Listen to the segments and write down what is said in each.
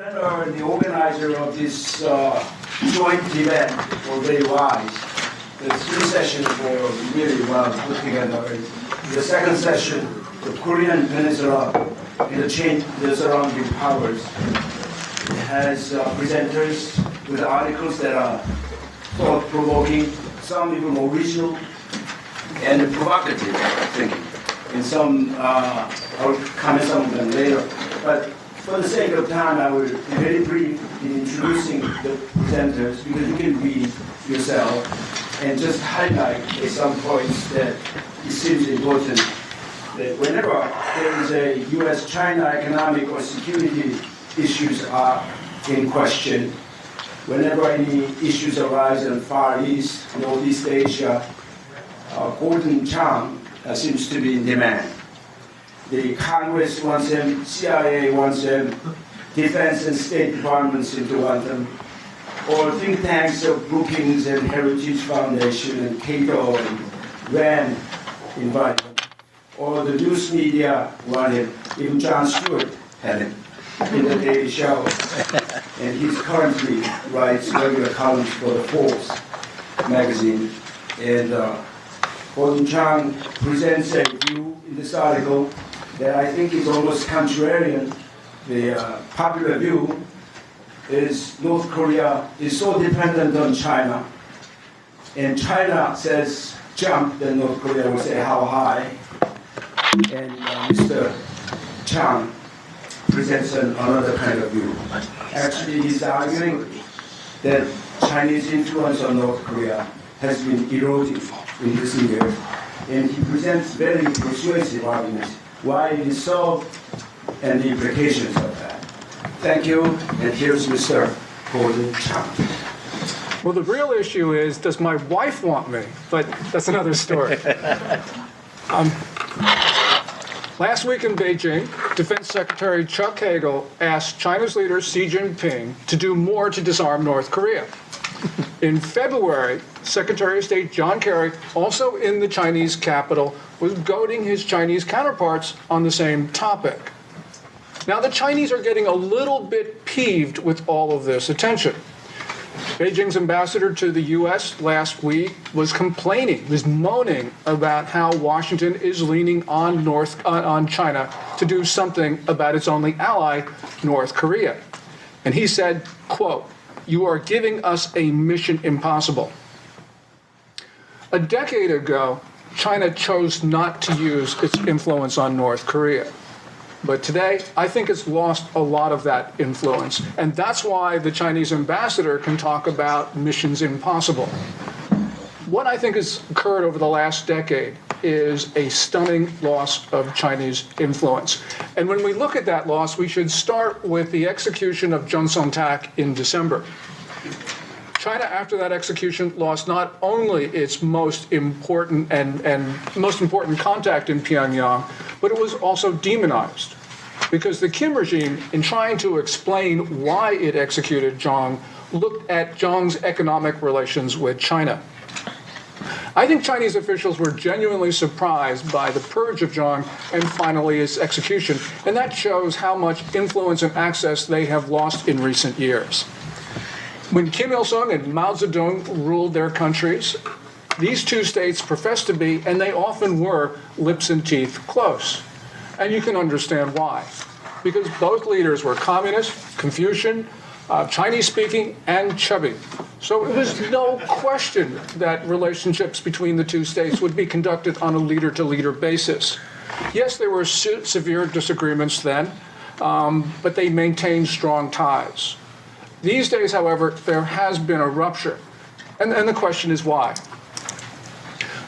The organizer of this joint event were very wise. The three sessions were really well put together. The second session, the Korean Peninsula and the surrounding powers, has presenters with articles that are thought-provoking, some even original and provocative thinking. And some, I'll comment some of them later. But for the sake of time, I will be very brief in introducing the presenters because you can read yourself and just highlight some points that it seems important. That whenever there is a U.S.-China economic or security issues are in question, whenever any issues arise in Far East, Northeast Asia, Gordon Chang seems to be in demand. The Congress wants him, CIA wants him, Defense and State Departments seem to want him, or think tanks of Brookings and Heritage Foundation and Cato and Rand invite him, or the news media want him. Even Jon Stewart had him in the Daily Show, and he currently writes regular columns for the Forbes magazine. And Gordon Chang presents a view in this article that I think is almost contrarian. The popular view is North Korea is so dependent on China, and China says jump, then North Korea will say how high. And Mr. Chang presents another kind of view. Actually, he's arguing that Chinese influence on North Korea has been eroding in recent years, and he presents very persuasive arguments why it is so and the implications of that. Thank you, and here's Mr. Gordon Chang. Well, the real issue is, does my wife want me? But that's another story. Last week in Beijing, Defense Secretary Chuck Hagel asked China's leader Xi Jinping to do more to disarm North Korea. In February, Secretary of State John Kerry, also in the Chinese capital, was goading his Chinese counterparts on the same topic. Now, the Chinese are getting a little bit peeved with all of this attention. Beijing's ambassador to the U.S. last week was moaning about how Washington is leaning on China to do something about its only ally, North Korea. And he said, quote, "You are giving us a mission impossible." A decade ago, China chose not to use its influence on North Korea. But today, I think it's lost a lot of that influence. And that's why the Chinese ambassador can talk about missions impossible. What I think has occurred over the last decade is a stunning loss of Chinese influence. And when we look at that loss, we should start with the execution of Jong Tak in December. China, after that execution, lost not only its most important contact in Pyongyang, but it was also demonized. Because the Kim regime, in trying to explain why it executed Jong, looked at Jong's economic relations with China. I think Chinese officials were genuinely surprised by the purge of Jong and finally his execution, and that shows how much influence and access they have lost in recent years. When Kim Il-sung and Mao Zedong ruled their countries, these two states professed to be, and they often were, lips and teeth close. And you can understand why. Because both leaders were communist, Confucian, Chinese-speaking, and chubby. So it was no question that relationships between the two states would be conducted on a leader-to-leader basis. Yes, there were severe disagreements then, but they maintained strong ties. These days, however, there has been a rupture. And the question is why?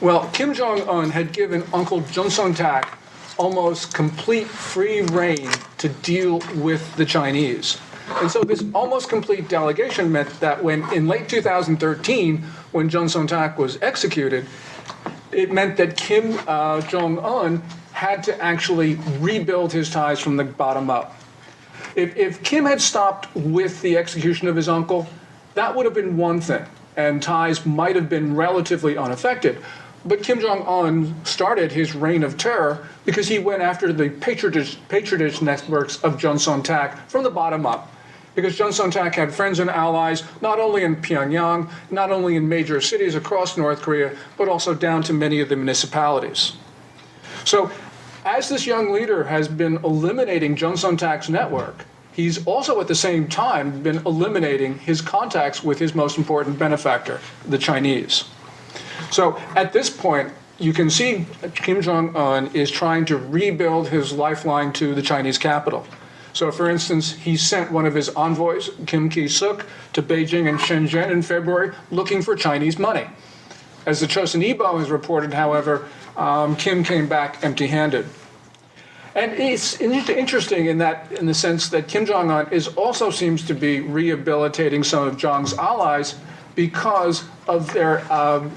Well, Kim Jong-un had given Uncle Jong Tak almost complete free rein to deal with the Chinese. And so this almost complete delegation meant that when, in late 2013, when Jong Tak was executed, it meant that Kim Jong-un had to actually rebuild his ties from the bottom up. If Kim had stopped with the execution of his uncle, that would have been one thing, and ties might have been relatively unaffected. But Kim Jong-un started his reign of terror because he went after the patronage networks of Jong Tak from the bottom up. because Jong Tak had friends and allies not only in Pyongyang, not only in major cities across North Korea, but also down to many of the municipalities. So as this young leader has been eliminating Jong Tak's network, he's also at the same time been eliminating his contacts with his most important benefactor, the Chinese. So at this point, you can see Kim Jong-un is trying to rebuild his lifeline to the Chinese capital. So for instance, he sent one of his envoys, Kim Ki-suk, to Beijing and Shenzhen in February looking for Chinese money. As the Chosun Ilbo has reported, however, Kim came back empty-handed. And it's interesting in the sense that Kim Jong-un also seems to be rehabilitating some of Jong's allies because of their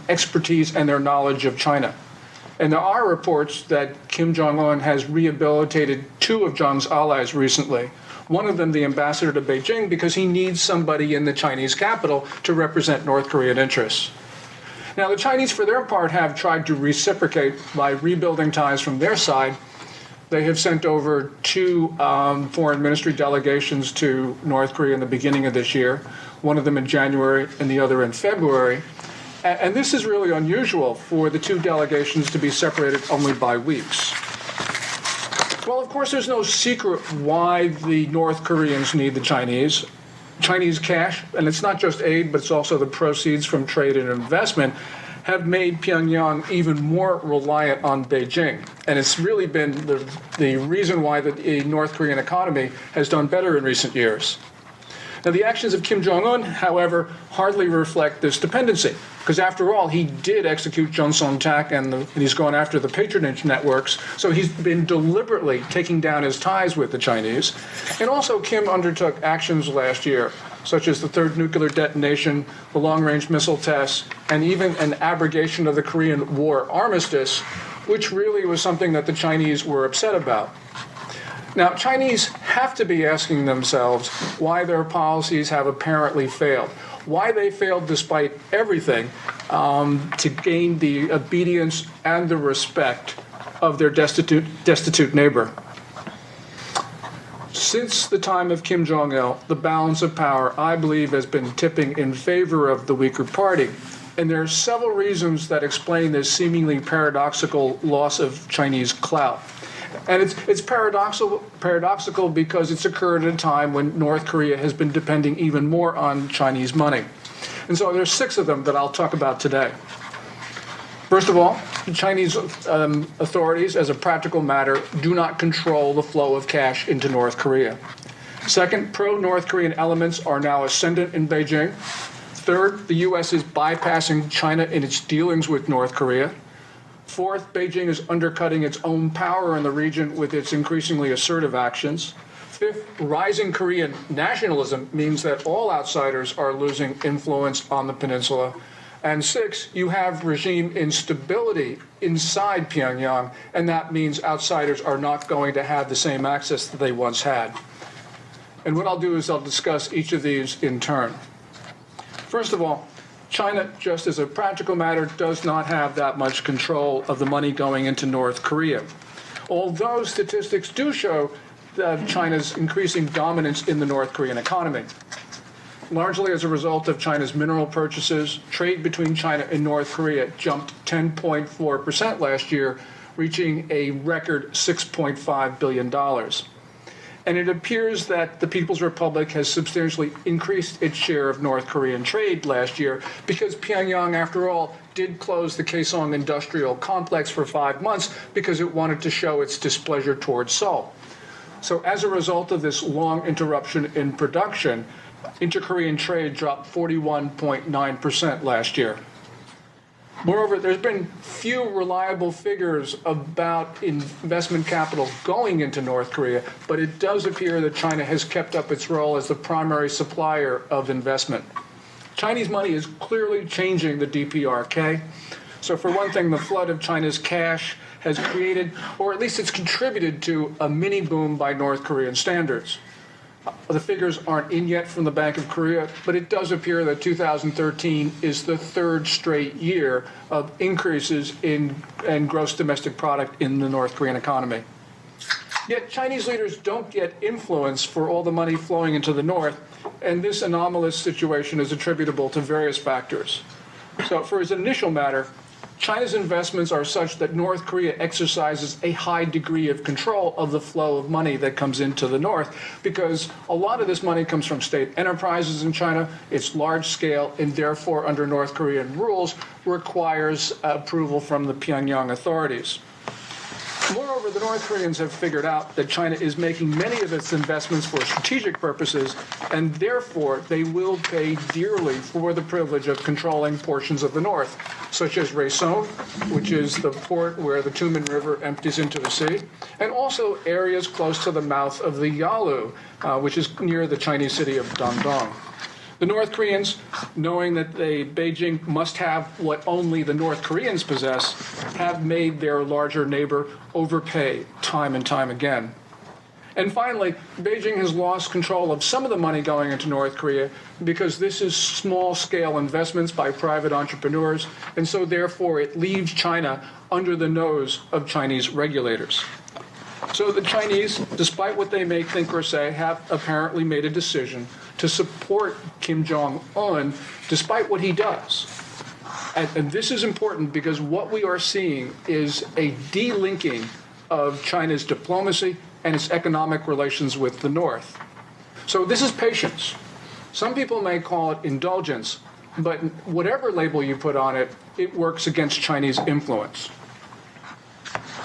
expertise and their knowledge of China. And there are reports that Kim Jong-un has rehabilitated two of Jong's allies recently. One of them, the ambassador to Beijing, because he needs somebody in the Chinese capital to represent North Korean interests. Now, the Chinese, for their part, have tried to reciprocate by rebuilding ties from their side. They have sent over two foreign ministry delegations to North Korea in the beginning of this year, one of them in January and the other in February. And this is really unusual for the two delegations to be separated only by weeks. Well, of course, there's no secret why the North Koreans need the Chinese. Chinese cash, and it's not just aid, but it's also the proceeds from trade and investment, have made Pyongyang even more reliant on Beijing. And it's really been the reason why the North Korean economy has done better in recent years. Now, the actions of Kim Jong-un, however, hardly reflect this dependency, because after all, he did execute Jong Tak, and he's gone after the patronage networks, so he's been deliberately taking down his ties with the Chinese. And also, Kim undertook actions last year, such as the third nuclear detonation, the long-range missile tests, and even an abrogation of the Korean War armistice, which really was something that the Chinese were upset about. Now, Chinese have to be asking themselves why their policies have apparently failed, why they failed despite everything to gain the obedience and the respect of their destitute neighbor. Since the time of Kim Jong-il, the balance of power, I believe, has been tipping in favor of the weaker party. And there are several reasons that explain this seemingly paradoxical loss of Chinese clout. And it's paradoxical because it's occurred at a time when North Korea has been depending even more on Chinese money. And so there's 6 of them that I'll talk about today. First of all, the Chinese authorities, as a practical matter, do not control the flow of cash into North Korea. Second, pro-North Korean elements are now ascendant in Beijing. Third, the U.S. is bypassing China in its dealings with North Korea. Fourth, Beijing is undercutting its own power in the region with its increasingly assertive actions. Fifth, rising Korean nationalism means that all outsiders are losing influence on the peninsula. And 6, you have regime instability inside Pyongyang, and that means outsiders are not going to have the same access that they once had. And what I'll do is I'll discuss each of these in turn. First of all, China, just as a practical matter, does not have that much control of the money going into North Korea. Although statistics do show China's increasing dominance in the North Korean economy. Largely as a result of China's mineral purchases, trade between China and North Korea jumped 10.4% last year, reaching a record $6.5 billion. And it appears that the People's Republic has substantially increased its share of North Korean trade last year because Pyongyang, after all, did close the Kaesong industrial complex for 5 months because it wanted to show its displeasure towards Seoul. So as a result of this long interruption in production, inter-Korean trade dropped 41.9% last year. Moreover, there's been few reliable figures about investment capital going into North Korea, but it does appear that China has kept up its role as the primary supplier of investment. Chinese money is clearly changing the DPRK. So for one thing, the flood of China's cash has created, or at least it's contributed to, a mini boom by North Korean standards. The figures aren't in yet from the Bank of Korea, but it does appear that 2013 is the 3rd straight year of increases in gross domestic product in the North Korean economy. Yet Chinese leaders don't get influence for all the money flowing into the North And this anomalous situation is attributable to various factors. So for its initial matter, China's investments are such that North Korea exercises a high degree of control of the flow of money that comes into the North, because a lot of this money comes from state enterprises in China. It's large scale, and therefore, under North Korean rules, requires approval from the Pyongyang authorities. Moreover, the North Koreans have figured out that China is making many of its investments for strategic purposes, and therefore they will pay dearly for the privilege of controlling portions of the North, such as Rason, which is the port where the Tumen River empties into the sea, and also areas close to the mouth of the Yalu, which is near the Chinese city of Dandong. The North Koreans, knowing that Beijing must have what only the North Koreans possess, have made their larger neighbor overpay time and time again. And finally, Beijing has lost control of some of the money going into North Korea because this is small-scale investments by private entrepreneurs, and so therefore it leaves China under the nose of Chinese regulators. So the Chinese, despite what they may think or say, have apparently made a decision to support Kim Jong-un despite what he does. And this is important because what we are seeing is a delinking of China's diplomacy and its economic relations with the North. So this is patience. Some people may call it indulgence, but whatever label you put on it, it works against Chinese influence.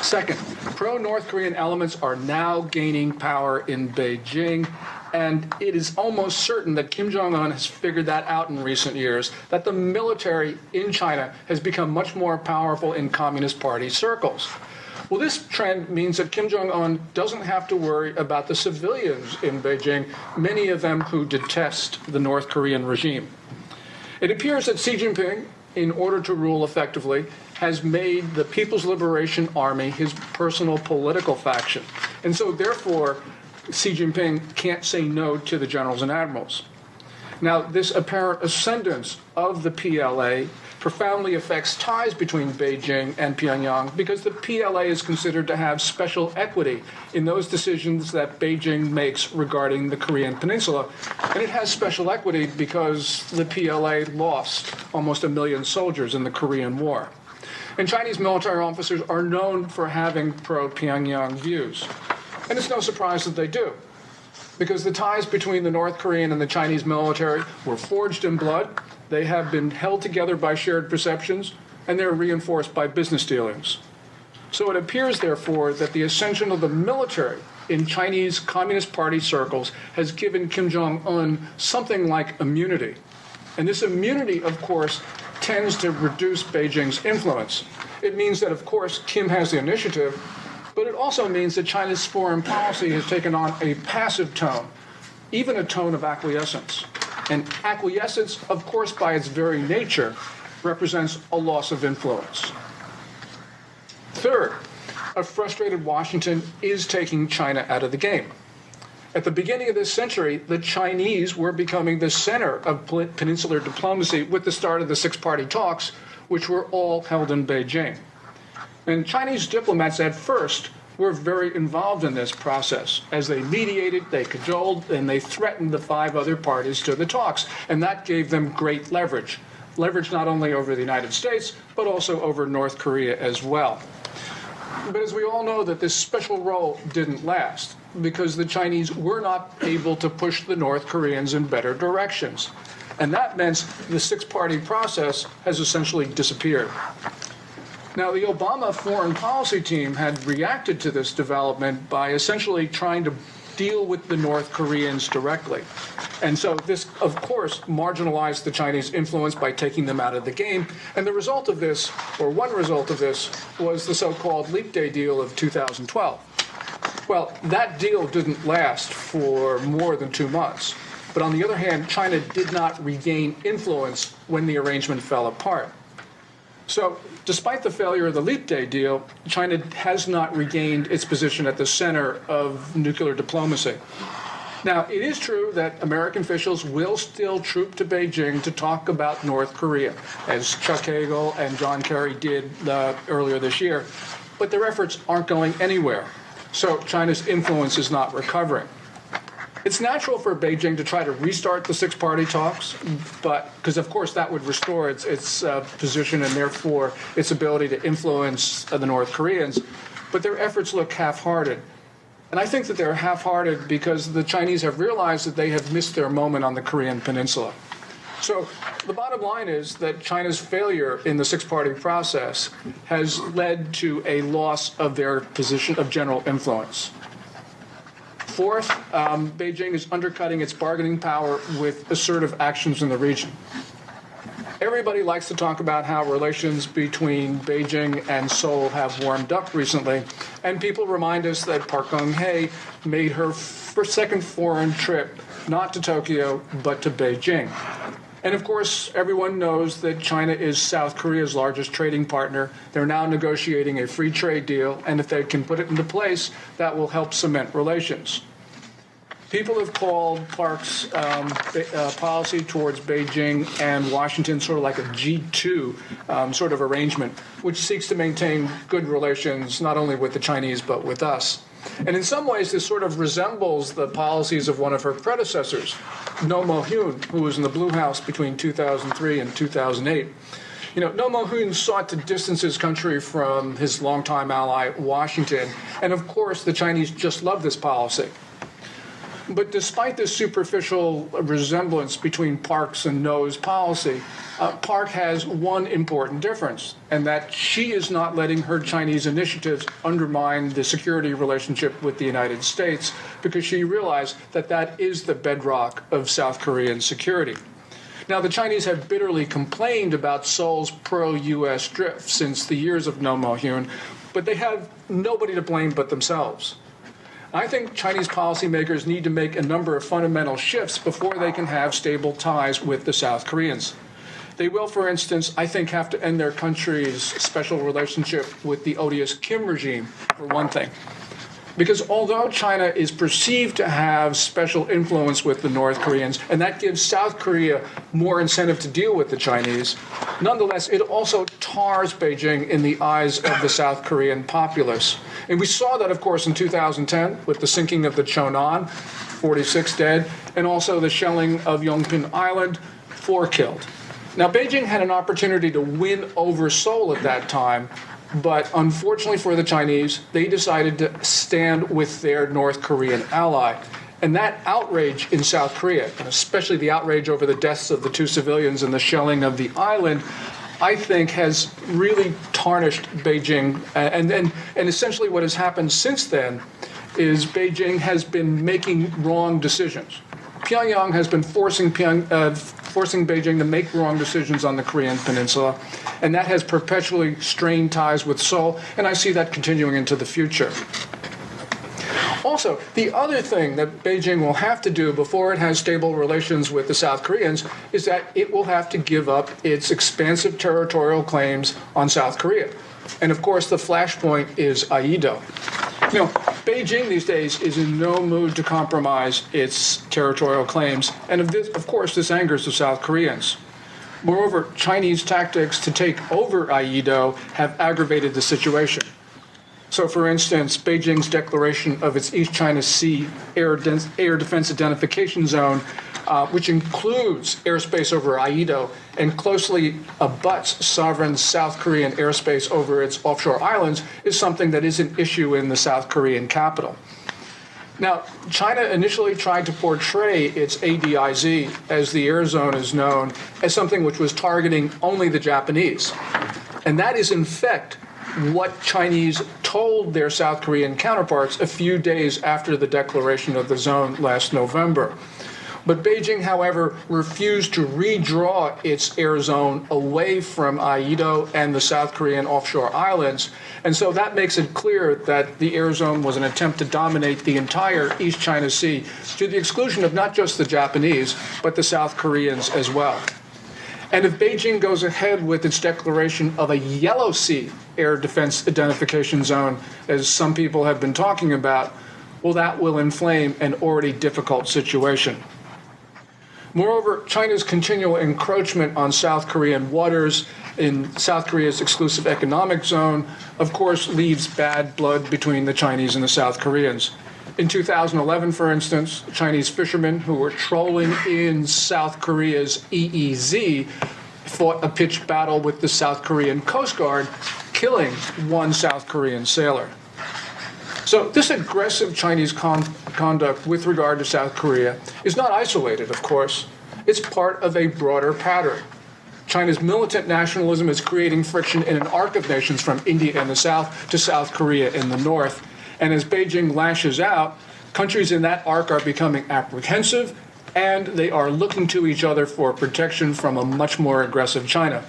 Second, pro-North Korean elements are now gaining power in Beijing, and it is almost certain that Kim Jong-un has figured that out in recent years, that the military in China has become much more powerful in Communist Party circles. Well, this trend means that Kim Jong-un doesn't have to worry about the civilians in Beijing, many of them who detest the North Korean regime. It appears that Xi Jinping, in order to rule effectively, has made the People's Liberation Army his personal political faction. And so, therefore, Xi Jinping can't say no to the generals and admirals. Now, this apparent ascendance of the PLA profoundly affects ties between Beijing and Pyongyang because the PLA is considered to have special equity in those decisions that Beijing makes regarding the Korean Peninsula. And it has special equity because the PLA lost almost 1 million soldiers in the Korean War. And Chinese military officers are known for having pro-Pyongyang views. And it's no surprise that they do, because the ties between the North Korean and the Chinese military were forged in blood, they have been held together by shared perceptions, and they're reinforced by business dealings. So it appears, therefore, that the ascension of the military in Chinese Communist Party circles has given Kim Jong-un something like immunity. And this immunity, of course, tends to reduce Beijing's influence. It means that, of course, Kim has the initiative, but it also means that China's foreign policy has taken on a passive tone, even a tone of acquiescence. And acquiescence, of course, by its very nature, represents a loss of influence. Third, a frustrated Washington is taking China out of the game. At the beginning of this century, the Chinese were becoming the center of peninsular diplomacy with the start of the six-party talks, which were all held in Beijing. And Chinese diplomats at first were very involved in this process. As they mediated, they cajoled, and they threatened the 5 other parties to the talks. And that gave them great leverage. Leverage not only over the United States, but also over North Korea as well. But as we all know, that this special role didn't last, because the Chinese were not able to push the North Koreans in better directions. And that meant the six-party process has essentially disappeared. Now, the Obama foreign policy team had reacted to this development by essentially trying to deal with the North Koreans directly. And so this, of course, marginalized the Chinese influence by taking them out of the game. And the result of this, or one result of this, was the so-called Leap Day deal of 2012. Well, that deal didn't last for more than 2 months. But on the other hand, China did not regain influence when the arrangement fell apart. So, despite the failure of the Leap Day deal, China has not regained its position at the center of nuclear diplomacy. Now, it is true that American officials will still troop to Beijing to talk about North Korea, as Chuck Hagel and John Kerry did earlier this year, but their efforts aren't going anywhere. So China's influence is not recovering. It's natural for Beijing to try to restart the six-party talks, but because of course that would restore its position and therefore its ability to influence the North Koreans. But their efforts look half-hearted. And I think that they're half-hearted because the Chinese have realized that they have missed their moment on the Korean Peninsula. So the bottom line is that China's failure in the six-party process has led to a loss of their position of general influence. Fourth, Beijing is undercutting its bargaining power with assertive actions in the region. Everybody likes to talk about how relations between Beijing and Seoul have warmed up recently, and people remind us that Park Geun-hye made her second foreign trip not to Tokyo, but to Beijing. And of course, everyone knows that China is South Korea's largest trading partner. They're now negotiating a free trade deal, and if they can put it into place, that will help cement relations. People have called Park's policy towards Beijing and Washington sort of like a G2 sort of arrangement, which seeks to maintain good relations not only with the Chinese but with us. And in some ways, this sort of resembles the policies of one of her predecessors, No Mo-hyun, who was in the Blue House between 2003 and 2008. No Mo-hyun sought to distance his country from his longtime ally, Washington. And of course, the Chinese just love this policy. But despite this superficial resemblance between Park's and No's policy, Park has one important difference, and that she is not letting her Chinese initiatives undermine the security relationship with the United States, because she realized that that is the bedrock of South Korean security. Now, the Chinese have bitterly complained about Seoul's pro-U.S. drift since the years of No Mo-hyun, but they have nobody to blame but themselves. I think Chinese policymakers need to make a number of fundamental shifts before they can have stable ties with the South Koreans. They will, for instance, I think, have to end their country's special relationship with the odious Kim regime, for one thing. Because although China is perceived to have special influence with the North Koreans, and that gives South Korea more incentive to deal with the Chinese, nonetheless, it also tars Beijing in the eyes of the South Korean populace. And we saw that, of course, in 2010 with the sinking of the Chonan, 46 dead, and also the shelling of Yongpin Island, 4 killed. Now, Beijing had an opportunity to win over Seoul at that time, but unfortunately for the Chinese, they decided to stand with their North Korean ally. And that outrage in South Korea, and especially the outrage over the deaths of the 2 civilians and the shelling of the island, I think has really tarnished Beijing. And essentially what has happened since then is Beijing has been making wrong decisions. Pyongyang has been forcing Beijing to make wrong decisions on the Korean Peninsula, and that has perpetually strained ties with Seoul, and I see that continuing into the future. Also, the other thing that Beijing will have to do before it has stable relations with the South Koreans is that it will have to give up its expansive territorial claims on South Korea. And of course, the flashpoint is Aido. Beijing these days is in no mood to compromise its territorial claims, and of course, this angers the South Koreans. Moreover, Chinese tactics to take over Aido have aggravated the situation. So, for instance, Beijing's declaration of its East China Sea Air Defense Identification Zone, which includes airspace over Aido and closely abuts sovereign South Korean airspace over its offshore islands, is something that is an issue in the South Korean capital. Now, China initially tried to portray its ADIZ, as the air zone is known, as something which was targeting only the Japanese. And that is, in fact, what Chinese told their South Korean counterparts a few days after the declaration of the zone last November. But Beijing, however, refused to redraw its air zone away from Aido and the South Korean offshore islands, and so that makes it clear that the air zone was an attempt to dominate the entire East China Sea, to the exclusion of not just the Japanese, but the South Koreans as well. And if Beijing goes ahead with its declaration of a Yellow Sea Air Defense Identification Zone, as some people have been talking about, well, that will inflame an already difficult situation. Moreover, China's continual encroachment on South Korean waters in South Korea's exclusive economic zone, of course, leaves bad blood between the Chinese and the South Koreans. In 2011, for instance, Chinese fishermen who were trolling in South Korea's EEZ fought a pitched battle with the South Korean Coast Guard, killing one South Korean sailor. So this aggressive Chinese conduct with regard to South Korea is not isolated, of course. It's part of a broader pattern. China's militant nationalism is creating friction in an arc of nations from India in the south to South Korea in the north. And as Beijing lashes out, countries in that arc are becoming apprehensive, and they are looking to each other for protection from a much more aggressive China.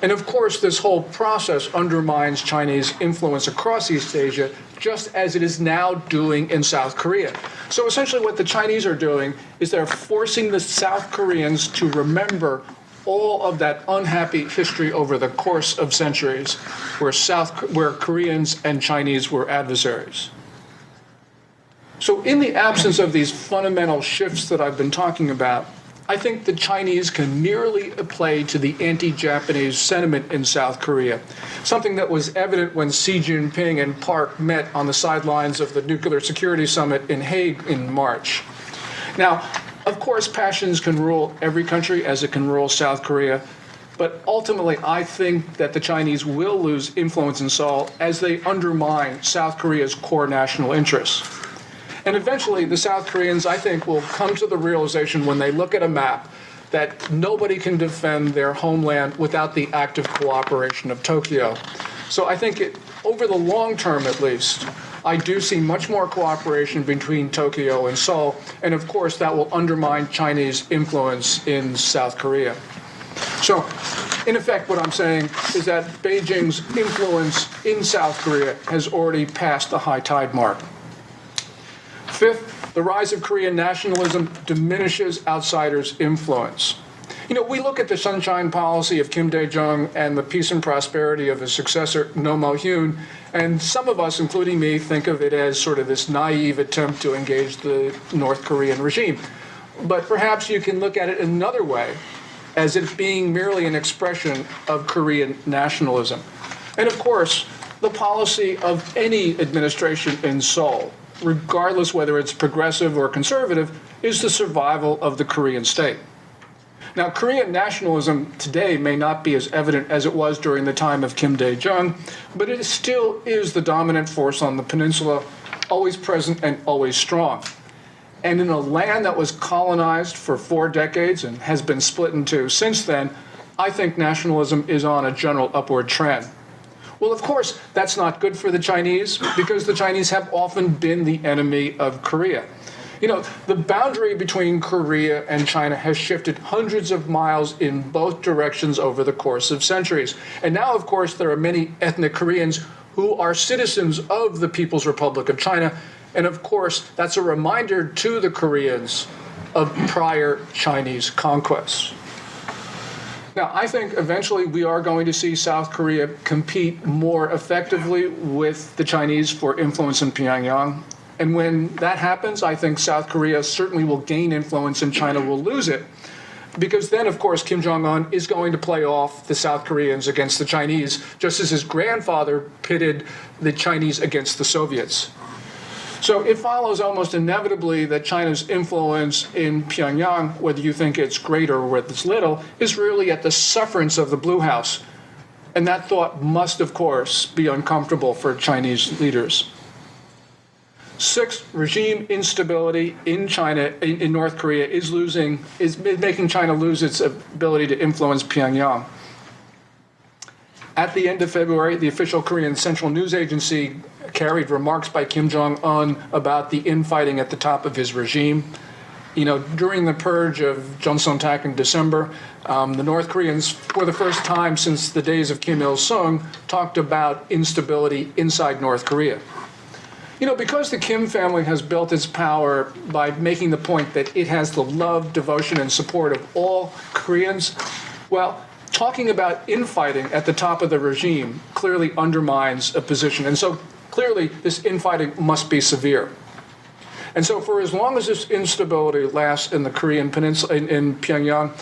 And of course, this whole process undermines Chinese influence across East Asia, just as it is now doing in South Korea. So essentially what the Chinese are doing is they're forcing the South Koreans to remember all of that unhappy history over the course of centuries where Koreans and Chinese were adversaries. So in the absence of these fundamental shifts that I've been talking about, I think the Chinese can merely play to the anti-Japanese sentiment in South Korea, something that was evident when Xi Jinping and Park met on the sidelines of the Nuclear Security Summit in Hague in March. Now, of course, passions can rule every country as it can rule South Korea, but ultimately I think that the Chinese will lose influence in Seoul as they undermine South Korea's core national interests. And eventually, the South Koreans, I think, will come to the realization when they look at a map that nobody can defend their homeland without the active cooperation of Tokyo. So I think over the long term, at least, I do see much more cooperation between Tokyo and Seoul. And of course, that will undermine Chinese influence in South Korea. So, in effect, what I'm saying is that Beijing's influence in South Korea has already passed the high tide mark. Fifth, the rise of Korean nationalism diminishes outsiders' influence. You know, we look at the sunshine policy of Kim Dae-jung and the peace and prosperity of his successor, No Mo-hyun, and some of us, including me, think of it as sort of this naive attempt to engage the North Korean regime. But perhaps you can look at it another way, as it being merely an expression of Korean nationalism. And of course, the policy of any administration in Seoul, regardless whether it's progressive or conservative, is the survival of the Korean state. Now, Korean nationalism today may not be as evident as it was during the time of Kim Dae-jung, but it still is the dominant force on the peninsula, always present and always strong. And in a land that was colonized for 4 decades and has been split in two since then, I think nationalism is on a general upward trend. Well, of course, that's not good for the Chinese because the Chinese have often been the enemy of Korea. You know, the boundary between Korea and China has shifted hundreds of miles in both directions over the course of centuries. And now, of course, there are many ethnic Koreans who are citizens of the People's Republic of China. And of course, that's a reminder to the Koreans of prior Chinese conquests. Now, I think eventually we are going to see South Korea compete more effectively with the Chinese for influence in Pyongyang. And when that happens, I think South Korea certainly will gain influence and China will lose it. Because then, of course, Kim Jong-un is going to play off the South Koreans against the Chinese, just as his grandfather pitted the Chinese against the Soviets. So it follows almost inevitably that China's influence in Pyongyang, whether you think it's great or whether it's little, is really at the sufferance of the Blue House. And that thought must, of course, be uncomfortable for Chinese leaders. Sixth, regime instability in China, in North Korea, is making China lose its ability to influence Pyongyang. At the end of February, the official Korean Central News Agency carried remarks by Kim Jong-un about the infighting at the top of his regime. You know, during the purge of Joseon-tak in December, the North Koreans, for the first time since the days of Kim Il-sung, talked about instability inside North Korea. You know, because the Kim family has built its power by making the point that it has the love, devotion, and support of all Koreans, well, talking about infighting at the top of the regime clearly undermines a position. And so clearly this infighting must be severe. And so for as long as this instability lasts in the Korean peninsula, in Pyongyang,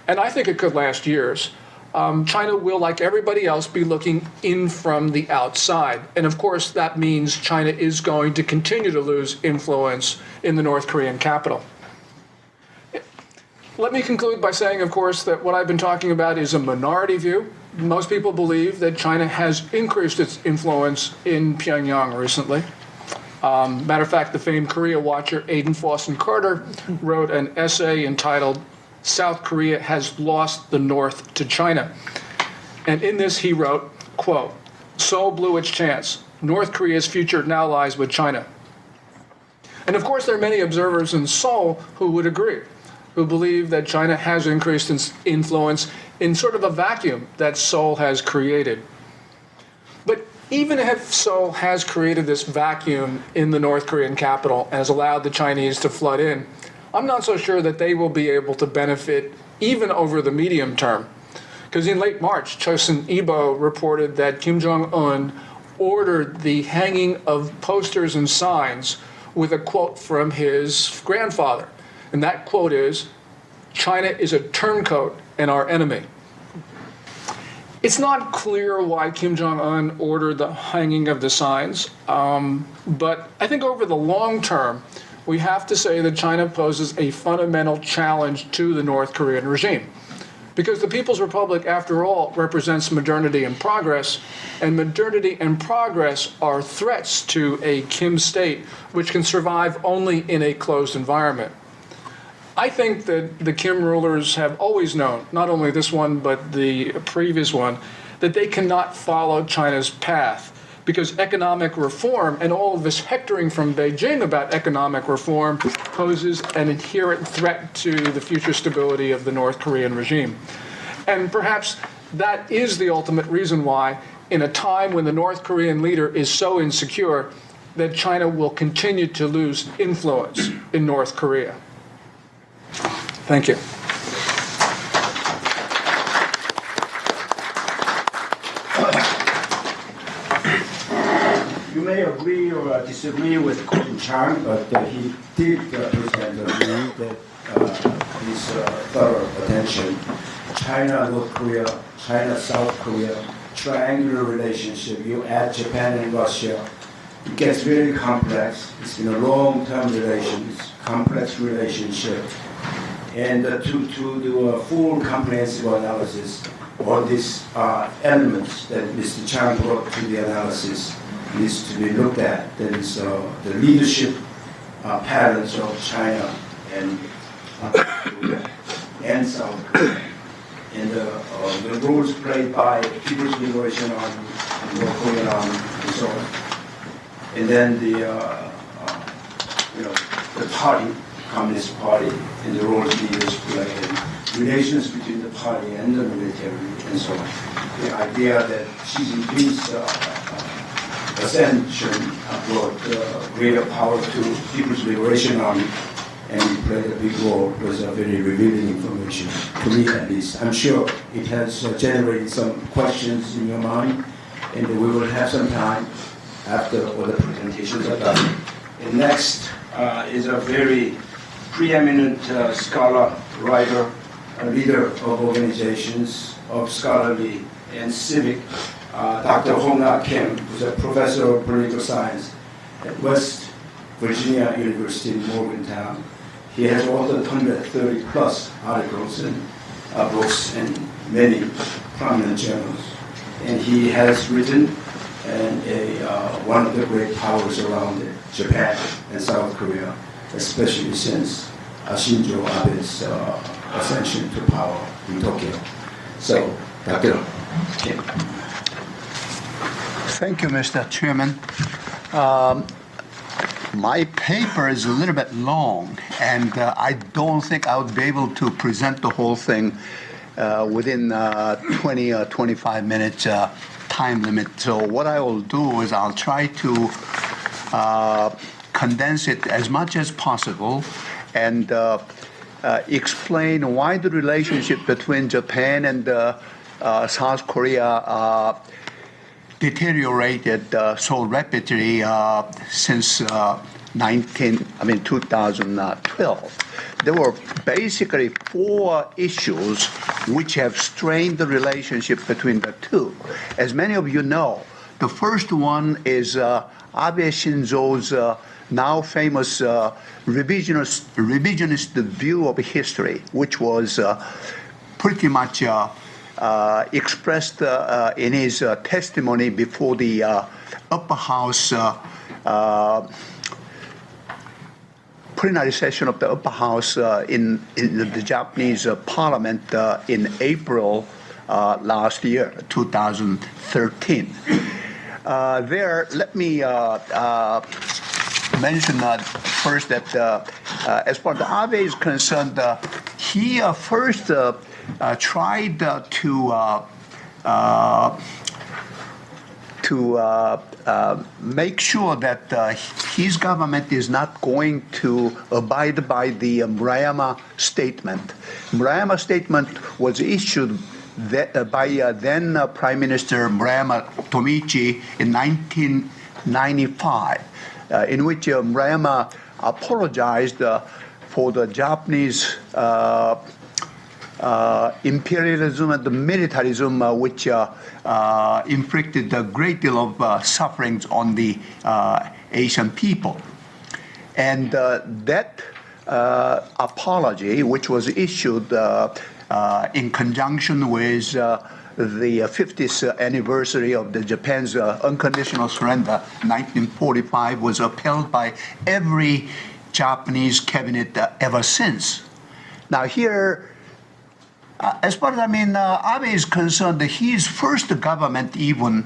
and I think it could last years, China will, like everybody else, be looking in from the outside. And of course, that means China is going to continue to lose influence in the North Korean capital. Let me conclude by saying, of course, that what I've been talking about is a minority view. Most people believe that China has increased its influence in Pyongyang recently. Matter of fact, the famed Korea watcher Aidan Fawcett Carter wrote an essay entitled "South Korea Has Lost the North to China." And in this he wrote, quote, "Seoul blew its chance. North Korea's future now lies with China." And of course, there are many observers in Seoul who would agree, who believe that China has increased its influence in sort of a vacuum that Seoul has created. But even if Seoul has created this vacuum in the North Korean capital and has allowed the Chinese to flood in, I'm not so sure that they will be able to benefit even over the medium term. Because in late March, Chosun Ilbo reported that Kim Jong-un ordered the hanging of posters and signs with a quote from his grandfather. And that quote is, "China is a turncoat and our enemy." It's not clear why Kim Jong-un ordered the hanging of the signs, but I think over the long term, we have to say that China poses a fundamental challenge to the North Korean regime. Because the People's Republic, after all, represents modernity and progress, and modernity and progress are threats to a Kim state, which can survive only in a closed environment. I think that the Kim rulers have always known, not only this one, but the previous one, that they cannot follow China's path because economic reform and all of this hectoring from Beijing about economic reform poses an inherent threat to the future stability of the North Korean regime. And perhaps that is the ultimate reason why, in a time when the North Korean leader is so insecure, that China will continue to lose influence in North Korea. Thank you. You may agree or disagree with Coach Chang, but he did present a view that his thorough attention. China, North Korea, China, South Korea, triangular relationship. You add Japan and Russia, it gets very complex. It's been a long-term relations, complex relationship. And to do a full comprehensive analysis on these elements that Mr. Chang brought to the analysis needs to be looked at. That is the leadership patterns of China and South Korea, and the roles played by People's Liberation Army, North Korean Army, and so on. And then the party, Communist Party, and the roles leaders play, and relations between the party and the military, and so on. The idea that Xi Jinping's ascension brought greater power to People's Liberation Army and played a big role was a very revealing information, to me at least. I'm sure it has generated some questions in your mind, and we will have some time after all the presentations are done. And next is a very preeminent scholar, writer, leader of organizations of scholarly and civic, Dr. Hong-Ah Kim, who's a professor of political science at West Virginia University in Morgantown. He has authored 130 plus articles and books in many prominent journals. And he has written one of the great powers around it, Japan and South Korea, especially since Shinzo Abe's ascension to power in Tokyo. So, Dr. Kim. Thank you, Mr. Chairman. My paper is a little bit long, and I don't think I would be able to present the whole thing within 20 or 25 minutes time limit. So what I will do is I'll try to condense it as much as possible and explain why the relationship between Japan and South Korea deteriorated so rapidly since 2012. There were basically four issues which have strained the relationship between the two. As many of you know, the first one is Abe Shinzo's now famous revisionist view of history, which was pretty much expressed in his testimony before the upper house plenary session of the upper house in the Japanese parliament in April last year, 2013. There, let me mention first that as far as Abe is concerned, he first tried to make sure that his government is not going to abide by the Murayama Statement. Murayama Statement was issued by then Prime Minister Murayama Tomichi in 1995, in which Murayama apologized for the Japanese imperialism and the militarism which inflicted a great deal of sufferings on the Asian people. And that apology, which was issued in conjunction with the 50th anniversary of the Japan's unconditional surrender, 1945, was upheld by every Japanese cabinet ever since. Now here, as far as Abe is concerned, his first government even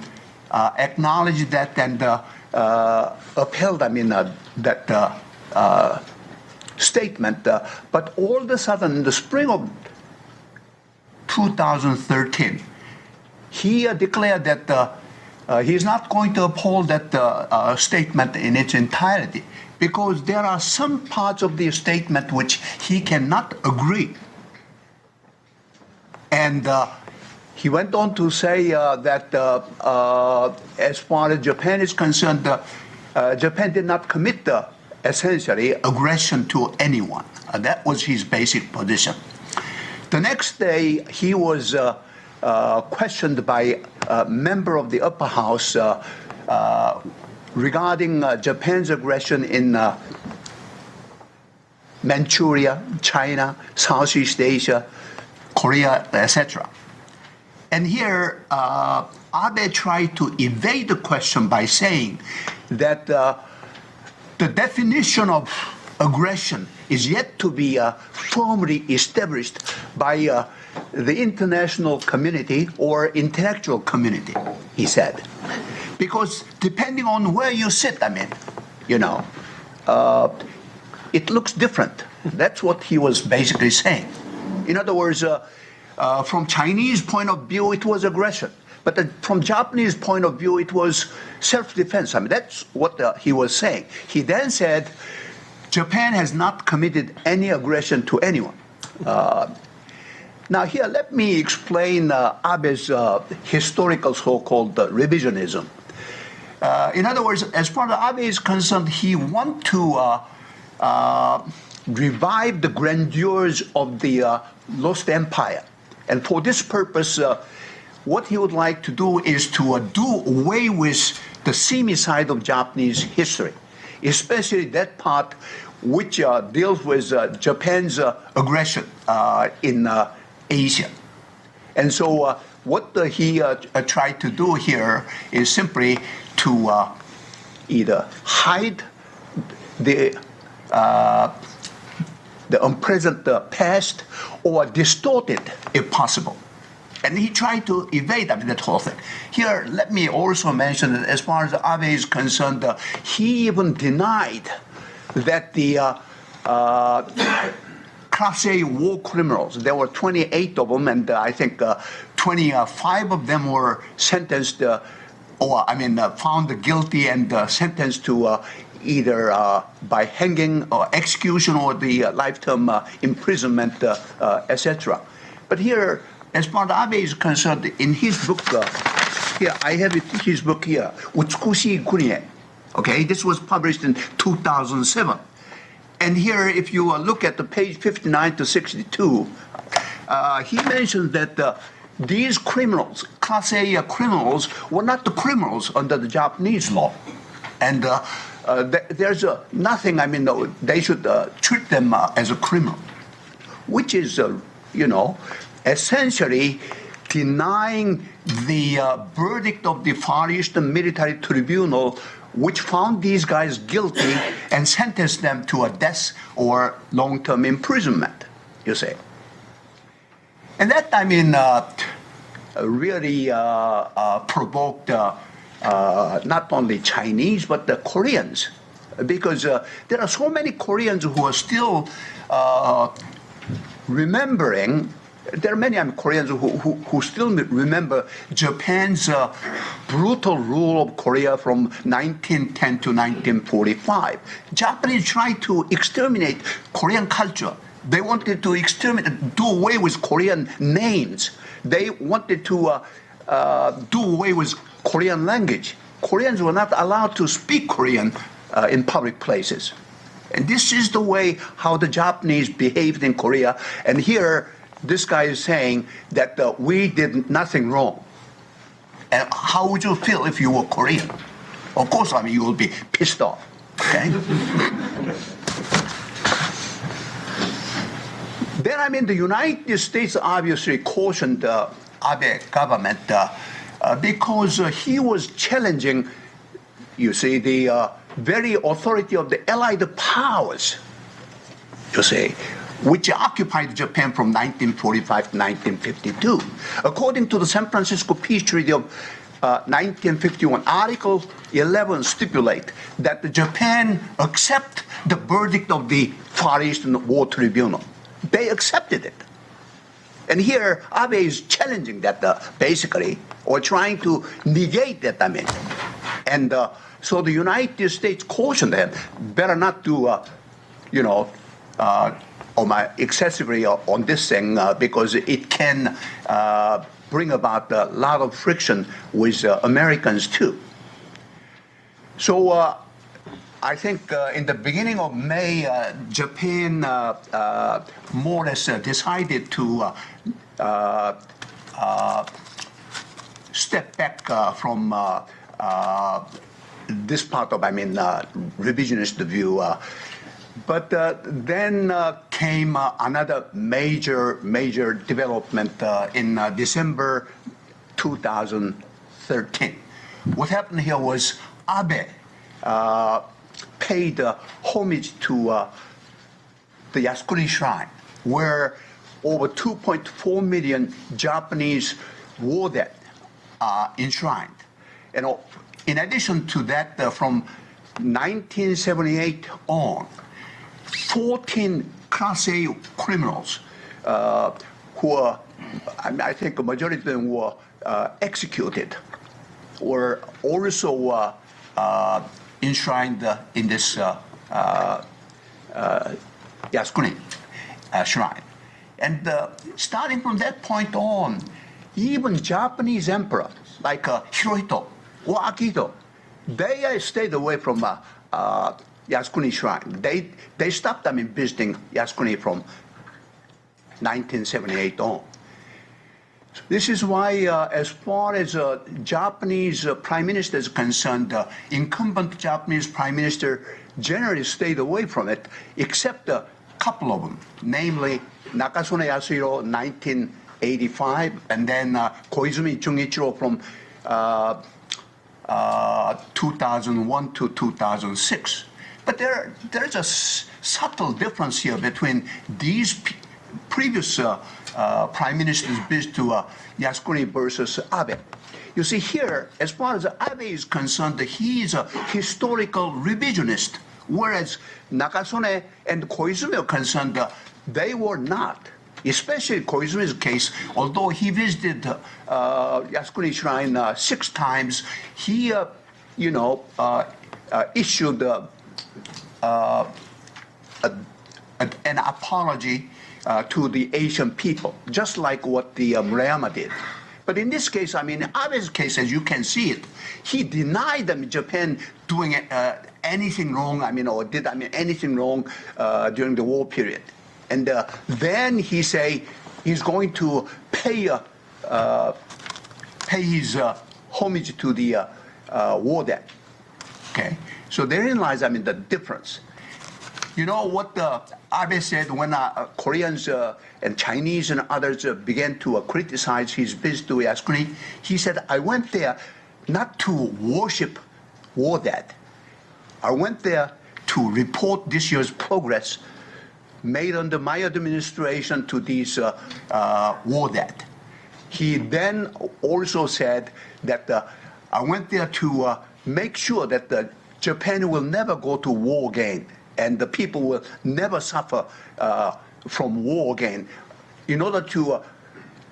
acknowledged that and upheld, that statement. But all of a sudden, in the spring of 2013, he declared that he's not going to uphold that statement in its entirety because there are some parts of the statement which he cannot agree. And he went on to say that as far as Japan is concerned, Japan did not commit essentially aggression to anyone. That was his basic position. The next day, he was questioned by a member of the upper house regarding Japan's aggression in Manchuria, China, Southeast Asia, Korea, etc. And here, Abe tried to evade the question by saying that the definition of aggression is yet to be firmly established by the international community or intellectual community, he said. Because depending on where you sit, it looks different. That's what he was basically saying. In other words, from Chinese point of view, it was aggression. But from Japanese point of view, it was self-defense. That's what he was saying. He then said, Japan has not committed any aggression to anyone. Now here, let me explain Abe's historical so-called revisionism. In other words, as far as Abe is concerned, he wants to revive the grandeurs of the lost empire. And for this purpose, what he would like to do is to do away with the seamy side of Japanese history, especially that part which deals with Japan's aggression in Asia. And so what he tried to do here is simply to either hide the unpleasant past or distort it if possible. And he tried to evade that whole thing. Here, let me also mention that as far as Abe is concerned, he even denied that the Class A war criminals, there were 28 of them, and I think 25 of them were sentenced, found guilty and sentenced to either by hanging or execution or the lifetime imprisonment, etc. But here, as far as Abe is concerned, in his book, here I have his book here, Utsukushii Kunie, Okay, this was published in 2007. And here, if you look at the page 59 to 62, he mentions that these criminals, Class A criminals, were not the criminals under the Japanese law. And there's nothing, I mean, they should treat them as a criminal, which is, essentially denying the verdict of the Far Eastern Military Tribunal, which found these guys guilty and sentenced them to a death or long-term imprisonment, you see. And that, I mean, really provoked not only Chinese, but the Koreans, because there are so many Koreans who are still remembering. There are many Koreans who still remember Japan's brutal rule of Korea from 1910 to 1945. Japanese tried to exterminate Korean culture. They wanted to exterminate, do away with Korean names. They wanted to do away with Korean language. Koreans were not allowed to speak Korean in public places. And this is the way how the Japanese behaved in Korea. And here, this guy is saying that we did nothing wrong. And how would you feel if you were Korean? Of course, I mean, you will be pissed off. Okay? Then, I mean, the United States obviously cautioned the Abe government because he was challenging, you see, the very authority of the Allied powers, you see, which occupied Japan from 1945 to 1952. According to the San Francisco Peace Treaty of 1951, Article 11 stipulates that Japan accept the verdict of the Far Eastern War Tribunal. They accepted it. And here, Abe is challenging that basically, or trying to negate that, I mean. And so the United States cautioned them, better not do, excessively on this thing because it can bring about a lot of friction with Americans too. So I think in the beginning of May, Japan more or less decided to step back from this part of, I mean, revisionist view. But then came another major development in December 2013. What happened here was Abe paid homage to the Yasukuni Shrine, where over 2.4 million Japanese war dead are enshrined. And in addition to that, from 1978 on, 14 Class A criminals who are, I think a majority of them were executed, were also enshrined in this Yasukuni shrine. And starting from that point on, even Japanese emperor like Hirohito or Akihito, they stayed away from Yasukuni shrine. They stopped visiting Yasukuni from 1978 on. So this is why, as far as Japanese prime minister is concerned, incumbent Japanese prime minister generally stayed away from it, except a couple of them, namely Nakasone Yasuhiro, 1985, and then Koizumi Junichiro from 2001 to 2006. But there's a subtle difference here between these previous prime ministers' visit to Yasukuni versus Abe. You see here, as far as Abe is concerned, he is a historical revisionist, whereas Nakasone and Koizumi are concerned, they were not. Especially Koizumi's case, although he visited Yasukuni Shrine 6 times, he, issued an apology to the Asian people, just like what the Murayama did. But in this case, I mean, Abe's case, as you can see it, he denied Japan doing anything wrong, or did anything wrong during the war period. And then he say he's going to pay his homage to the war debt. Okay, so therein lies, the difference. You know what Abe said when Koreans and Chinese and others began to criticize his visit to Yasukuni? He said, I went there not to worship war debt. I went there to report this year's progress made under my administration to these war debt. He then also said that I went there to make sure that Japan will never go to war again, and the people will never suffer from war again. In order to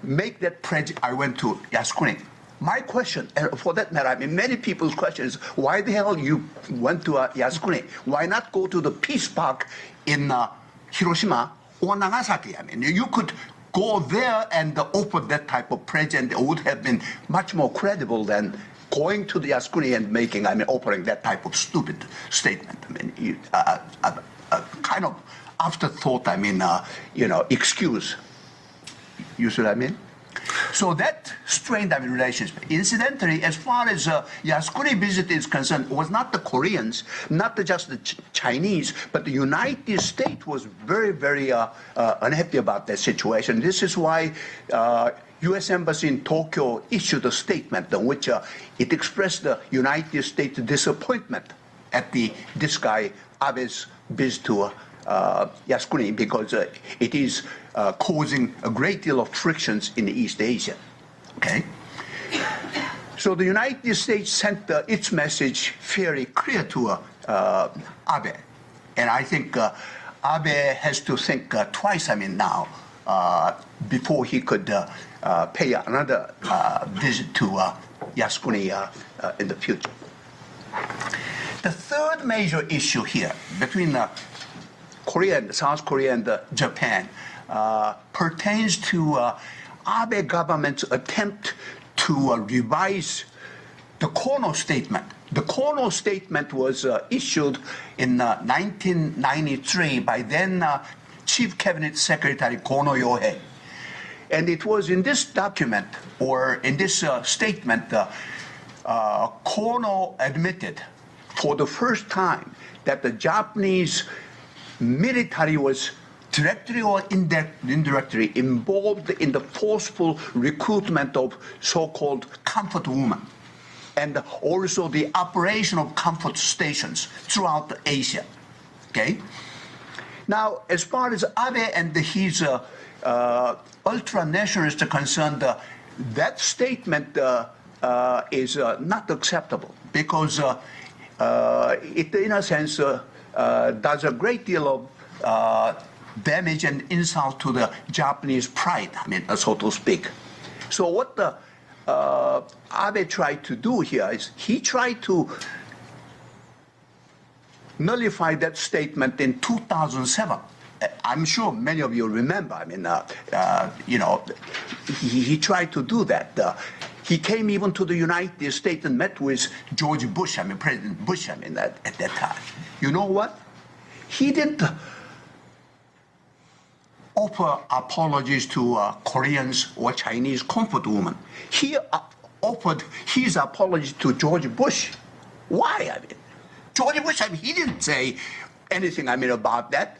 make that pledge, I went to Yasukuni. My question, and for that matter, many people's question is, why the hell you went to Yasukuni? Why not go to the Peace Park in Hiroshima or Nagasaki? You could go there and offer that type of pledge, and it would have been much more credible than going to the Yasukuni and making, offering that type of stupid statement. Kind of afterthought, excuse. You see what I mean? So that strained our relationship. Incidentally, as far as Yasukuni visit is concerned, it was not the Koreans, not just the Chinese, but the United States was very, very unhappy about that situation. This is why U.S. Embassy in Tokyo issued a statement in which it expressed the United States disappointment at this guy Abe's visit to Yasukuni, because it is causing a great deal of frictions in East Asia. Okay? So the United States sent its message fairly clear to Abe. And I think Abe has to think twice, now, before he could pay another visit to Yasukuni in the future. The third major issue here between Korea and South Korea and Japan pertains to Abe government's attempt to revise the Kono Statement. The Kono Statement was issued in 1993 by then Chief Cabinet Secretary Kono Yohei. And it was in this document, or in this statement, Kono admitted for the first time that the Japanese military was directly or indirectly involved in the forceful recruitment of so-called comfort women, and also the operation of comfort stations throughout Asia. Okay? Now, as far as Abe and his ultra-nationalists are concerned, that statement is not acceptable, because it, in a sense, does a great deal of damage and insult to the Japanese pride, so to speak. So what the Abe tried to do here is he tried to nullify that statement in 2007. I'm sure many of you remember. He tried to do that. He came even to the United States and met with George Bush, President Bush, at that time. You know what? He didn't offer apologies to Koreans or Chinese comfort women. He offered his apology to George Bush. Why? George Bush, he didn't say anything, about that.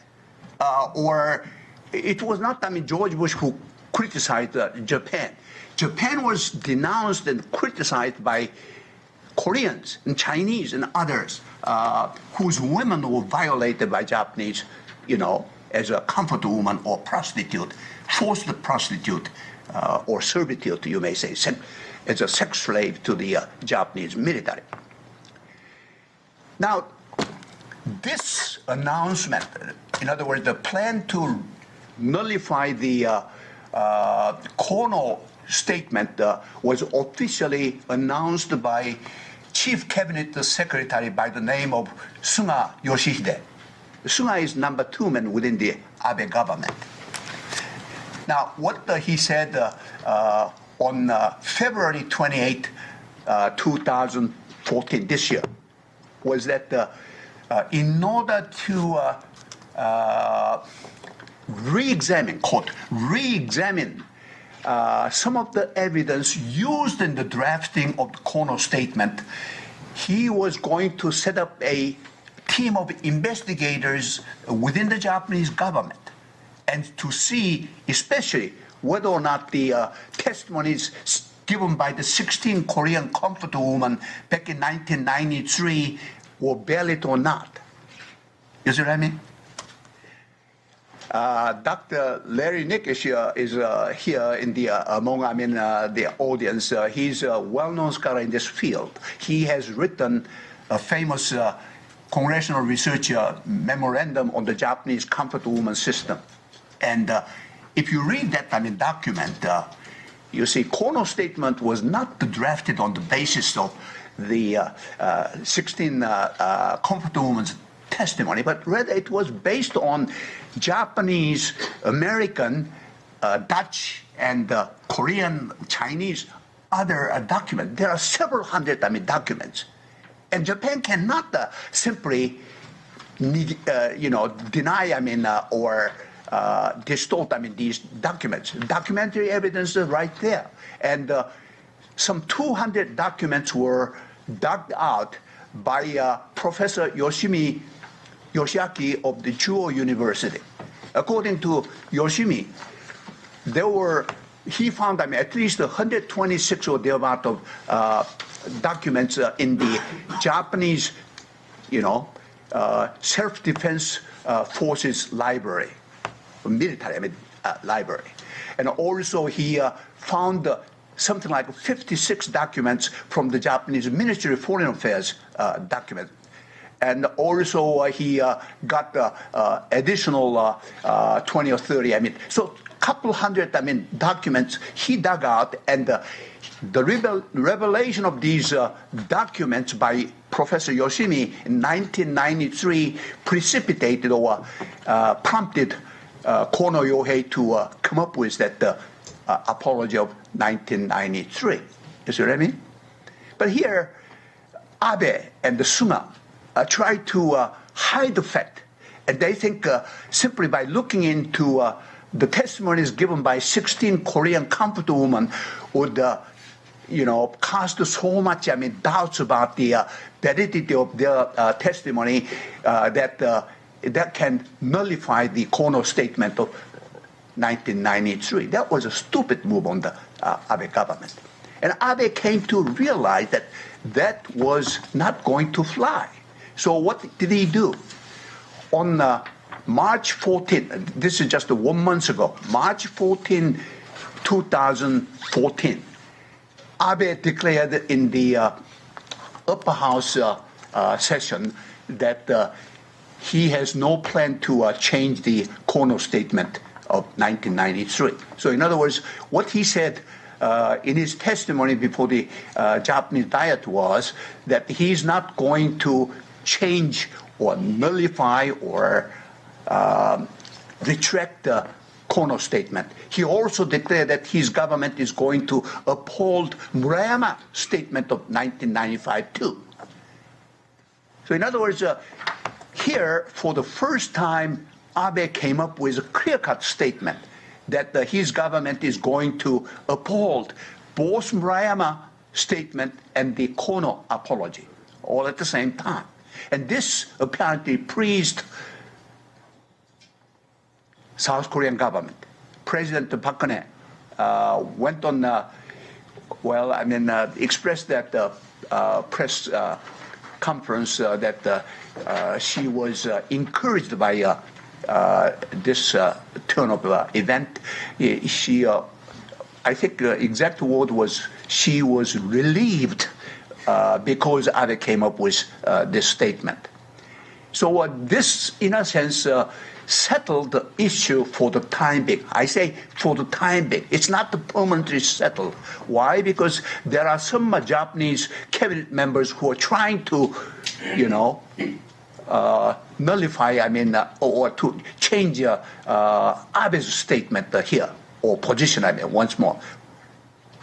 Or it was not, George Bush who criticized Japan. Japan was denounced and criticized by Koreans and Chinese and others whose women were violated by Japanese, as a comfort woman or prostitute, forced prostitute or servitude, you may say, as a sex slave to the Japanese military. Now, this announcement, in other words, the plan to nullify the Kono Statement was officially announced by Chief Cabinet Secretary by the name of Suga Yoshihide. Suga is number 2 man within the Abe government. Now, what he said on February 28, 2014, this year, was that in order to re-examine some of the evidence used in the drafting of the Kono statement, he was going to set up a team of investigators within the Japanese government and to see especially whether or not the testimonies given by the 16 Korean comforter women back in 1993 were valid or not. You see what I mean? Dr. Larry Nick is here in the the audience. He's a well-known scholar in this field. He has written a famous congressional research memorandum on the Japanese comfort woman system. And if you read that document, you see Kono statement was not drafted on the basis of the 16 comfort women's testimony, but rather it was based on Japanese, American, Dutch, and Korean, Chinese, other documents. There are several hundred documents. And Japan cannot simply deny, or distort, these documents. Documentary evidence is right there. And some 200 documents were dug out by Professor Yoshiaki of the Chuo University. According to Yoshimi, he found at least 126 or thereabout of documents in the Japanese, self-defense forces library, military library. And also he found something like 56 documents from the Japanese Ministry of Foreign Affairs document. And also he got additional 20 or 30. So a couple hundred documents he dug out, and the revelation of these documents by Professor Yoshimi in 1993 precipitated or prompted Kono Yohei to come up with that apology of 1993. You see what I mean? But here, Abe and the Suga try to hide the fact, and they think simply by looking into the testimonies given by 16 Korean comforter women would, cast so much doubts about the validity of their testimony that can nullify the Kono statement of 1993. That was a stupid move on the Abe government. And Abe came to realize that that was not going to fly. So what did he do? On March 14, this is just 1 month ago, March 14, 2014, Abe declared in the upper house session that he has no plan to change the Kono statement of 1993. So in other words, what he said in his testimony before the Japanese Diet was that he's not going to change or nullify or retract the Kono statement. He also declared that his government is going to uphold Murayama statement of 1995 too. So in other words, here for the first time, Abe came up with a clear-cut statement that his government is going to uphold both Murayama statement and the Kono apology all at the same time. And this apparently pleased South Korean government. President Park Geun-hye went on, expressed that press conference that she was encouraged by this turn of event. She, I think the exact word was, she was relieved because Abe came up with this statement. So this, in a sense, settled the issue for the time being. I say for the time being. It's not permanently settled. Why? Because there are some Japanese cabinet members who are trying to, nullify, or to change Abe's statement here, or position, once more.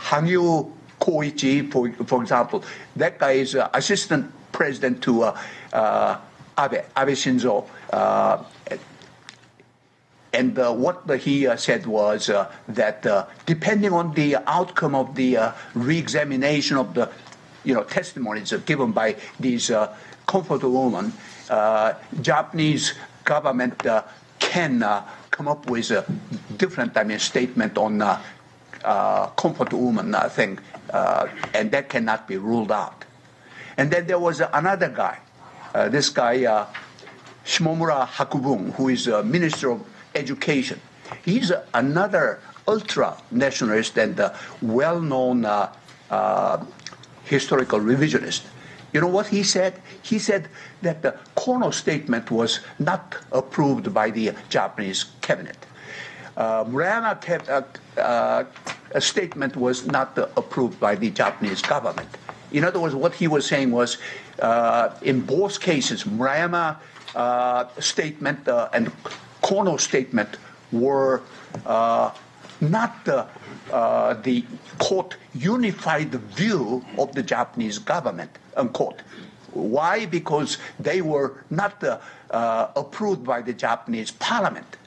Hangyu Koichi, for example, that guy is assistant president to Abe Shinzo. And what he said was that depending on the outcome of the re-examination of the testimonies given by these comfort women, Japanese government can come up with a different statement on comfort woman thing, and that cannot be ruled out. And then there was another guy, this guy Shimomura Hakubun, who is Minister of Education. He's another ultra-nationalist and well-known historical revisionist. You know what he said? He said that the Kono statement was not approved by the Japanese cabinet. Murayama statement was not approved by the Japanese government. In other words, what he was saying was, in both cases, Murayama statement and Kono statement were not the quote unified view of the Japanese government, unquote. Why? Because they were not approved by the Japanese parliament.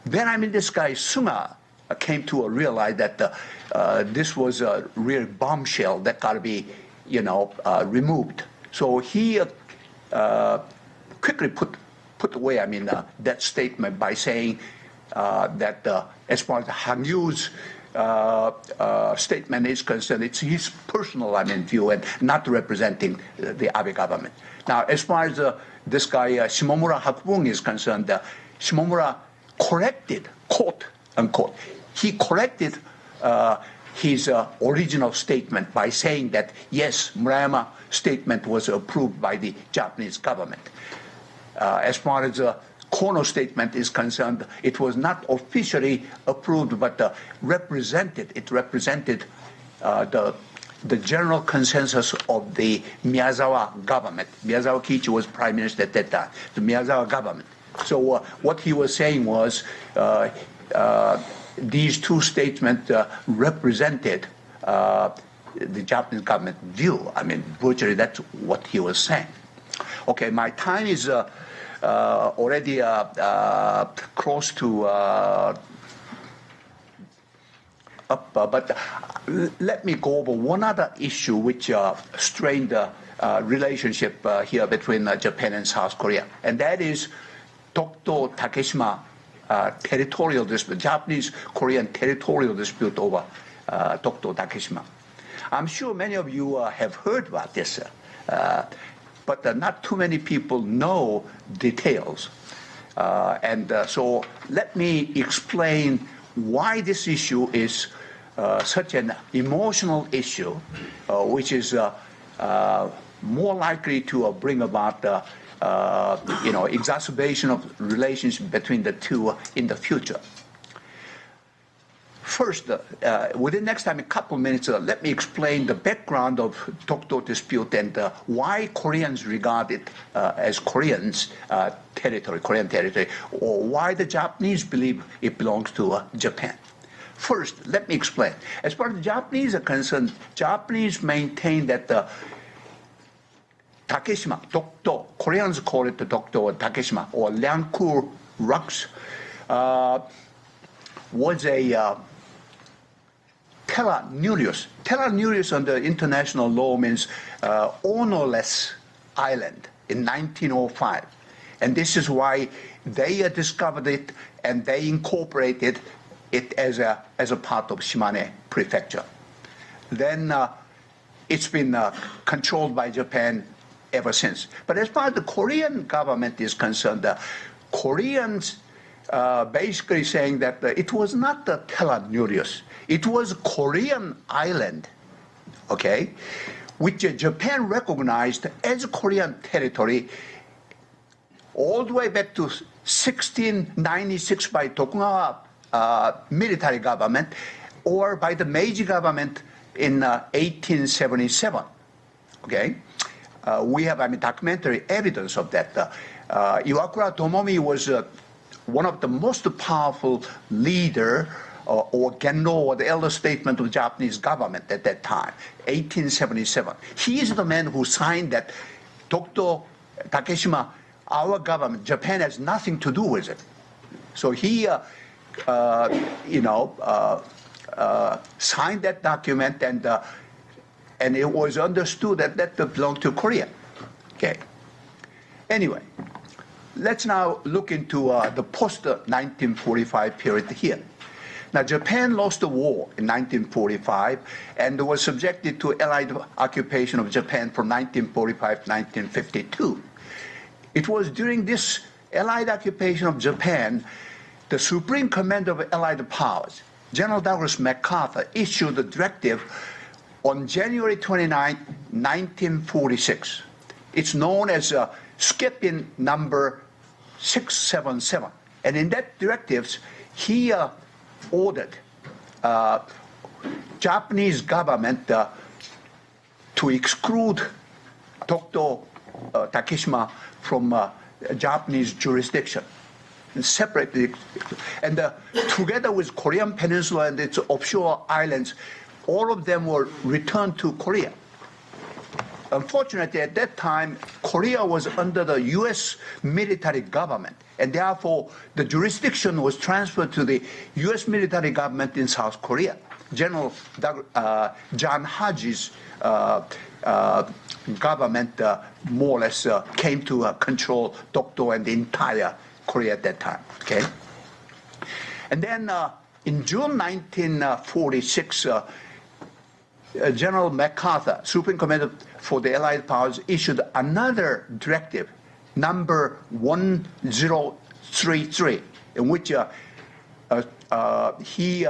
Then this guy Sunga came to realize that this was a real bombshell that got to be removed. So he quickly put away that statement by saying that as far as Hangyu's statement is concerned, it's his personal view and not representing the Abe government. Now, as far as this guy Shimomura Hakubun is concerned, Shimomura corrected, quote unquote, he corrected his original statement by saying that yes, Murayama statement was approved by the Japanese government. As far as Kono statement is concerned, it was not officially approved, but it represented the general consensus of the Miyazawa government. Miyazawa Kiichi was prime minister at that time, the Miyazawa government. So what he was saying was these two statements represented the Japanese government view. Virtually that's what he was saying. Okay, my time is already close to up, but let me go over one other issue which strained the relationship here between Japan and South Korea, and that is Dokdo Takeshima territorial dispute, Japanese-Korean territorial dispute over Dokdo Takeshima. I'm sure many of you have heard about this, but not too many people know details. So let me explain why this issue is such an emotional issue, which is more likely to bring about exacerbation of relationship between the two in the future. First, within next time, a couple minutes, let me explain the background of Dokdo dispute and why Koreans regard it as Korean territory, or why the Japanese believe it belongs to Japan. First, let me explain. As far as the Japanese are concerned, Japanese maintain that Takeshima, Dokdo, Koreans call it the Dokdo or Takeshima, or Ryangkur rocks, was a terra nullius. Terra nullius under international law means ownerless island in 1905. And this is why they discovered it and they incorporated it as a part of Shimane prefecture. Then it's been controlled by Japan ever since. But as far as the Korean government is concerned, the Koreans basically saying that it was not the terra nullius, it was Korean island, okay, which Japan recognized as Korean territory all the way back to 1696 by Tokugawa military government, or by the Meiji government in 1877. Okay, we have documentary evidence of that. Iwakura Tomomi was one of the most powerful leader or Genro, or the elder statement of the Japanese government at that time, 1877. He is the man who signed that Dr. Takeshima, our government, Japan has nothing to do with it. So he, signed that document, and it was understood that that belonged to Korea. Okay. Anyway, let's now look into the post-1945 period here. Now, Japan lost the war in 1945 and was subjected to Allied occupation of Japan from 1945 to 1952. It was during this Allied occupation of Japan, the Supreme Commander of Allied Powers, General Douglas MacArthur, issued a directive on January 29, 1946. It's known as Skip-in number 677. And in that directives, he ordered Japanese government to exclude Dr. Takeshima from Japanese jurisdiction, and separately, and together with Korean Peninsula and its offshore islands, all of them were returned to Korea. Unfortunately, at that time, Korea was under the U.S. military government, and therefore the jurisdiction was transferred to the U.S. military government in South Korea. General John Hodges' government more or less came to control Dokdo and the entire Korea at that time. Okay, and then in June 1946. General MacArthur, Supreme Commander for the Allied Powers, issued another directive, number 1033, in which he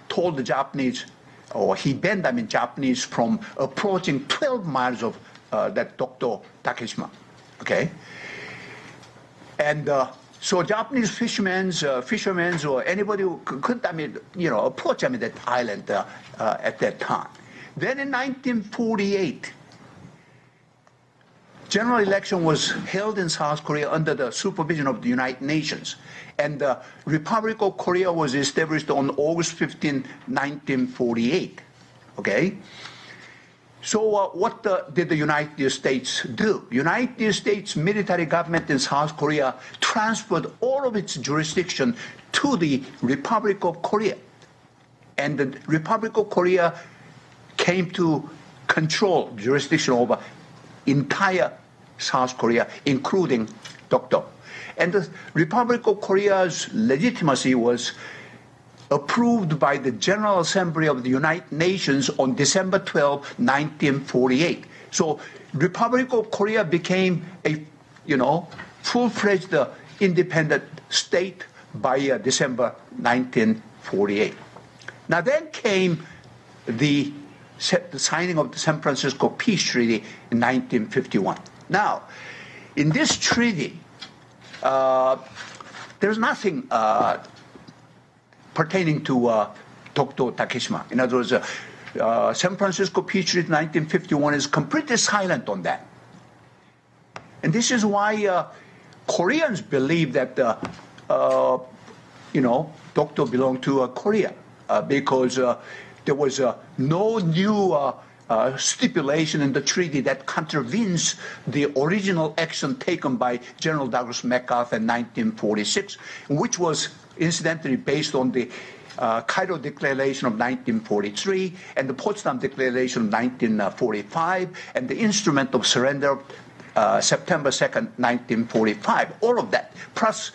told the Japanese, or he banned Japanese from approaching 12 miles of that Dr. Takeshima. Okay, and so Japanese fishermen or anybody who could, approach that island at that time. Then in 1948, general election was held in South Korea under the supervision of the United Nations, and the Republic of Korea was established on August 15, 1948. Okay. So what did the United States do? United States military government in South Korea transferred all of its jurisdiction to the Republic of Korea. And the Republic of Korea came to control jurisdiction over entire South Korea, including Dokdo. And the Republic of Korea's legitimacy was approved by the General Assembly of the United Nations on December 12, 1948. So Republic of Korea became a, full-fledged independent state by December 1948. Now then came the signing of the San Francisco Peace Treaty in 1951. Now, in this treaty, there's nothing pertaining to Dr. Takeshima. In other words, San Francisco Peace Treaty 1951 is completely silent on that. And this is why Koreans believe that, Dokdo belonged to Korea because there was no new stipulation in the treaty that contravenes the original action taken by General Douglas MacArthur in 1946, which was incidentally based on the Cairo Declaration of 1943 and the Potsdam Declaration of 1945 and the Instrument of Surrender of September 2nd, 1945. All of that, plus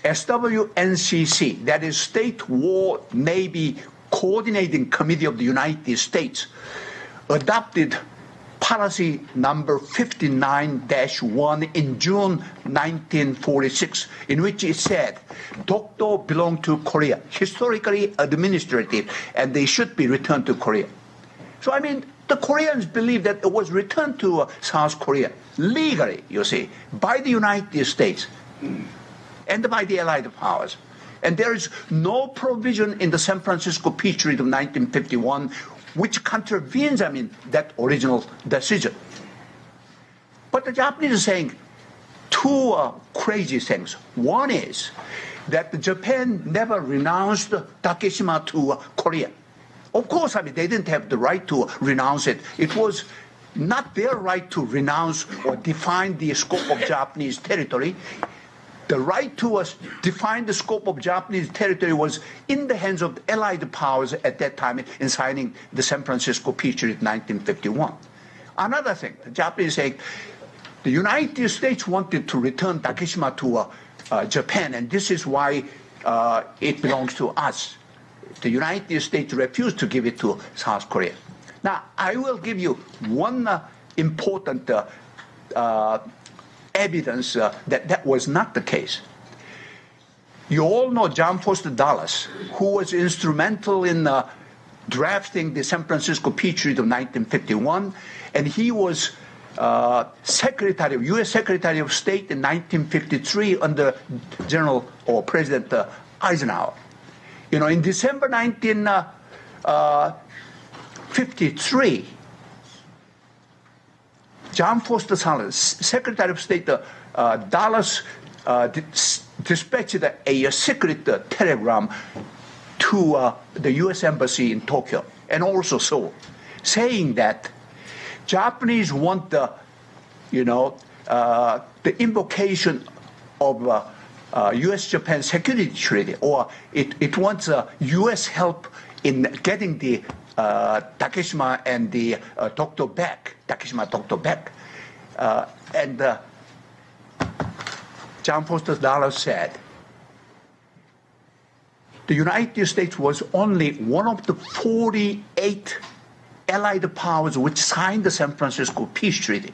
SWNCC, that is State War Navy Coordinating Committee of the United States, adopted policy number 59-1 in June 1946, in which it said, Dokdo belonged to Korea, historically administrative, and they should be returned to Korea. So, the Koreans believe that it was returned to South Korea, legally, you see, by the United States and by the Allied powers. And there is no provision in the San Francisco Peace Treaty of 1951 which contravenes, that original decision. But the Japanese are saying two crazy things. One is that Japan never renounced Takeshima to Korea. Of course, I mean, they didn't have the right to renounce it. It was not their right to renounce or define the scope of Japanese territory. The right to define the scope of Japanese territory was in the hands of the Allied powers at that time in signing the San Francisco Peace Treaty in 1951. Another thing, the Japanese say, the United States wanted to return Takeshima to Japan, and this is why it belongs to us. The United States refused to give it to South Korea. Now, I will give you one important evidence that was not the case. You all know John Foster Dulles, who was instrumental in drafting the San Francisco Peace Treaty of 1951, and he was U.S. Secretary of State in 1953 under General or President Eisenhower. You know, in December 1953, John Foster Dulles, Secretary of State Dulles, dispatched a secret telegram to the U.S. Embassy in Tokyo and also Seoul, saying that Japanese want the invocation of U.S.-Japan Security Treaty, or it wants U.S. help in getting the Takeshima and the Dokdo back, Takeshima Dokdo back. And John Foster Dulles said, the United States was only one of the 48 Allied powers which signed the San Francisco Peace Treaty.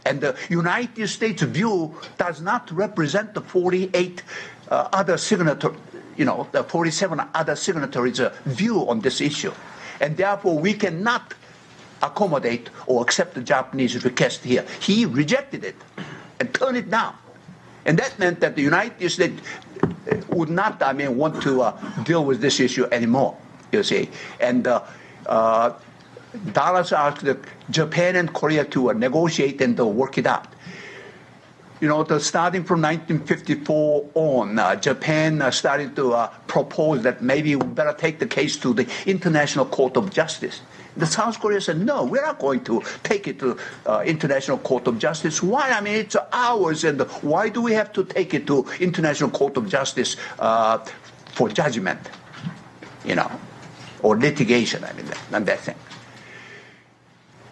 And the United States' view does not represent the 48 other signatories, the 47 other signatories' view on this issue. And therefore, we cannot accommodate or accept the Japanese request here. He rejected it and turned it down. And that meant that the United States would not, want to deal with this issue anymore, you see. And Dulles asked Japan and Korea to negotiate and work it out. Starting from 1954 on, Japan started to propose that maybe we better take the case to the International Court of Justice. The South Korea said, no, we're not going to take it to International Court of Justice. Why? It's ours, and why do we have to take it to International Court of Justice for judgment, or litigation, and that thing.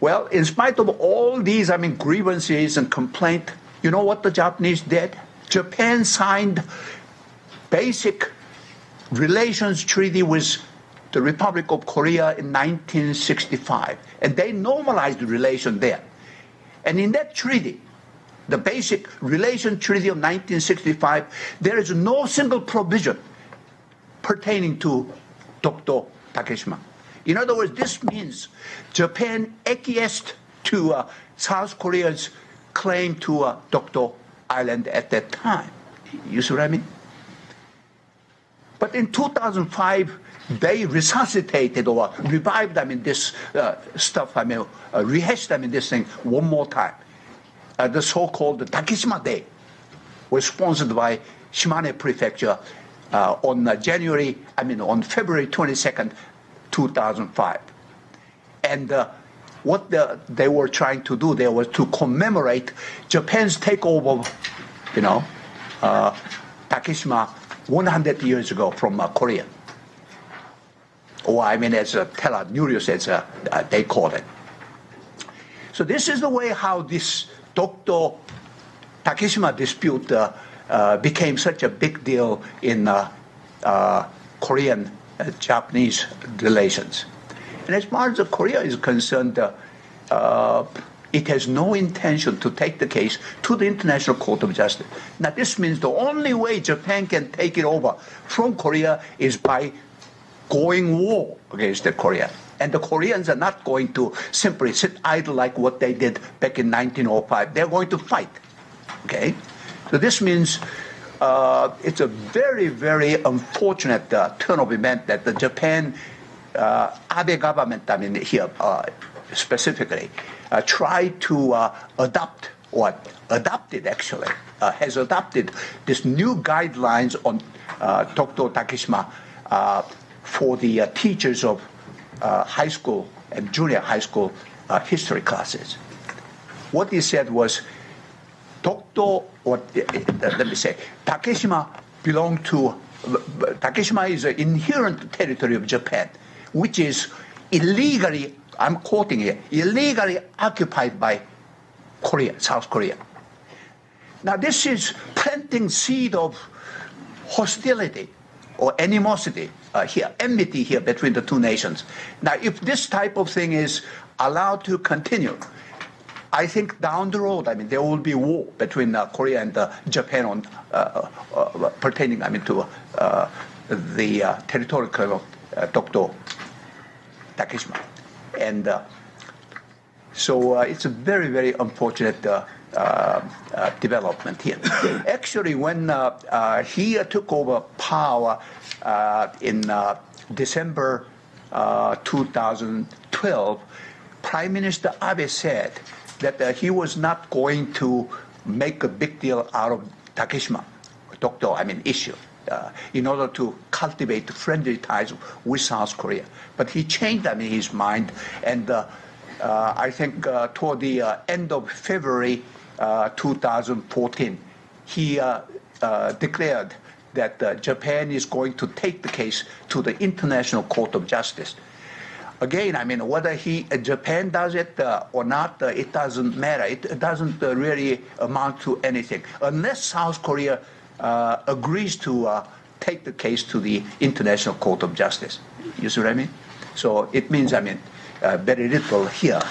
Well, in spite of all these, grievances and complaints, you know what the Japanese did? Japan signed basic relations treaty with the Republic of Korea in 1965, and they normalized the relation there. And in that treaty, the basic relation treaty of 1965, there is no single provision pertaining to Dokdo Takeshima. In other words, this means Japan acquiesced to South Korea's claim to Dokdo Island at that time. You see what I mean? But in 2005, they resuscitated or revived this stuff, rehashed this thing one more time. The so-called Takeshima Day was sponsored by Shimane Prefecture on February 22nd, 2005. And what they were trying to do there was to commemorate Japan's takeover, Takeshima 100 years ago from Korea. Or as Tella Nurius, as they call it. So this is the way how this Dokdo Takeshima dispute became such a big deal in Korean-Japanese relations. And as far as Korea is concerned, it has no intention to take the case to the International Court of Justice. Now, this means the only way Japan can take it over from Korea is by going war against Korea. And the Koreans are not going to simply sit idle like what they did back in 1905. They're going to fight. Okay? So this means it's a very, very unfortunate turn of event that the Japan Abe government, here specifically, tried to adopt adopted actually, has adopted this new guidelines on Dr. Takeshima for the teachers of high school and junior high school history classes. What he said was, Takeshima Takeshima is an inherent territory of Japan, which is illegally, I'm quoting here, illegally occupied by Korea, South Korea. Now this is planting seed of hostility or animosity here, enmity here between the two nations. Now if this type of thing is allowed to continue, I think down the road, there will be war between Korea and Japan on pertaining, to the territorial claim of Dr. Takeshima, and so it's a very, very unfortunate development here. Actually, when he took over power in December 2012, Prime Minister Abe said that he was not going to make a big deal out of Takeshima issue in order to cultivate friendly ties with South Korea. But he changed his mind, and I think toward the end of February 2014, he declared that Japan is going to take the case to the International Court of Justice. Again, whether Japan does it or not, it doesn't matter. It doesn't really amount to anything unless South Korea agrees to take the case to the International Court of Justice. You see what I mean? So it means, very little here.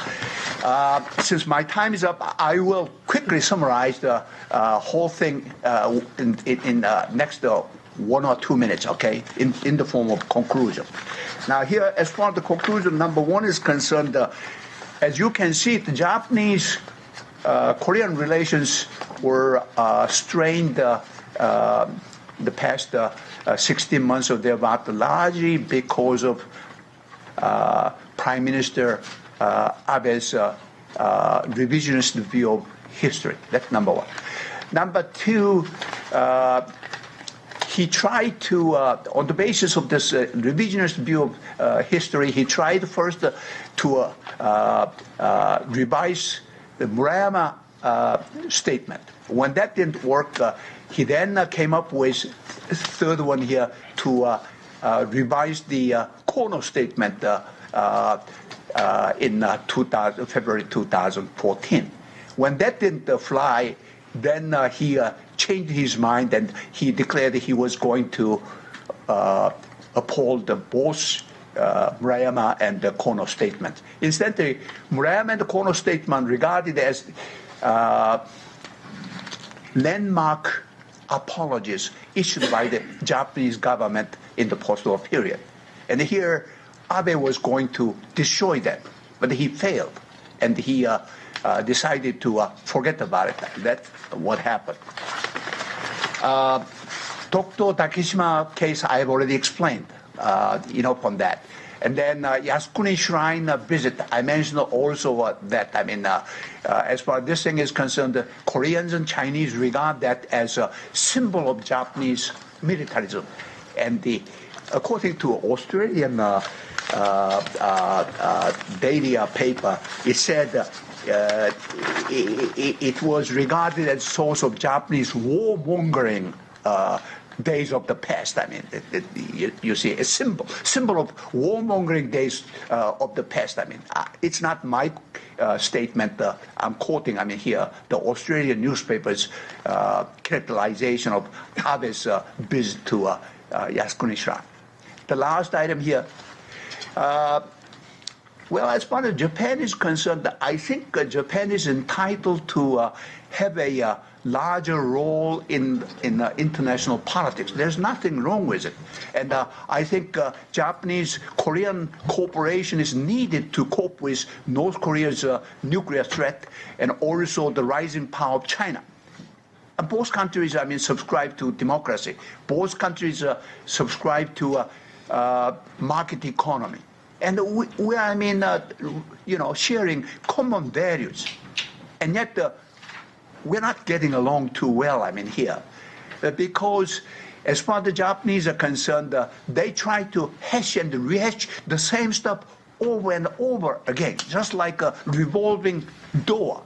Since my time is up, I will quickly summarize the whole thing in next 1 or 2 minutes, okay, in the form of conclusion. Now here, as far as the conclusion, number one is concerned, as you can see, the Japanese-Korean relations were strained the past 16 months of their part, largely because of Prime Minister Abe's revisionist view of history. That's number one. Number two, he tried to, on the basis of this revisionist view of history, he tried first to revise the Murayama statement. When that didn't work, he then came up with a third one here to revise the Kono statement in February 2014. When that didn't fly, then he changed his mind and he declared he was going to uphold both Murayama and the Kono statement. Instead, the Murayama and the Kono statement regarded as landmark apologies issued by the Japanese government in the post-war period. And here, Abe was going to destroy them, but he failed, and he decided to forget about it. That's what happened. Dr. Takeshima case, I have already explained, upon that. And then Yasukuni Shrine visit, I mentioned also that, as far as this thing is concerned, the Koreans and Chinese regard that as a symbol of Japanese militarism. And according to Australian daily paper, it said it was regarded as source of Japanese warmongering days of the past. You see, a symbol of warmongering days of the past. It's not my statement. I'm quoting, here, the Australian newspapers' characterization of Abe's visit to Yasukuni Shrine. The last item here. Well, as far as Japan is concerned, I think Japan is entitled to have a larger role in international politics. There's nothing wrong with it. And I think Japanese-Korean cooperation is needed to cope with North Korea's nuclear threat and also the rising power of China. And both countries, subscribe to democracy. Both countries subscribe to market economy. And we are, sharing common values. And yet we're not getting along too well, here. Because as far as the Japanese are concerned, they try to hash and rehash the same stuff over and over again, just like a revolving door.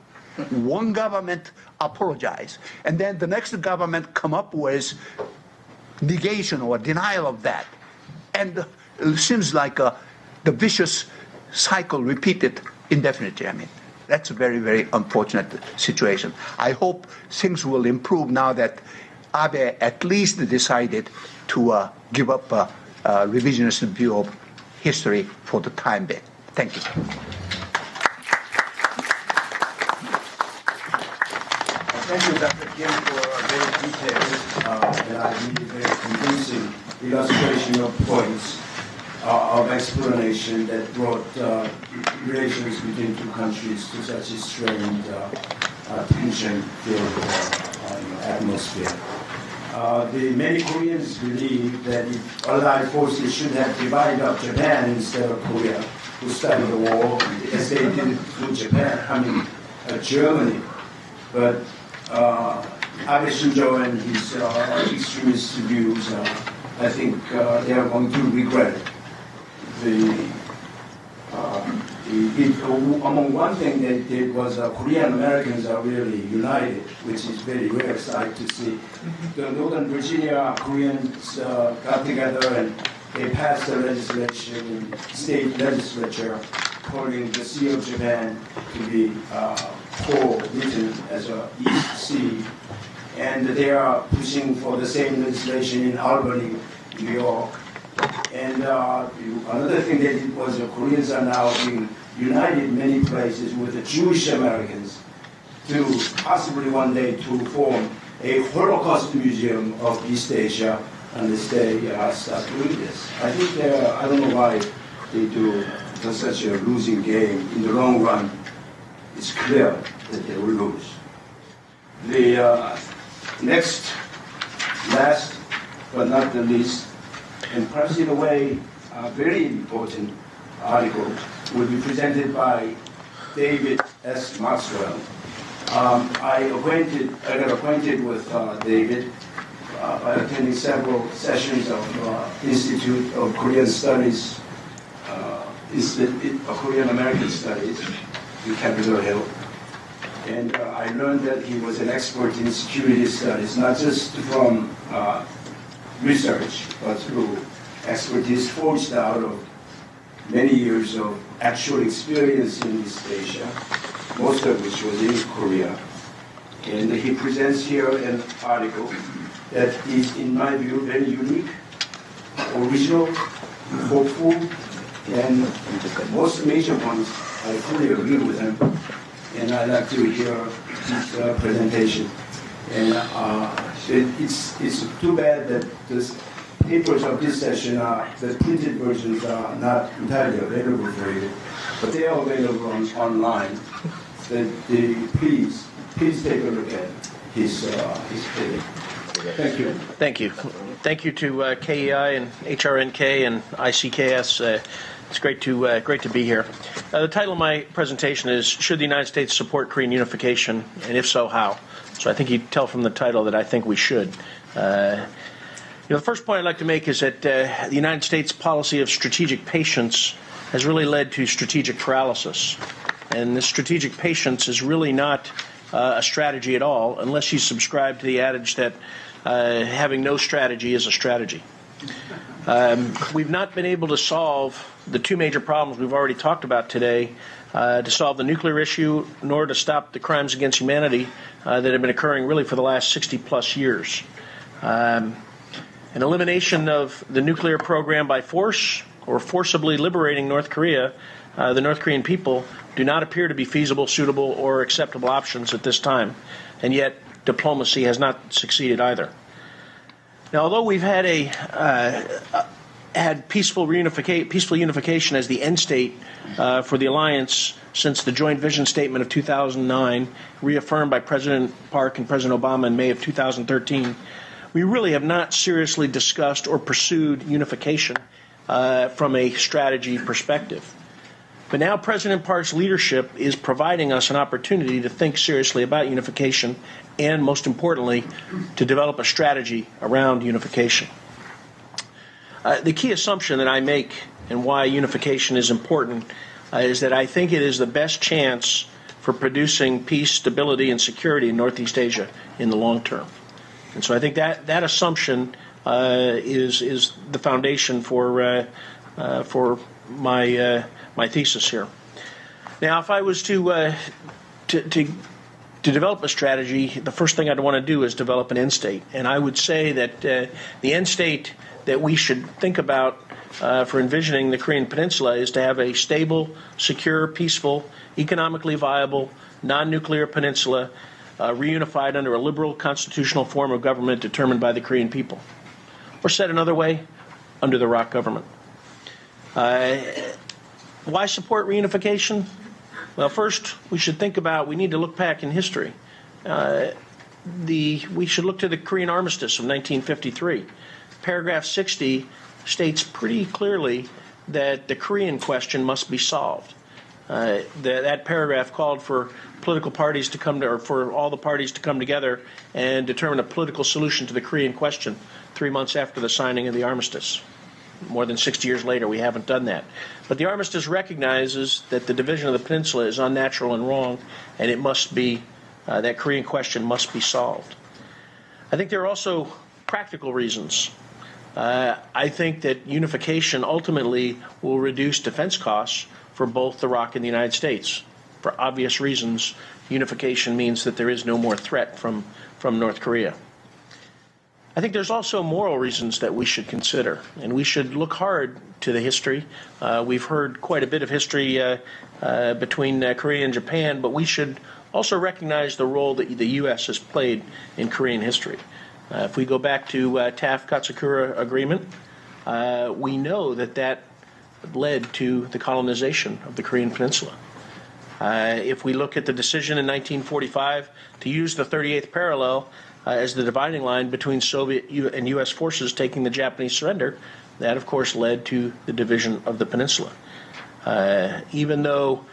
One government apologize, and then the next government come up with negation or denial of that. And it seems like the vicious cycle repeated indefinitely. That's a very, very unfortunate situation. I hope things will improve now that Abe at least decided to give up a revisionist view of history for the time being. Thank you. Thank you, Dr. Kim, for a very detailed and I believe very convincing illustration of points of explanation that brought relations between two countries to such a strained, tension-filled atmosphere. The many Koreans believe that if Allied forces should have divided up Japan instead of Korea to study the war, as they did to Japan, Germany. But Abe Shinzo and his extremist views, I think they are going to regret it. Among one thing they did was Korean Americans are really united, which is very rare sight to see. The Northern Virginia Koreans got together and they passed a legislation in state legislature calling the Sea of Japan to be co-written as a East Sea. And they are pushing for the same legislation in Albany, New York. And another thing they did was the Koreans are now being united in many places with the Jewish Americans to possibly one day to form a Holocaust museum of East Asia unless they start doing this. I think I don't know why they do such a losing game. In the long run, it's clear that they will lose. The last but not the least, and perhaps in a way, a very important article will be presented by David S. Maxwell. I got acquainted with David by attending several sessions of Institute of Korean Studies, Korean American Studies in Capitol Hill. And I learned that he was an expert in security studies, not just from research, but through expertise forged out of many years of actual experience in East Asia, most of which was in Korea. And he presents here an article that is, in my view, very unique, original, hopeful, and most major points I fully agree with him. And I'd like to hear his presentation. And it's too bad that the papers of this session the printed versions are not entirely available for you, but they are available online. Please take a look at his paper. Thank you. Thank you. Thank you to KEI and HRNK and ICKS. It's great to be here. The title of my presentation is "Should the United States Support Korean Unification, and if so, how?" So I think you tell from the title that I think we should. The first point I'd like to make is that the United States policy of strategic patience has really led to strategic paralysis. And this strategic patience is really not a strategy at all unless you subscribe to the adage that having no strategy is a strategy. We've not been able to solve the two major problems we've already talked about today, to solve the nuclear issue, nor to stop the crimes against humanity that have been occurring really for the last 60-plus years. An elimination of the nuclear program by force or forcibly liberating North Korea, the North Korean people, do not appear to be feasible, suitable, or acceptable options at this time. And yet, diplomacy has not succeeded either. Now, although we've had had peaceful unification as the end state for the alliance since the Joint Vision Statement of 2009, reaffirmed by President Park and President Obama in May of 2013, we really have not seriously discussed or pursued unification from a strategy perspective. But now President Park's leadership is providing us an opportunity to think seriously about unification and, most importantly, to develop a strategy around unification. The key assumption that I make and why unification is important is that I think it is the best chance for producing peace, stability, and security in Northeast Asia in the long term. And so I think that assumption is the foundation for my thesis here. Now, if I was to develop a strategy, the first thing I'd want to do is develop an end state. And I would say that the end state that we should think about for envisioning the Korean Peninsula is to have a stable, secure, peaceful, economically viable, non-nuclear peninsula reunified under a liberal constitutional form of government determined by the Korean people. Or said another way, under the ROC government. Why support reunification? Well, first, we need to look back in history. We should look to the Korean Armistice of 1953. Paragraph 60 states pretty clearly that the Korean question must be solved. That paragraph called for political parties to for all the parties to come together and determine a political solution to the Korean question 3 months after the signing of the armistice. More than 60 years later, we haven't done that. But the armistice recognizes that the division of the peninsula is unnatural and wrong, and it must be, that Korean question must be solved. I think there are also practical reasons. I think that unification ultimately will reduce defense costs for both the ROC and the United States. For obvious reasons, unification means that there is no more threat from North Korea. I think there's also moral reasons that we should consider, and we should look hard to the history. We've heard quite a bit of history between Korea and Japan, but we should also recognize the role that the U.S. has played in Korean history. If we go back to Taft-Katsukura Agreement, we know that led to the colonization of the Korean Peninsula. If we look at the decision in 1945 to use the 38th parallel as the dividing line between Soviet and U.S. forces taking the Japanese surrender, that, of course, led to the division of the peninsula. Even though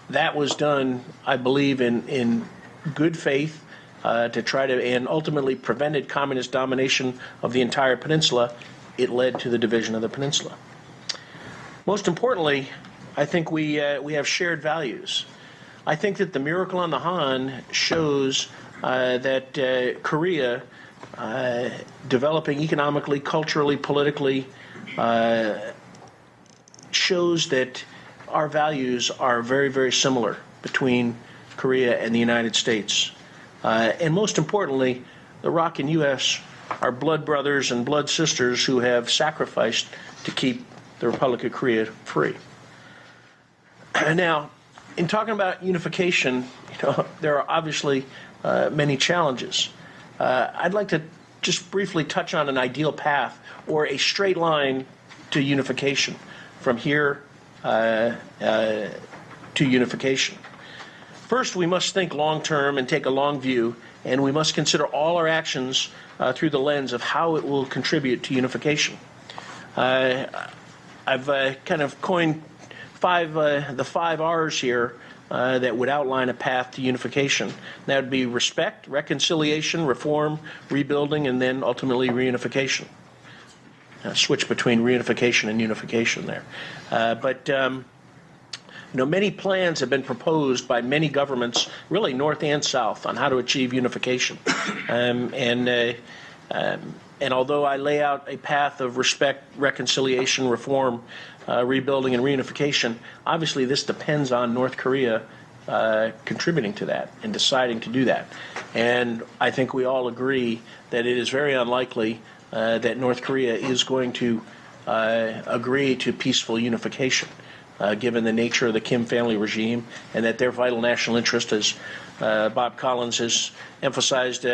that was done, I believe, in good faith to try to, and ultimately prevented communist domination of the entire peninsula, it led to the division of the peninsula. Most importantly, I think we have shared values. I think that the Miracle on the Han shows that Korea, developing economically, culturally, politically, shows that our values are very, very similar between Korea and the United States. And most importantly, the ROC and U.S. are blood brothers and blood sisters who have sacrificed to keep the Republic of Korea free. Now, in talking about unification, there are obviously many challenges. I'd like to just briefly touch on an ideal path or a straight line to unification from here to unification. First, we must think long-term and take a long view, and we must consider all our actions through the lens of how it will contribute to unification. I've kind of coined the 5 R's here that would outline a path to unification. That would be respect, reconciliation, reform, rebuilding, and then ultimately reunification. Switch between reunification and unification there. Many plans have been proposed by many governments, really north and south, on how to achieve unification. And although I lay out a path of respect, reconciliation, reform, rebuilding, and reunification, obviously this depends on North Korea contributing to that and deciding to do that. And I think we all agree that it is very unlikely that North Korea is going to agree to peaceful unification, given the nature of the Kim family regime and that their vital national interest, as Bob Collins has emphasized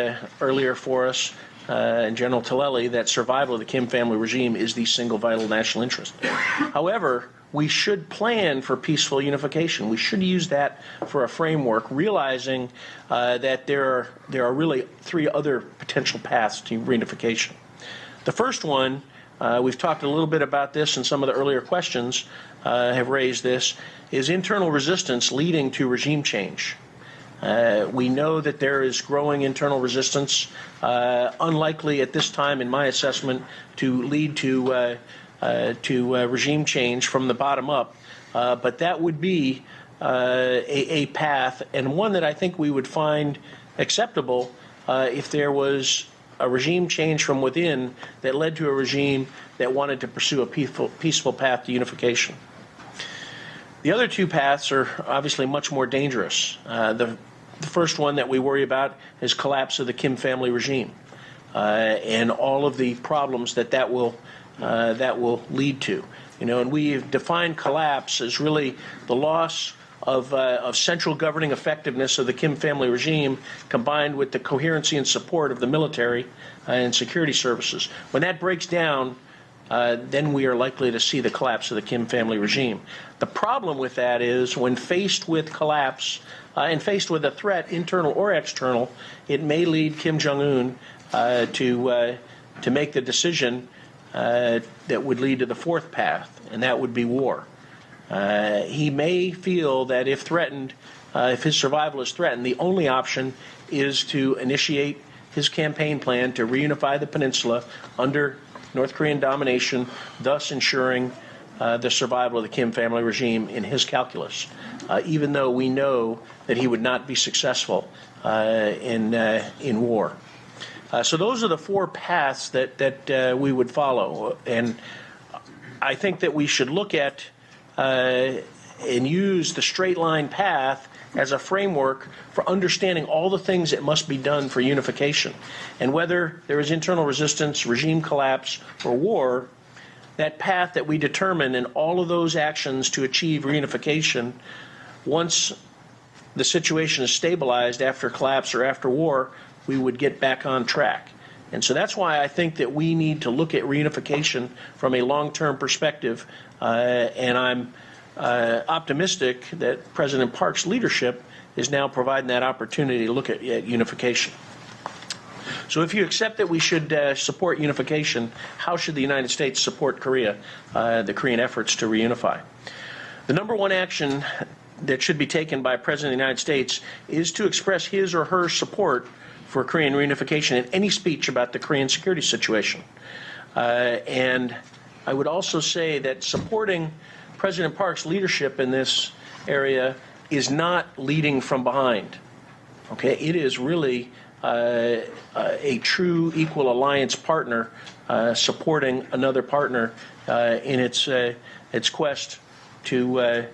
earlier for us, and General Talleli, that survival of the Kim family regime is the single vital national interest. However, we should plan for peaceful unification. We should use that for a framework, realizing that there are really 3 other potential paths to reunification. The first one we've talked a little bit about this, and some of the earlier questions have raised this, is internal resistance leading to regime change. We know that there is growing internal resistance, unlikely at this time, in my assessment, to lead to regime change from the bottom up. But that would be a path, and one that I think we would find acceptable if there was a regime change from within that led to a regime that wanted to pursue a peaceful path to unification. The other two paths are obviously much more dangerous. The first one that we worry about is collapse of the Kim family regime and all of the problems that will lead to. And we've defined collapse as really the loss of central governing effectiveness of the Kim family regime, combined with the coherency and support of the military and security services. When that breaks down, then we are likely to see the collapse of the Kim family regime. The problem with that is when faced with collapse and faced with a threat, internal or external, it may lead Kim Jong-un to make the decision that would lead to the fourth path, and that would be war. He may feel that if threatened, if his survival is threatened, the only option is to initiate his campaign plan to reunify the peninsula under North Korean domination, thus ensuring the survival of the Kim family regime in his calculus, even though we know that he would not be successful in war. So those are the four paths that we would follow, and I think that we should look at and use the straight line path as a framework for understanding all the things that must be done for unification. And whether there is internal resistance, regime collapse, or war, that path that we determine in all of those actions to achieve reunification, once the situation is stabilized after collapse or after war, we would get back on track. And so that's why I think that we need to look at reunification from a long-term perspective, and I'm optimistic that President Park's leadership is now providing that opportunity to look at unification. So if you accept that we should support unification, how should the United States support Korea, the Korean efforts to reunify? The number one action that should be taken by a President of the United States is to express his or her support for Korean reunification in any speech about the Korean security situation. And I would also say that supporting President Park's leadership in this area is not leading from behind. Okay, it is really a true equal alliance partner supporting another partner in its quest to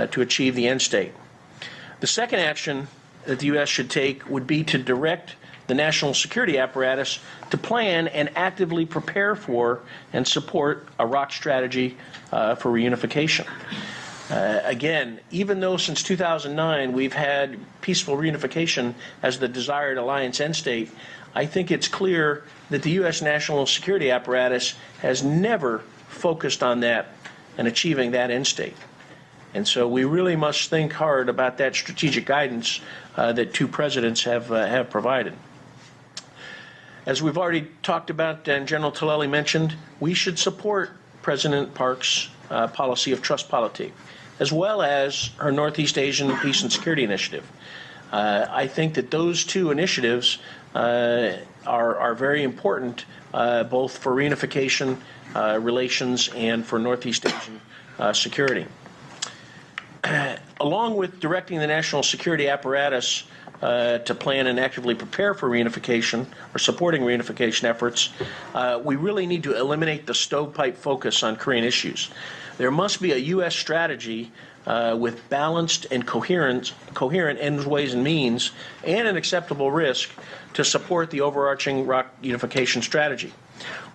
achieve the end state. The second action that the U.S. should take would be to direct the national security apparatus to plan and actively prepare for and support a ROC strategy for reunification. Again, even though since 2009 we've had peaceful reunification as the desired alliance end state, I think it's clear that the U.S. national security apparatus has never focused on that and achieving that end state. And so we really must think hard about that strategic guidance that two presidents have provided. As we've already talked about and General Tillelly mentioned, we should support President Park's policy of trust politique, as well as her Northeast Asian Peace and Security Initiative. I think that those two initiatives are very important, both for reunification relations and for Northeast Asian security. Along with directing the national security apparatus to plan and actively prepare for reunification or supporting reunification efforts, we really need to eliminate the stovepipe focus on Korean issues. There must be a U.S. strategy with balanced and coherent ends, ways, and means, and an acceptable risk to support the overarching ROC unification strategy.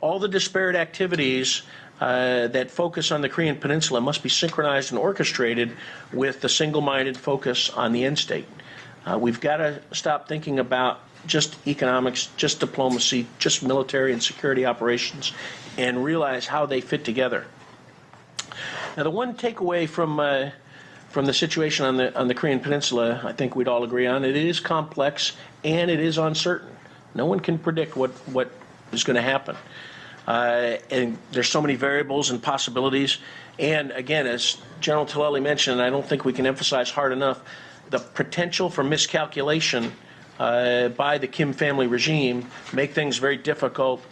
All the disparate activities that focus on the Korean Peninsula must be synchronized and orchestrated with the single-minded focus on the end state. We've got to stop thinking about just economics, just diplomacy, just military and security operations, and realize how they fit together. Now, the one takeaway from the situation on the Korean Peninsula, I think we'd all agree on, it is complex and it is uncertain. No one can predict what is going to happen. and there's so many variables and possibilities. And again, as General Tillelli mentioned, I don't think we can emphasize hard enough the potential for miscalculation by the Kim family regime make things very difficult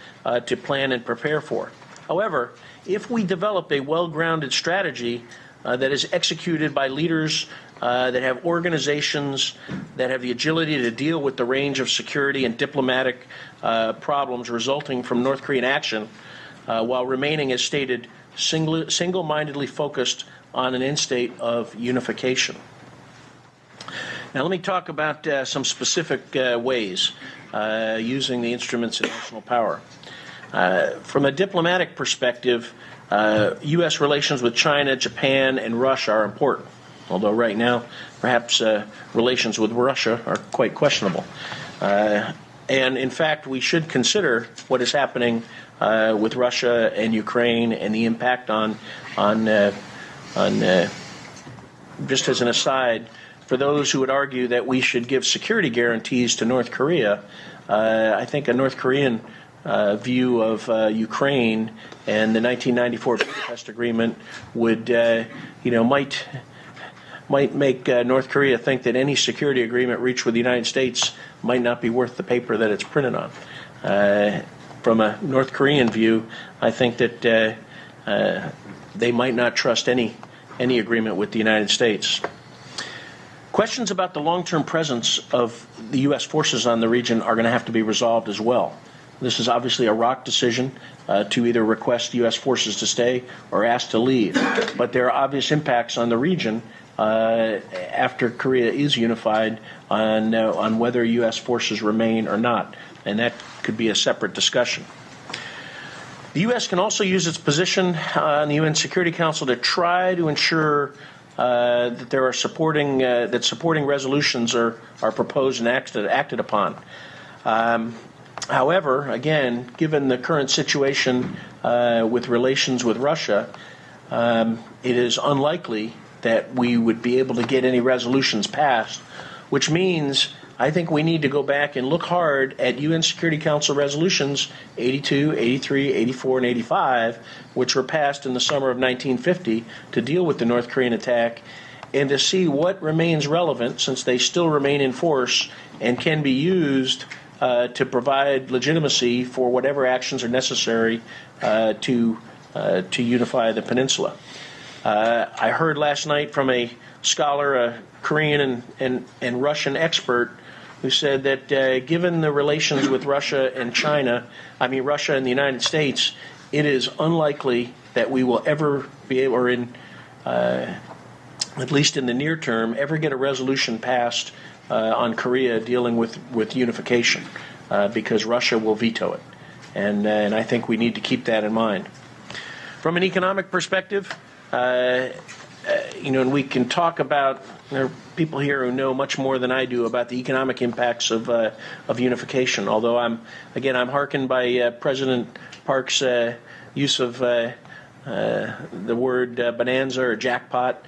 to plan and prepare for. However, if we develop a well-grounded strategy that is executed by leaders that have organizations that have the agility to deal with the range of security and diplomatic problems resulting from North Korean action, while remaining, as stated, single-mindedly focused on an end state of unification. Now, let me talk about some specific ways using the instruments of national power. From a diplomatic perspective, U.S. relations with China, Japan, and Russia are important, although right now, perhaps relations with Russia are quite questionable. And in fact, we should consider what is happening with Russia and Ukraine and the impact on just as an aside, for those who would argue that we should give security guarantees to North Korea, I think a North Korean view of Ukraine and the 1994 Budapest Agreement would, might make North Korea think that any security agreement reached with the United States might not be worth the paper that it's printed on. From a North Korean view, I think that they might not trust any agreement with the United States. Questions about the long-term presence of the U.S. forces on the region are going to have to be resolved as well. This is obviously a rock decision to either request U.S. forces to stay or ask to leave. But there are obvious impacts on the region after Korea is unified on whether U.S. forces remain or not. And that could be a separate discussion. The U.S. can also use its position on the UN Security Council to try to ensure that there are supporting resolutions are proposed and acted upon. However, again, given the current situation with relations with Russia, it is unlikely that we would be able to get any resolutions passed, which means I think we need to go back and look hard at UN Security Council resolutions 82, 83, 84, and 85, which were passed in the summer of 1950 to deal with the North Korean attack, and to see what remains relevant, since they still remain in force and can be used to provide legitimacy for whatever actions are necessary to unify the peninsula. I heard last night from a scholar, a Korean and Russian expert, who said that given the relations with Russia and Russia and the United States, it is unlikely that we will ever be able, or at least in the near term, ever get a resolution passed on Korea dealing with unification, because Russia will veto it. And I think we need to keep that in mind. From an economic perspective, and we can talk about, there are people here who know much more than I do about the economic impacts of unification, although I'm hearkened by President Park's use of the word bonanza or jackpot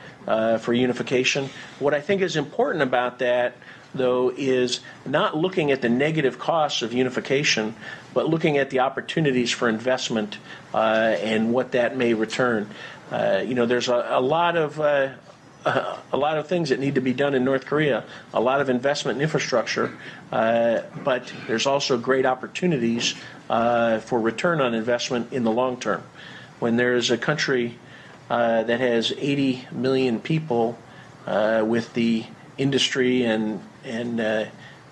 for unification. What I think is important about that, though, is not looking at the negative costs of unification, but looking at the opportunities for investment and what that may return. There's a lot of things that need to be done in North Korea, a lot of investment in infrastructure, but there's also great opportunities for return on investment in the long term. When there's a country that has 80 million people with the industry and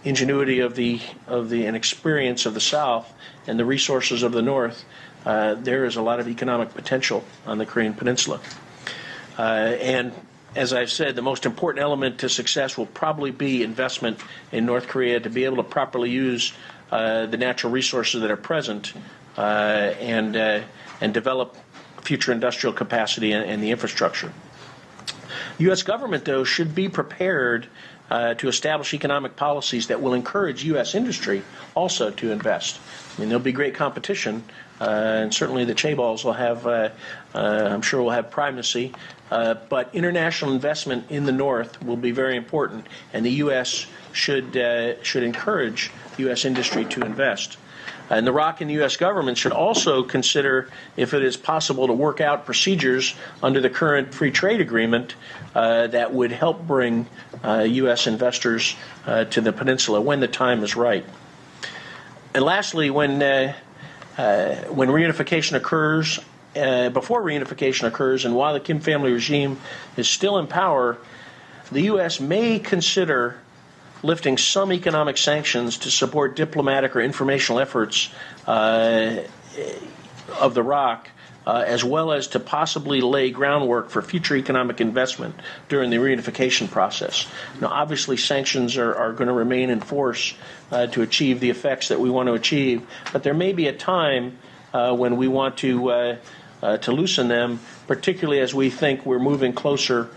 ingenuity of the and experience of the South and the resources of the North, there is a lot of economic potential on the Korean Peninsula. And as I've said, the most important element to success will probably be investment in North Korea to be able to properly use the natural resources that are present and develop future industrial capacity and the infrastructure. The U.S. government, though, should be prepared to establish economic policies that will encourage U.S. industry also to invest. There'll be great competition and certainly the chaebols will have, I'm sure will have primacy. But international investment in the North will be very important, and the U.S. should encourage U.S. industry to invest. And the ROC and the U.S. government should also consider if it is possible to work out procedures under the current free trade agreement that would help bring U.S. investors to the peninsula when the time is right. And lastly, when reunification occurs, before reunification occurs, and while the Kim family regime is still in power, the U.S. may consider lifting some economic sanctions to support diplomatic or informational efforts of the ROC, as well as to possibly lay groundwork for future economic investment during the reunification process. Now, obviously, sanctions are going to remain in force to achieve the effects that we want to achieve, but there may be a time when we want to loosen them, particularly as we think we're moving closer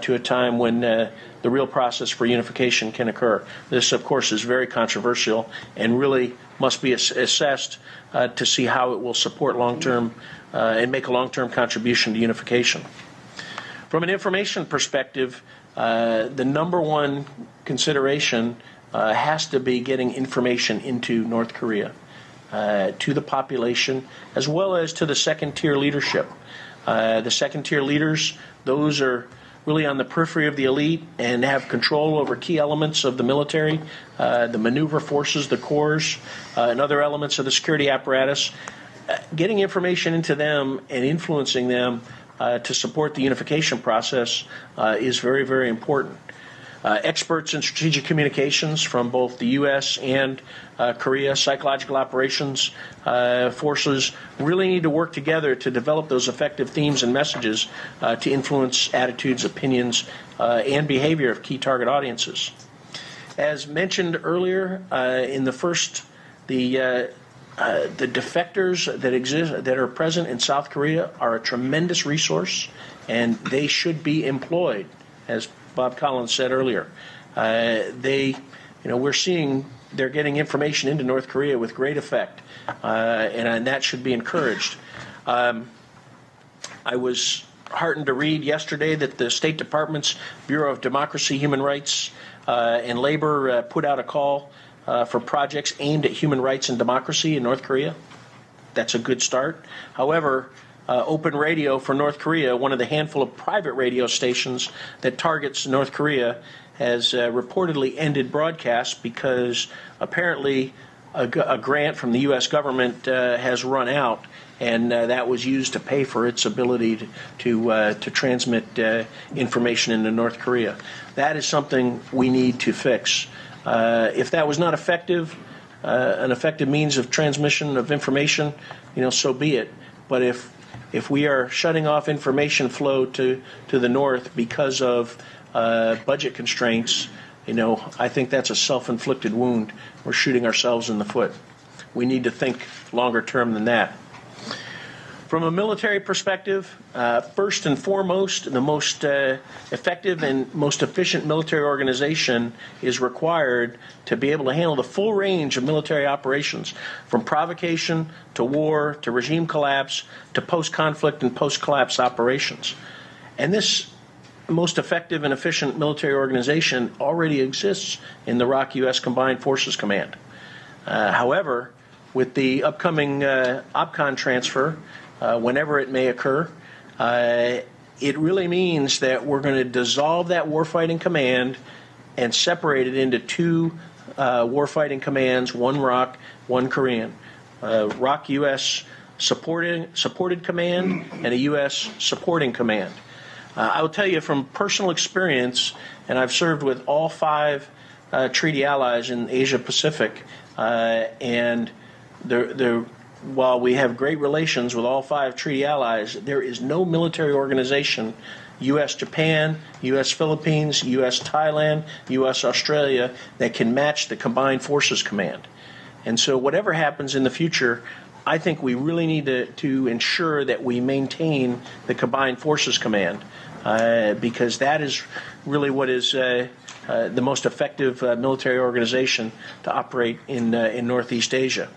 to a time when the real process for unification can occur. This, of course, is very controversial and really must be assessed to see how it will support long-term and make a long-term contribution to unification. From an information perspective, the number one consideration has to be getting information into North Korea, to the population, as well as to the second-tier leadership. The second-tier leaders, those are really on the periphery of the elite and have control over key elements of the military, the maneuver forces, the corps, and other elements of the security apparatus. Getting information into them and influencing them to support the unification process is very, very important. Experts in strategic communications from both the U.S. and Korea, psychological operations forces really need to work together to develop those effective themes and messages to influence attitudes, opinions, and behavior of key target audiences. As mentioned earlier, in the first, the defectors that exist, that are present in South Korea, are a tremendous resource, and they should be employed, as Bob Collins said earlier. We're seeing they're getting information into North Korea with great effect, and that should be encouraged. I was heartened to read yesterday that the State Department's Bureau of Democracy, Human Rights, and Labor put out a call for projects aimed at human rights and democracy in North Korea. That's a good start. However, Open Radio for North Korea, one of the handful of private radio stations that targets North Korea, has reportedly ended broadcasts because apparently a grant from the U.S. government has run out, and that was used to pay for its ability to transmit information into North Korea. That is something we need to fix. If that was not effective, an effective means of transmission of information, so be it. But if we are shutting off information flow to the North because of budget constraints, I think that's a self-inflicted wound. We're shooting ourselves in the foot. We need to think longer term than that. From a military perspective, first and foremost, the most effective and most efficient military organization is required to be able to handle the full range of military operations, from provocation to war to regime collapse to post-conflict and post-collapse operations. And this most effective and efficient military organization already exists in the ROC U.S. Combined Forces Command. However, with the upcoming OPCON transfer, whenever it may occur, it really means that we're going to dissolve that warfighting command and separate it into two warfighting commands, one ROC, one Korean. ROC U.S. supported command and a U.S. supporting command. I will tell you from personal experience, and I've served with all 5 treaty allies in Asia Pacific, and while we have great relations with all 5 treaty allies, there is no military organization, U.S. Japan, U.S. Philippines, U.S. Thailand, U.S. Australia, that can match the Combined Forces Command. And so whatever happens in the future, I think we really need to ensure that we maintain the Combined Forces Command, because that is really what is the most effective military organization to operate in Northeast Asia.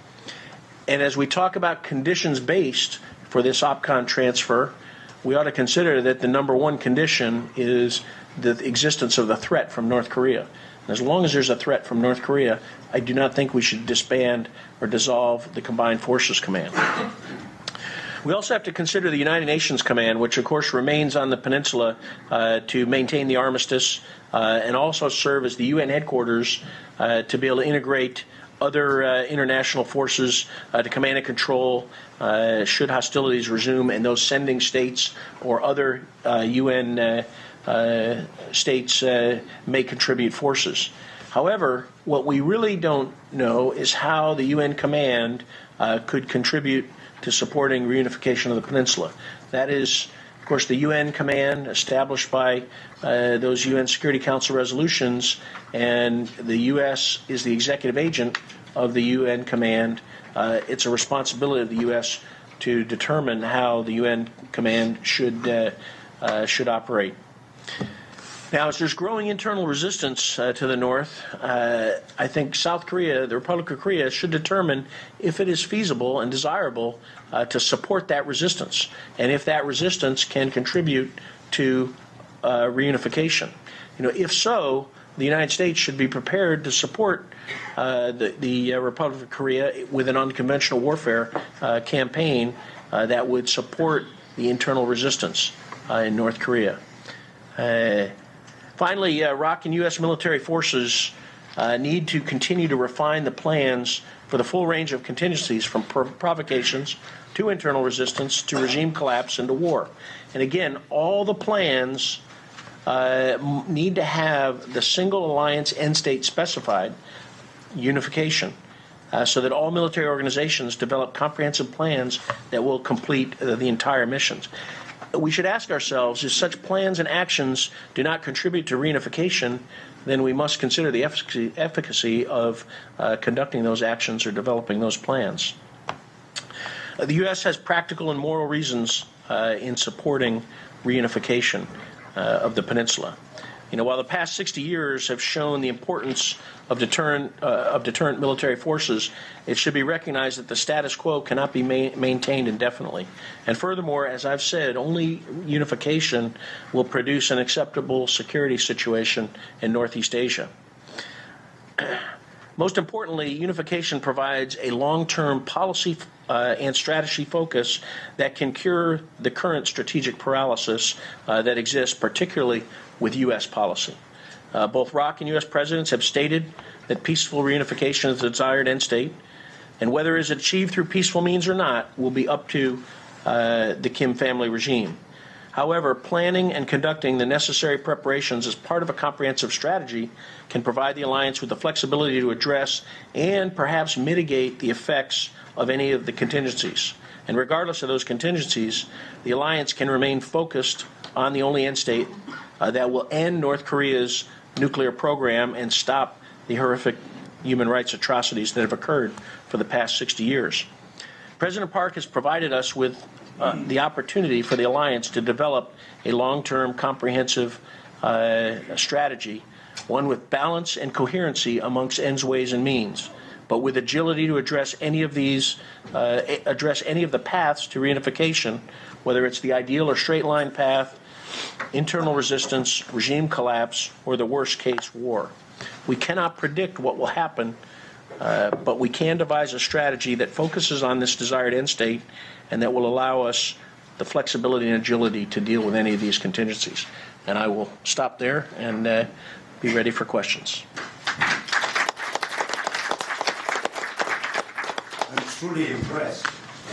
And as we talk about conditions-based for this OPCON transfer, we ought to consider that the number one condition is the existence of the threat from North Korea. And as long as there's a threat from North Korea, I do not think we should disband or dissolve the Combined Forces Command. We also have to consider the United Nations Command, which of course remains on the peninsula to maintain the armistice and also serve as the UN headquarters to be able to integrate other international forces to command and control should hostilities resume and those sending states or other UN states may contribute forces. However, what we really don't know is how the UN command could contribute to supporting reunification of the peninsula. That is, of course, the UN command established by those UN Security Council resolutions, and the U.S. is the executive agent of the UN command. It's a responsibility of the U.S. to determine how the UN command should operate. Now, as there's growing internal resistance to the north, I think South Korea, the Republic of Korea, should determine if it is feasible and desirable to support that resistance, and if that resistance can contribute to reunification. If so, the United States should be prepared to support the Republic of Korea with an unconventional warfare campaign that would support the internal resistance in North Korea. Finally, ROC and U.S. military forces need to continue to refine the plans for the full range of contingencies from provocations to internal resistance to regime collapse and to war. And again, all the plans need to have the single alliance end state specified, unification, so that all military organizations develop comprehensive plans that will complete the entire missions. We should ask ourselves, if such plans and actions do not contribute to reunification, then we must consider the efficacy of conducting those actions or developing those plans. The U.S. has practical and moral reasons in supporting reunification of the peninsula. While the past 60 years have shown the importance of deterrent military forces, it should be recognized that the status quo cannot be maintained indefinitely. And furthermore, as I've said, only unification will produce an acceptable security situation in Northeast Asia. Most importantly, unification provides a long-term policy and strategy focus that can cure the current strategic paralysis that exists, particularly with U.S. policy. Both ROC and U.S. presidents have stated that peaceful reunification is the desired end state, and whether it is achieved through peaceful means or not will be up to the Kim family regime. However, planning and conducting the necessary preparations as part of a comprehensive strategy can provide the alliance with the flexibility to address and perhaps mitigate the effects of any of the contingencies. And regardless of those contingencies, the alliance can remain focused on the only end state that will end North Korea's nuclear program and stop the horrific human rights atrocities that have occurred for the past 60 years. President Park has provided us with the opportunity for the alliance to develop a long-term comprehensive strategy, one with balance and coherency amongst ends, ways, and means, but with agility to address any of the paths to reunification, whether it's the ideal or straight line path, internal resistance, regime collapse, or the worst case, war. We cannot predict what will happen, but we can devise a strategy that focuses on this desired end state and that will allow us the flexibility and agility to deal with any of these contingencies. And I will stop there and be ready for questions. I'm truly impressed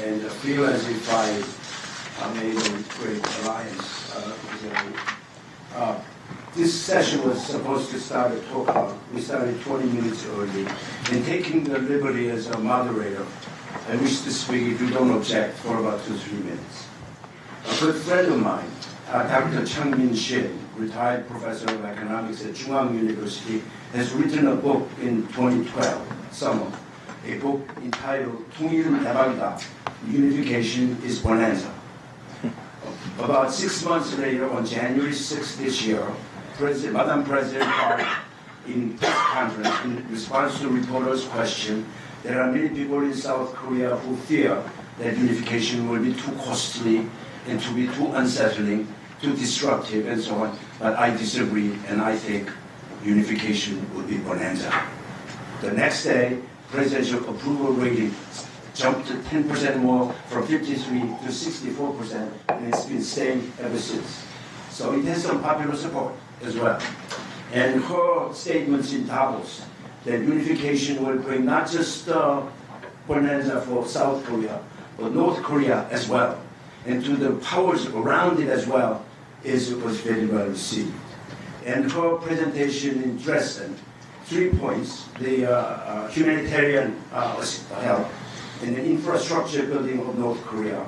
and feel as if I made a great alliance. This session was supposed to start at 2 o'clock. We started 20 minutes early. And taking the liberty as a moderator, I wish to speak, if you don't object, for about 2-3 minutes. A good friend of mine, Dr. Chang retired professor of economics at Jong University, has written a book in 2012, summer, a book entitled 통일은 대박이다, Unification is Bonanza. About 6 months later, on January 6th this year, Madam President Park, in press conference, in response to reporters' question, There are many people in South Korea who fear that unification will be too costly and to be too unsettling, too disruptive, and so on. But I disagree, and I think unification would be bonanza. The next day, presidential approval rating jumped to 10% more, from 53 to 64%, and it's been staying ever since. So it has some popular support as well. And her statements in Davos that unification will bring not just bonanza for South Korea, but North Korea as well, and to the powers around it as well, was very well received. And her presentation in Dresden, 3 points: the humanitarian help, and the infrastructure building of North Korea,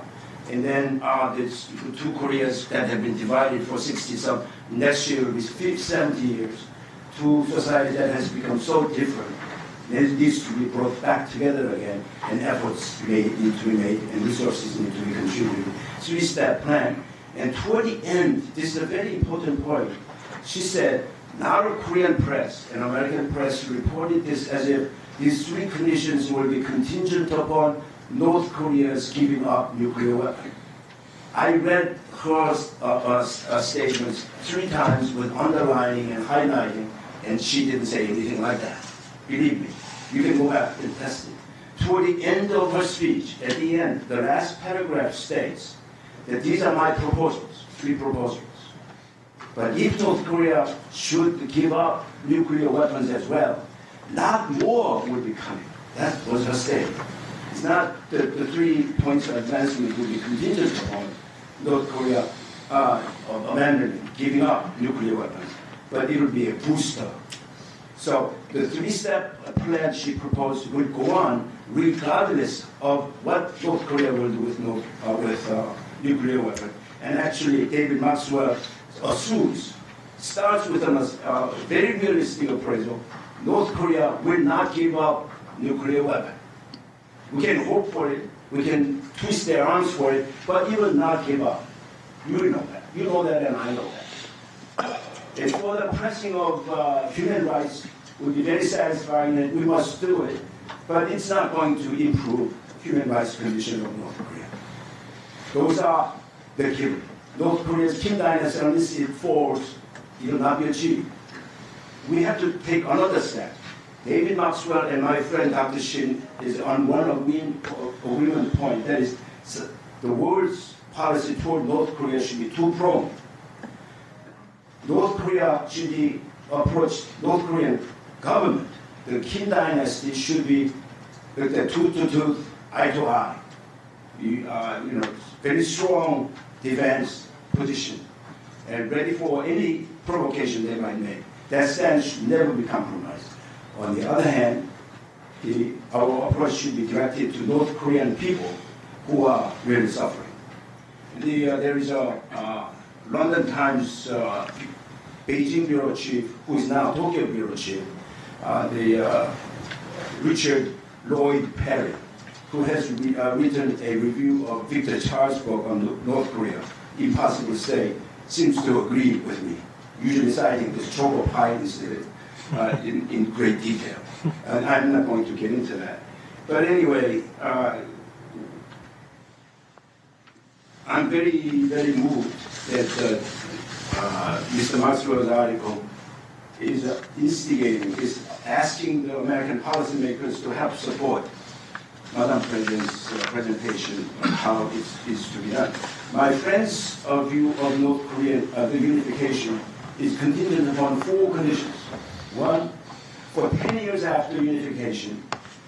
and then there's 2 Koreas that have been divided for 60-some. Next year will be 70 years. 2 societies that has become so different. It needs to be brought back together again, and efforts need to be made, and resources need to be contributed. 3-step plan. And toward the end, this is a very important point. She said, now the Korean press and American press reported this as if these 3 conditions will be contingent upon North Korea's giving up nuclear weapons. I read her statements 3 times with underlining and highlighting, and she didn't say anything like that. Believe me, you can go back and test it. Toward the end of her speech, at the end, the last paragraph states that these are my proposals, 3 proposals. But if North Korea should give up nuclear weapons as well, a lot more will be coming. That was her statement. It's not the 3 points of advancement will be contingent upon North Korea abandoning, giving up nuclear weapons, but it will be a booster. So the 3-step plan she proposed would go on regardless of what North Korea will do with nuclear weapons. And actually, David Maxwell starts with a very realistic appraisal. North Korea will not give up nuclear weapons. We can hope for it, we can twist their arms for it, but it will not give up. You know that. You know that, and I know that. And for the pressing of human rights, it would be very satisfying that we must do it, but it's not going to improve human rights condition of North Korea. Those are the given. North Korea's Kim dynasty, unless it falls, it will not be achieved. We have to take another step. David Maxwell and my friend Dr. Shin is on one agreement point. That is, the world's policy toward North Korea should be 2-pronged. North Korea should be approached, North Korean government, the Kim dynasty should be the tooth-to-tooth, eye-to-eye. Very strong defense position and ready for any provocation they might make. That stance should never be compromised. On the other hand, our approach should be directed to North Korean people who are really suffering. There is a London Times Beijing bureau chief, who is now Tokyo bureau chief, Richard Lloyd Perry, who has written a review of Victor Char's book on North Korea, Impossible State, seems to agree with me, usually citing this choco pie incident in great detail. And I'm not going to get into that. But anyway, I'm very, very moved that Mr. Maxwell's article is is asking the American policymakers to help support Madam President's presentation on how it is to be done. My friend's view of North Korean the unification is contingent upon 4 conditions. 1, for 10 years after unification,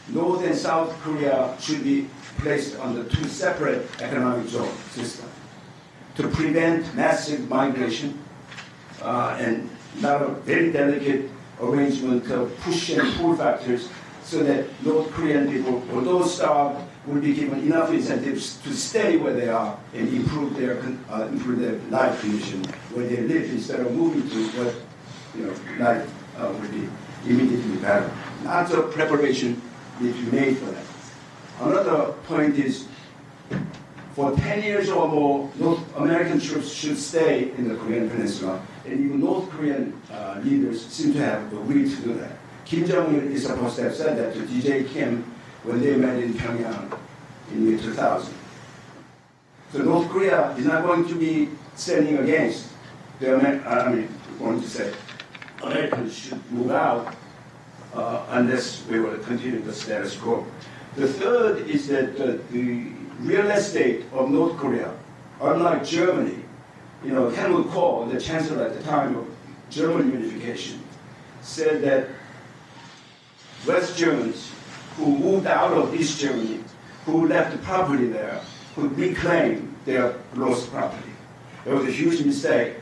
North and South Korea should be placed under 2 separate economic zone systems to prevent massive migration and not a very delicate arrangement of push and pull factors, so that North Korean people, although starved, will be given enough incentives to stay where they are and improve their life condition where they live, instead of moving to what life would be immediately better. Lots of preparation needs to be made for that. Another point is, for 10 years or more, American troops should stay in the Korean Peninsula, and even North Korean leaders seem to have agreed to do that. Kim Jong-il is supposed to have said that to DJ Kim when they met in Pyongyang in year 2000. So North Korea is not going to be standing against the going to say Americans should move out unless we will continue the status quo. The third is that the real estate of North Korea, unlike Germany, Helmut Kohl, the chancellor at the time of German unification, said that West Germans who moved out of East Germany, who left the property there, could reclaim their lost property. It was a huge mistake.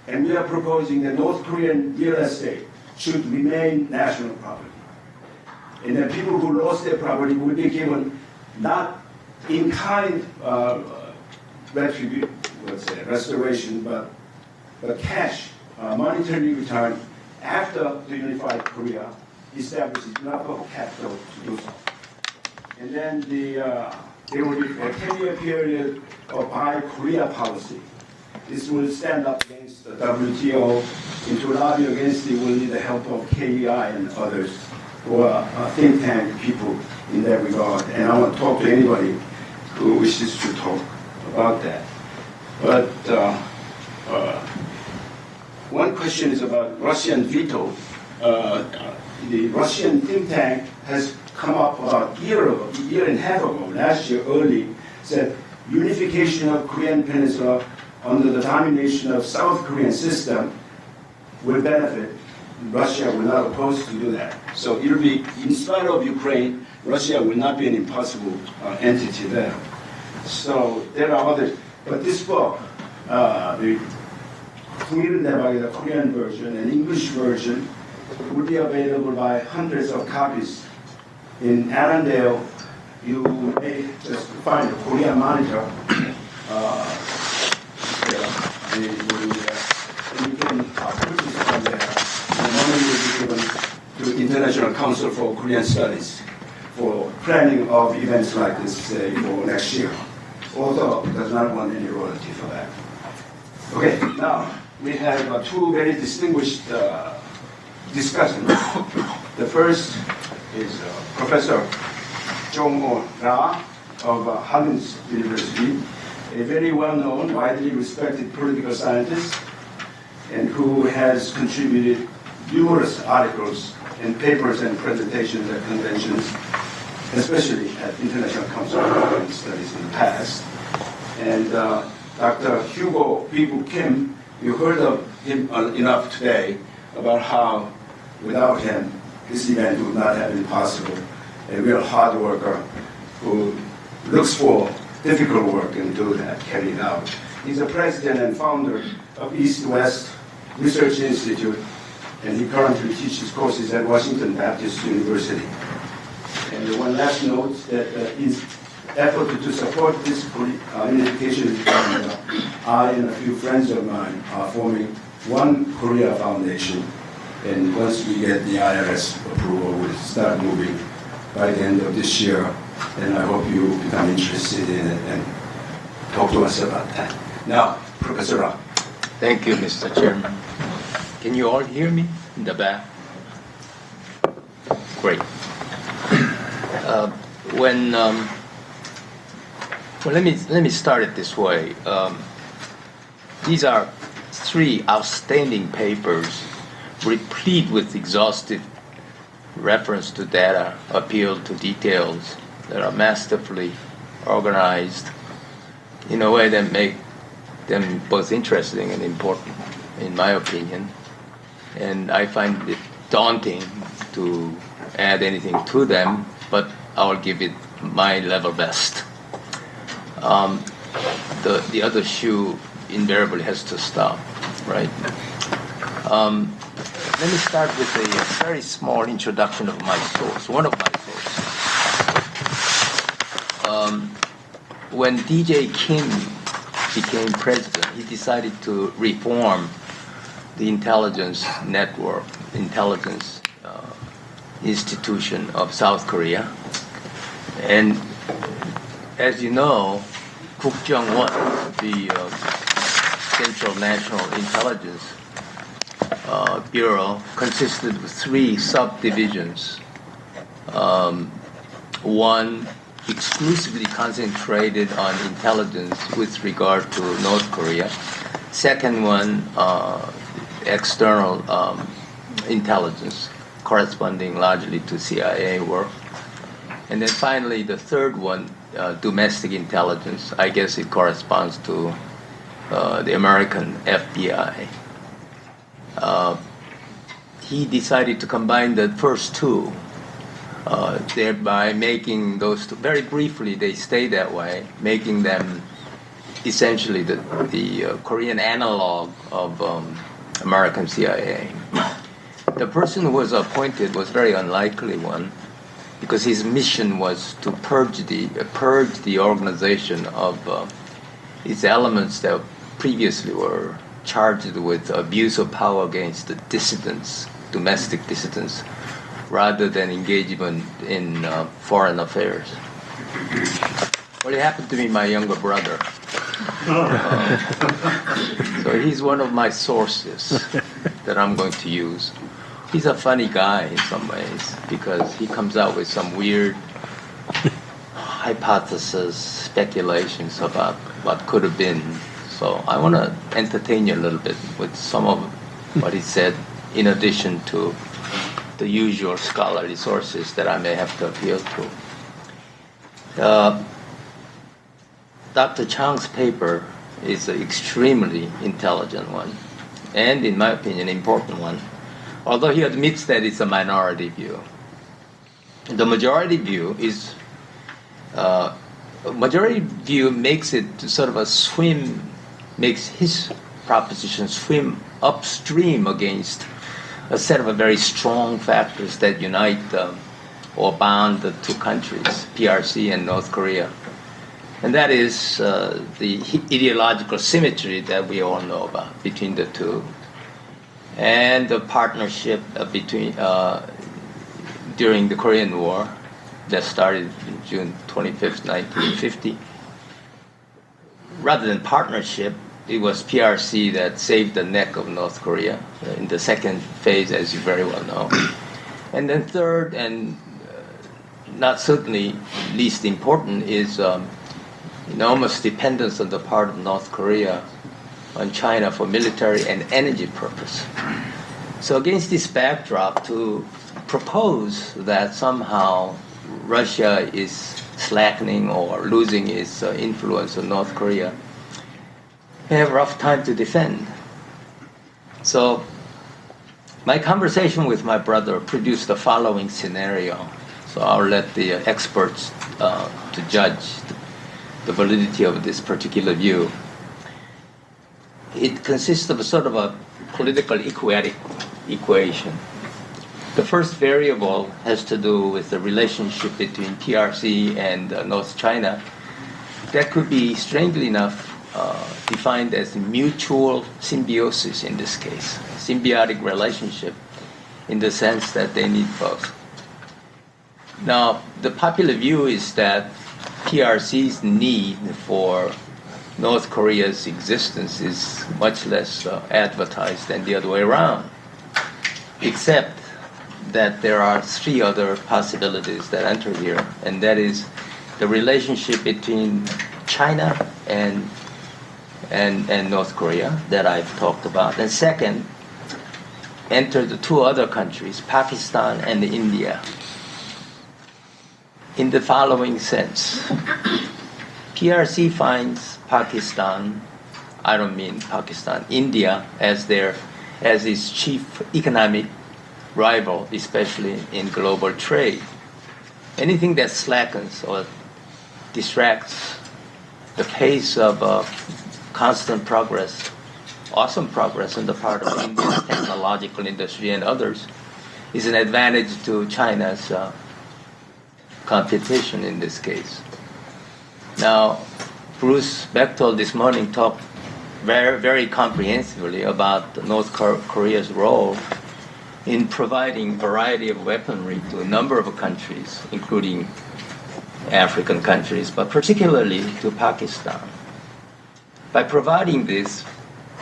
And we are proposing that North Korean real estate should remain national property. And that people who lost their property would be given not in-kind restoration, but cash, monetary return after the unified Korea establishes enough of capital to do so. And then there will be a 10-year period of Buy Korea policy. This will stand up against the WTO and to lobby against it will need the help of KEI and others who are think tank people in that regard. And I want to talk to anybody who wishes to talk about that. But one question is about Russian veto. The Russian think tank has come up about a year and a half ago, last year early, said unification of Korean Peninsula under the domination of South Korean system will benefit. Russia will not oppose to do that. So it will be, in spite of Ukraine, Russia will not be an impossible entity there. So there are others. But this book, the Korean version and English version, will be available by hundreds of copies. In Annandale, you may just find a Korean monitor. And you can purchase it from there. And money will be given to International Council for Korean Studies for planning of events like this, say, for next year. Author does not want any royalty for that. Okay, now we have two very distinguished discussants. The first is Professor Jong of Hollins University, a very well-known, widely respected political scientist, and who has contributed numerous articles and papers and presentations at conventions, especially at International Council for Korean Studies in the past. And Dr. Hugo Kim, you heard of him enough today about how, without him, this event would not have been possible. A real hard worker who looks for difficult work and do that, carry it out. He's the president and founder of East-West Research Institute, and he currently teaches courses at Washington Baptist University. And one last note that his effort to support this unification, I and a few friends of mine are forming One Korea Foundation. And once we get the IRS approval, we'll start moving by the end of this year. And I hope you become interested in it and talk to us about that. Now, Professor Ra. Thank you, Mr. Chairman. Can you all hear me in the back? Great. Let me start it this way. These are three outstanding papers, replete with exhaustive reference to data, appeal to details that are masterfully organized in a way that make them both interesting and important, in my opinion. And I find it daunting to add anything to them, but I'll give it my level best. The other shoe invariably has to stop, right? Let me start with a very small introduction of my source, one of my sources. When DJ Kim became president, he decided to reform the intelligence network, intelligence institution of South Korea. And as you know, Jong, the Central National Intelligence Bureau, consisted of three subdivisions. One exclusively concentrated on intelligence with regard to North Korea. Second one, external intelligence, corresponding largely to CIA work. And then finally, the third one, domestic intelligence. I guess it corresponds to the American FBI. He decided to combine the first two, thereby making those two, very briefly they stay that way, making them essentially the Korean analog of American CIA. The person who was appointed was a very unlikely one, because his mission was to purge the organization of its elements that previously were charged with abuse of power against the dissidents, domestic dissidents, rather than engagement in foreign affairs. Well, it happened to be my younger brother. So he's one of my sources that I'm going to use. He's a funny guy in some ways, because he comes out with some weird hypotheses, speculations about what could have been. So I want to entertain you a little bit with some of what he said, in addition to the usual scholarly sources that I may have to appeal to. Dr. Chang's paper is an extremely intelligent one, and in my opinion, important one, although he admits that it's a minority view. The majority view makes it sort of a swim, makes his proposition swim upstream against a set of very strong factors that unite or bound the two countries, PRC and North Korea. And that is the ideological symmetry that we all know about between the two, and the partnership between during the Korean War that started in June 25th, 1950. Rather than partnership, it was PRC that saved the neck of North Korea in the second phase, as you very well know. And then third, and not certainly least important, is enormous dependence on the part of North Korea on China for military and energy purpose. So against this backdrop, to propose that somehow Russia is slackening or losing its influence on North Korea, they have a rough time to defend. So my conversation with my brother produced the following scenario. So I'll let the experts to judge the validity of this particular view. It consists of a sort of a political equatic equation. The first variable has to do with the relationship between PRC and North China. That could be, strangely enough, defined as mutual symbiosis in this case, symbiotic relationship in the sense that they need both. Now, the popular view is that PRC's need for North Korea's existence is much less advertised than the other way around, except that there are three other possibilities that enter here, and that is the relationship between China and North Korea that I've talked about. And second, enter the two other countries, Pakistan and India, in the following sense. PRC finds Pakistan, I don't mean Pakistan, India as its chief economic rival, especially in global trade. Anything that slackens or distracts the pace of constant progress, awesome progress on the part of India's technological industry and others, is an advantage to China's competition in this case. Now, Bruce Bechtold this morning talked very, very comprehensively about North Korea's role in providing a variety of weaponry to a number of countries, including African countries, but particularly to Pakistan. By providing this,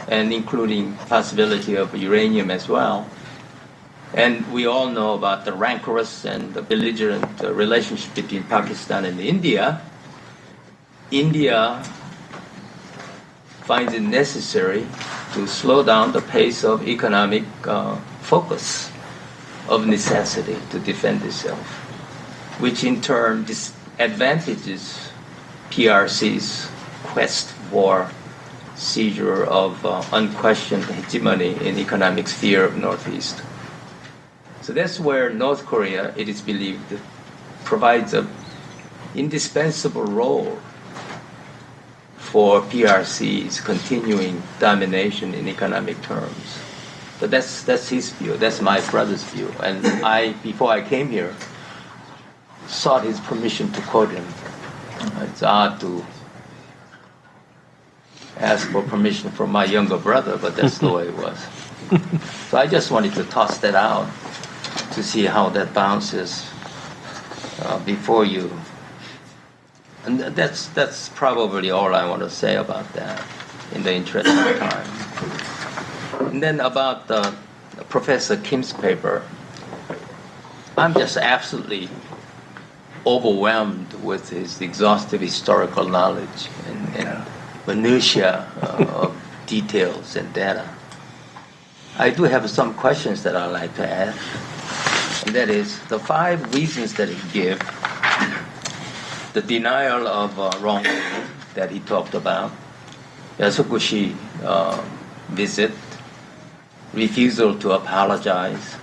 and including possibility of uranium as well, And we all know about the rancorous and the belligerent relationship between Pakistan and India. India finds it necessary to slow down the pace of economic focus of necessity to defend itself, which in turn disadvantages PRC's quest for seizure of unquestioned hegemony in economic sphere of Northeast. So that's where North Korea, it is believed, provides an indispensable role for PRC's continuing domination in economic terms. But that's his view. That's my brother's view. And I, before I came here, sought his permission to quote him. It's odd to ask for permission from my younger brother, but that's the way it was. So I just wanted to toss that out to see how that bounces before you. And that's probably all I want to say about that in the interest of time. And then about Professor Kim's paper, I'm just absolutely overwhelmed with his exhaustive historical knowledge and minutiae of details and data. I do have some questions that I'd like to ask, and that is the 5 reasons that he gives, the denial of wrongdoing that he talked about, Yasukushi visit, refusal to apologize,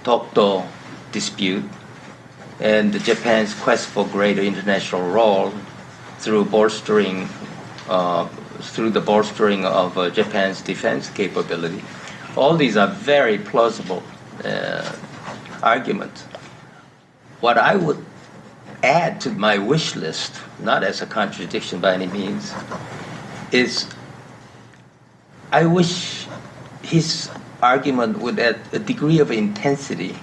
Tokto dispute, and Japan's quest for greater international role through the bolstering of Japan's defense capability. All these are very plausible arguments. What I would add to my wish list, not as a contradiction by any means, is I wish his argument would add a degree of intensity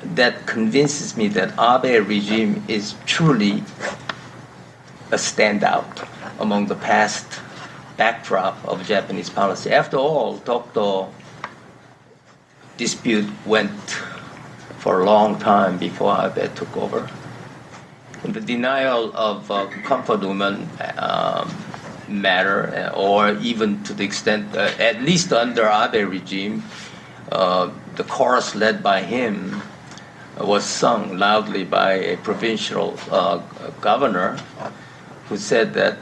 that convinces me that Abe regime is truly a standout among the past backdrop of Japanese policy. After all, Tokto dispute went for a long time before Abe took over. And the denial of comfort women matter, or even to the extent, at least under Abe regime, the chorus led by him was sung loudly by a provincial governor who said that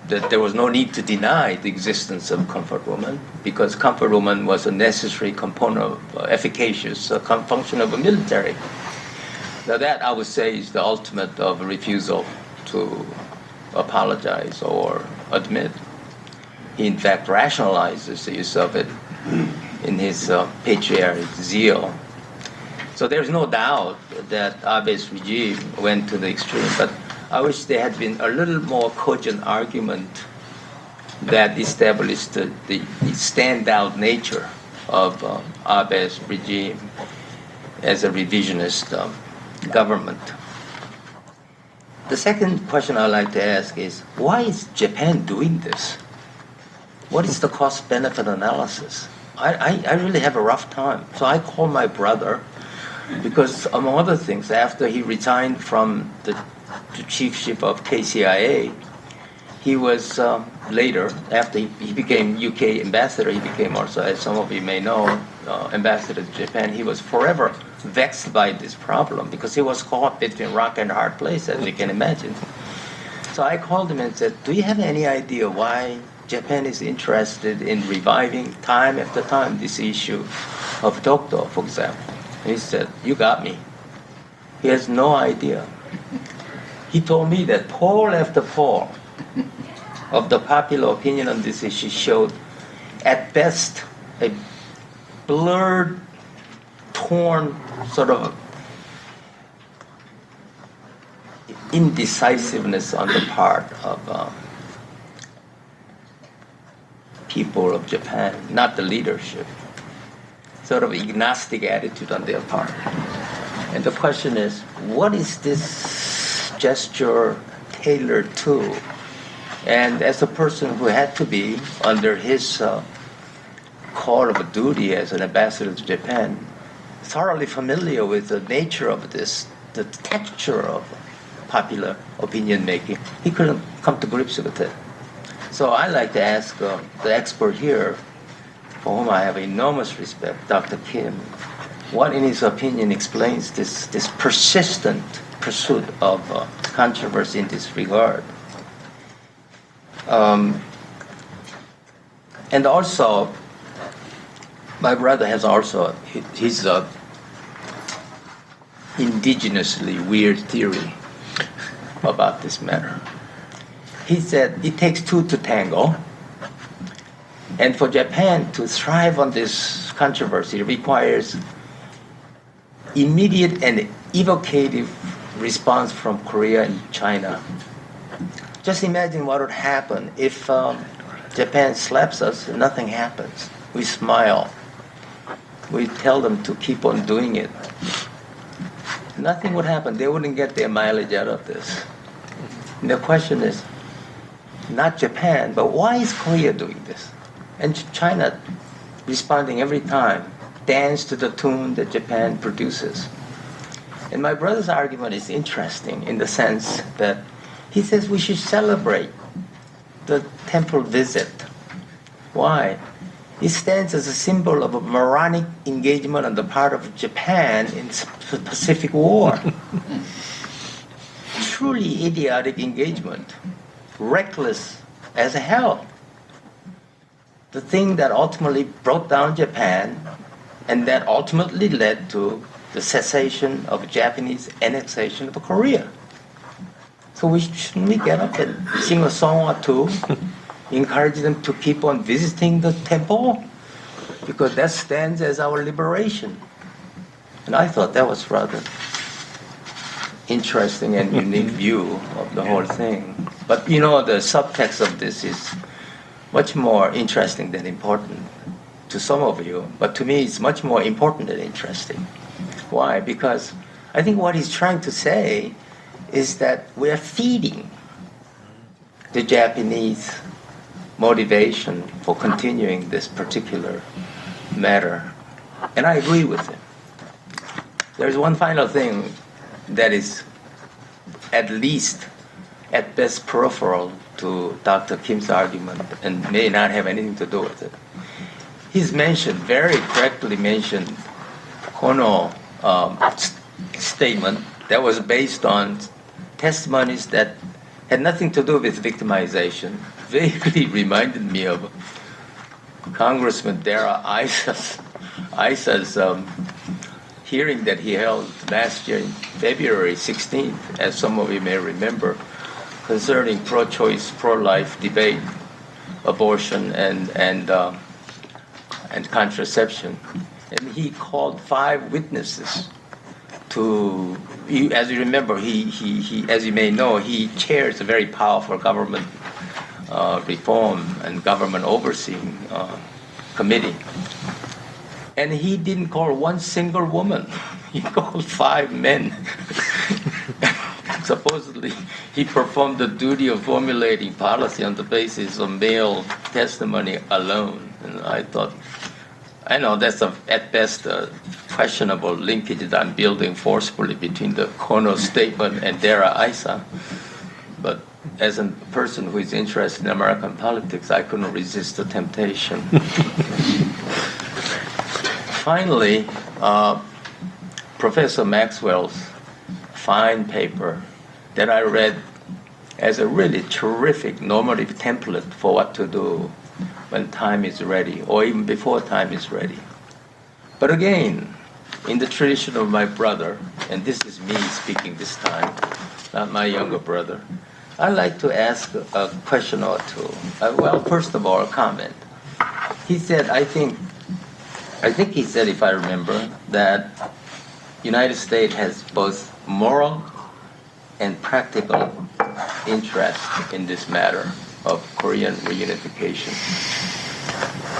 there was no need to deny the existence of comfort woman because comfort woman was a necessary component of efficacious function of a military. Now that, I would say, is the ultimate of refusal to apologize or admit. He, in fact, rationalizes the use of it in his patriotic zeal. So there's no doubt that Abe's regime went to the extreme, but I wish there had been a little more cogent argument that established the standout nature of Abe's regime as a revisionist government. The second question I'd like to ask is, why is Japan doing this? What is the cost-benefit analysis? I really have a rough time. So I called my brother because, among other things, after he resigned from the chiefship of KCIA, he was later, after he became UK ambassador, he became also, as some of you may know, ambassador to Japan. He was forever vexed by this problem because he was caught between rock and a hard place, as you can imagine. So I called him and said, do you have any idea why Japan is interested in reviving time after time this issue of Tokto, for example? And he said, you got me. He has no idea. He told me that poll after poll of the popular opinion on this issue showed, at best, a blurred, torn sort of indecisiveness on the part of people of Japan, not the leadership. Sort of agnostic attitude on their part. And the question is, what is this gesture tailored to? And as a person who had to be under his call of duty as an ambassador to Japan, thoroughly familiar with the nature of this, the texture of popular opinion making. He couldn't come to grips with it. So I like to ask the expert here, for whom I have enormous respect, Dr. Kim, what in his opinion explains this persistent pursuit of controversy in this regard. And also, my brother has also his indigenously weird theory about this matter. He said it takes two to tango, and for Japan to thrive on this controversy requires immediate and evocative response from Korea and China. Just imagine what would happen if Japan slaps us and nothing happens. We smile. We tell them to keep on doing it. Nothing would happen. They wouldn't get their mileage out of this. And the question is, not Japan, but why is Korea doing this? And China responding every time, dance to the tune that Japan produces. And my brother's argument is interesting in the sense that he says we should celebrate the temple visit. Why? It stands as a symbol of a moronic engagement on the part of Japan in the Pacific War. Truly idiotic engagement. Reckless as hell. The thing that ultimately brought down Japan and that ultimately led to the cessation of Japanese annexation of Korea. So shouldn't we get up and sing a song or two, encourage them to keep on visiting the temple? Because that stands as our liberation. And I thought that was rather interesting and unique view of the whole thing. But you know, the subtext of this is much more interesting than important to some of you, but to me it's much more important than interesting. Why? Because I think what he's trying to say is that we are feeding the Japanese motivation for continuing this particular matter. And I agree with him. There's one final thing that is at least, at best, peripheral to Dr. Kim's argument and may not have anything to do with it. He's mentioned, very correctly mentioned, Kono statement that was based on testimonies that had nothing to do with victimization. Vaguely reminded me of Congressman Dara Isa's hearing that he held last year, February 16th, as some of you may remember, concerning pro-choice, pro-life debate, abortion, and contraception. And he called 5 witnesses to, as you remember, he as you may know, he chairs a very powerful government reform and government overseeing committee. And he didn't call one single woman. He called 5 men. Supposedly, he performed the duty of formulating policy on the basis of male testimony alone. And I thought, I know that's at best a questionable linkage that I'm building forcefully between the Kono statement and Dara Isa. But as a person who is interested in American politics, I couldn't resist the temptation. Finally, Professor Maxwell's fine paper that I read as a really terrific normative template for what to do when time is ready, or even before time is ready. But again, in the tradition of my brother, and this is me speaking this time, not my younger brother, I'd like to ask a question or two. Well, first of all, a comment. He said, I think he said, if I remember, that United States has both moral and practical interest in this matter of Korean reunification.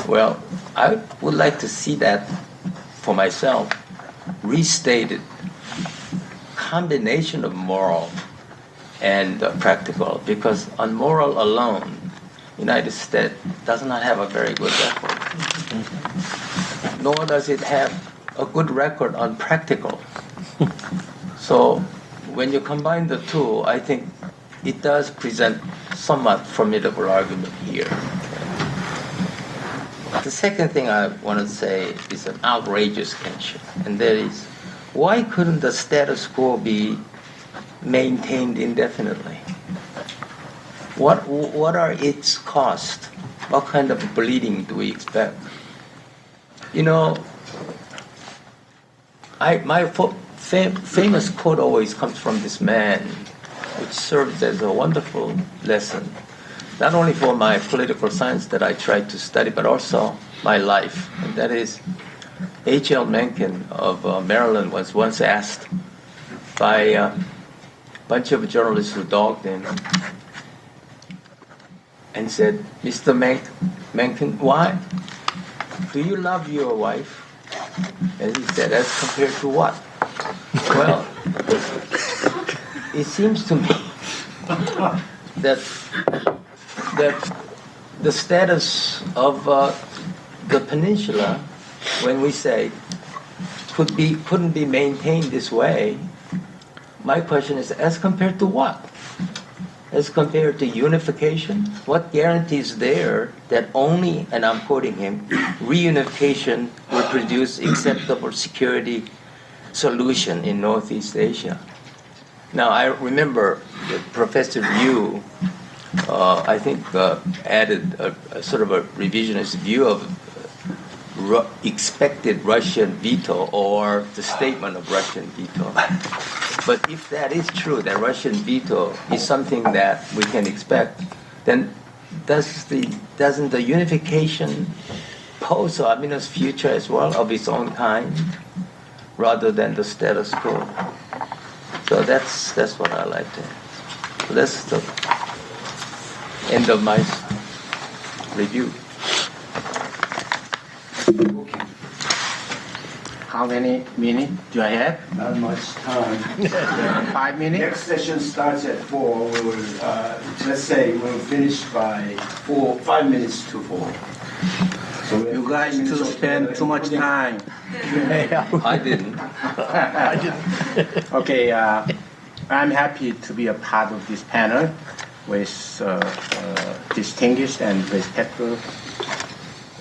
Well, I would like to see that for myself restated. Combination of moral and practical, because on moral alone, United States does not have a very good record. nor does it have a good record on practical. So when you combine the two, I think it does present somewhat formidable argument here. The second thing I want to say is an outrageous question, and that is, why couldn't the status quo be maintained indefinitely? What are its costs? What kind of bleeding do we expect? You know, my famous quote always comes from this man, which serves as a wonderful lesson, not only for my political science that I try to study, but also my life. And that is, H.L. Mencken of Maryland was once asked by a bunch of journalists who dogged him and said, Mr. Mencken, why do you love your wife? And he said, as compared to what? Well, it seems to me that the status of the peninsula, when we say couldn't be maintained this way, my question is, as compared to what? As compared to unification? What guarantee is there that only, and I'm quoting him, reunification will produce acceptable security solution in Northeast Asia? Now, I remember that Professor Liu, I think, added a sort of a revisionist view of expected Russian veto, or the statement of Russian veto. But if that is true, that Russian veto is something that we can expect, then doesn't the unification pose an ominous future as well of its own kind, rather than the status quo? So that's what I like to. So that's the end of my review. Okay. How many minutes do I have? Not much time. 5 minutes? Next session starts at 4. We will, let's say we'll finish by 5 minutes to 4. So we have You guys 5 minutes to spend altogether, too much including- time. I didn't. Okay, I'm happy to be a part of this panel with distinguished and respected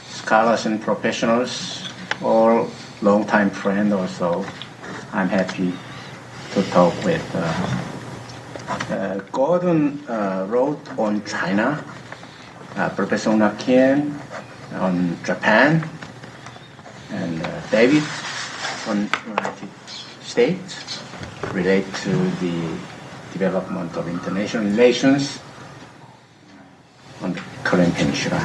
scholars and professionals, all long-time friends also. I'm happy to talk with. Gordon wrote on China, Professor Nakin on Japan, and David on United States, relate to the development of international relations on the Korean Peninsula.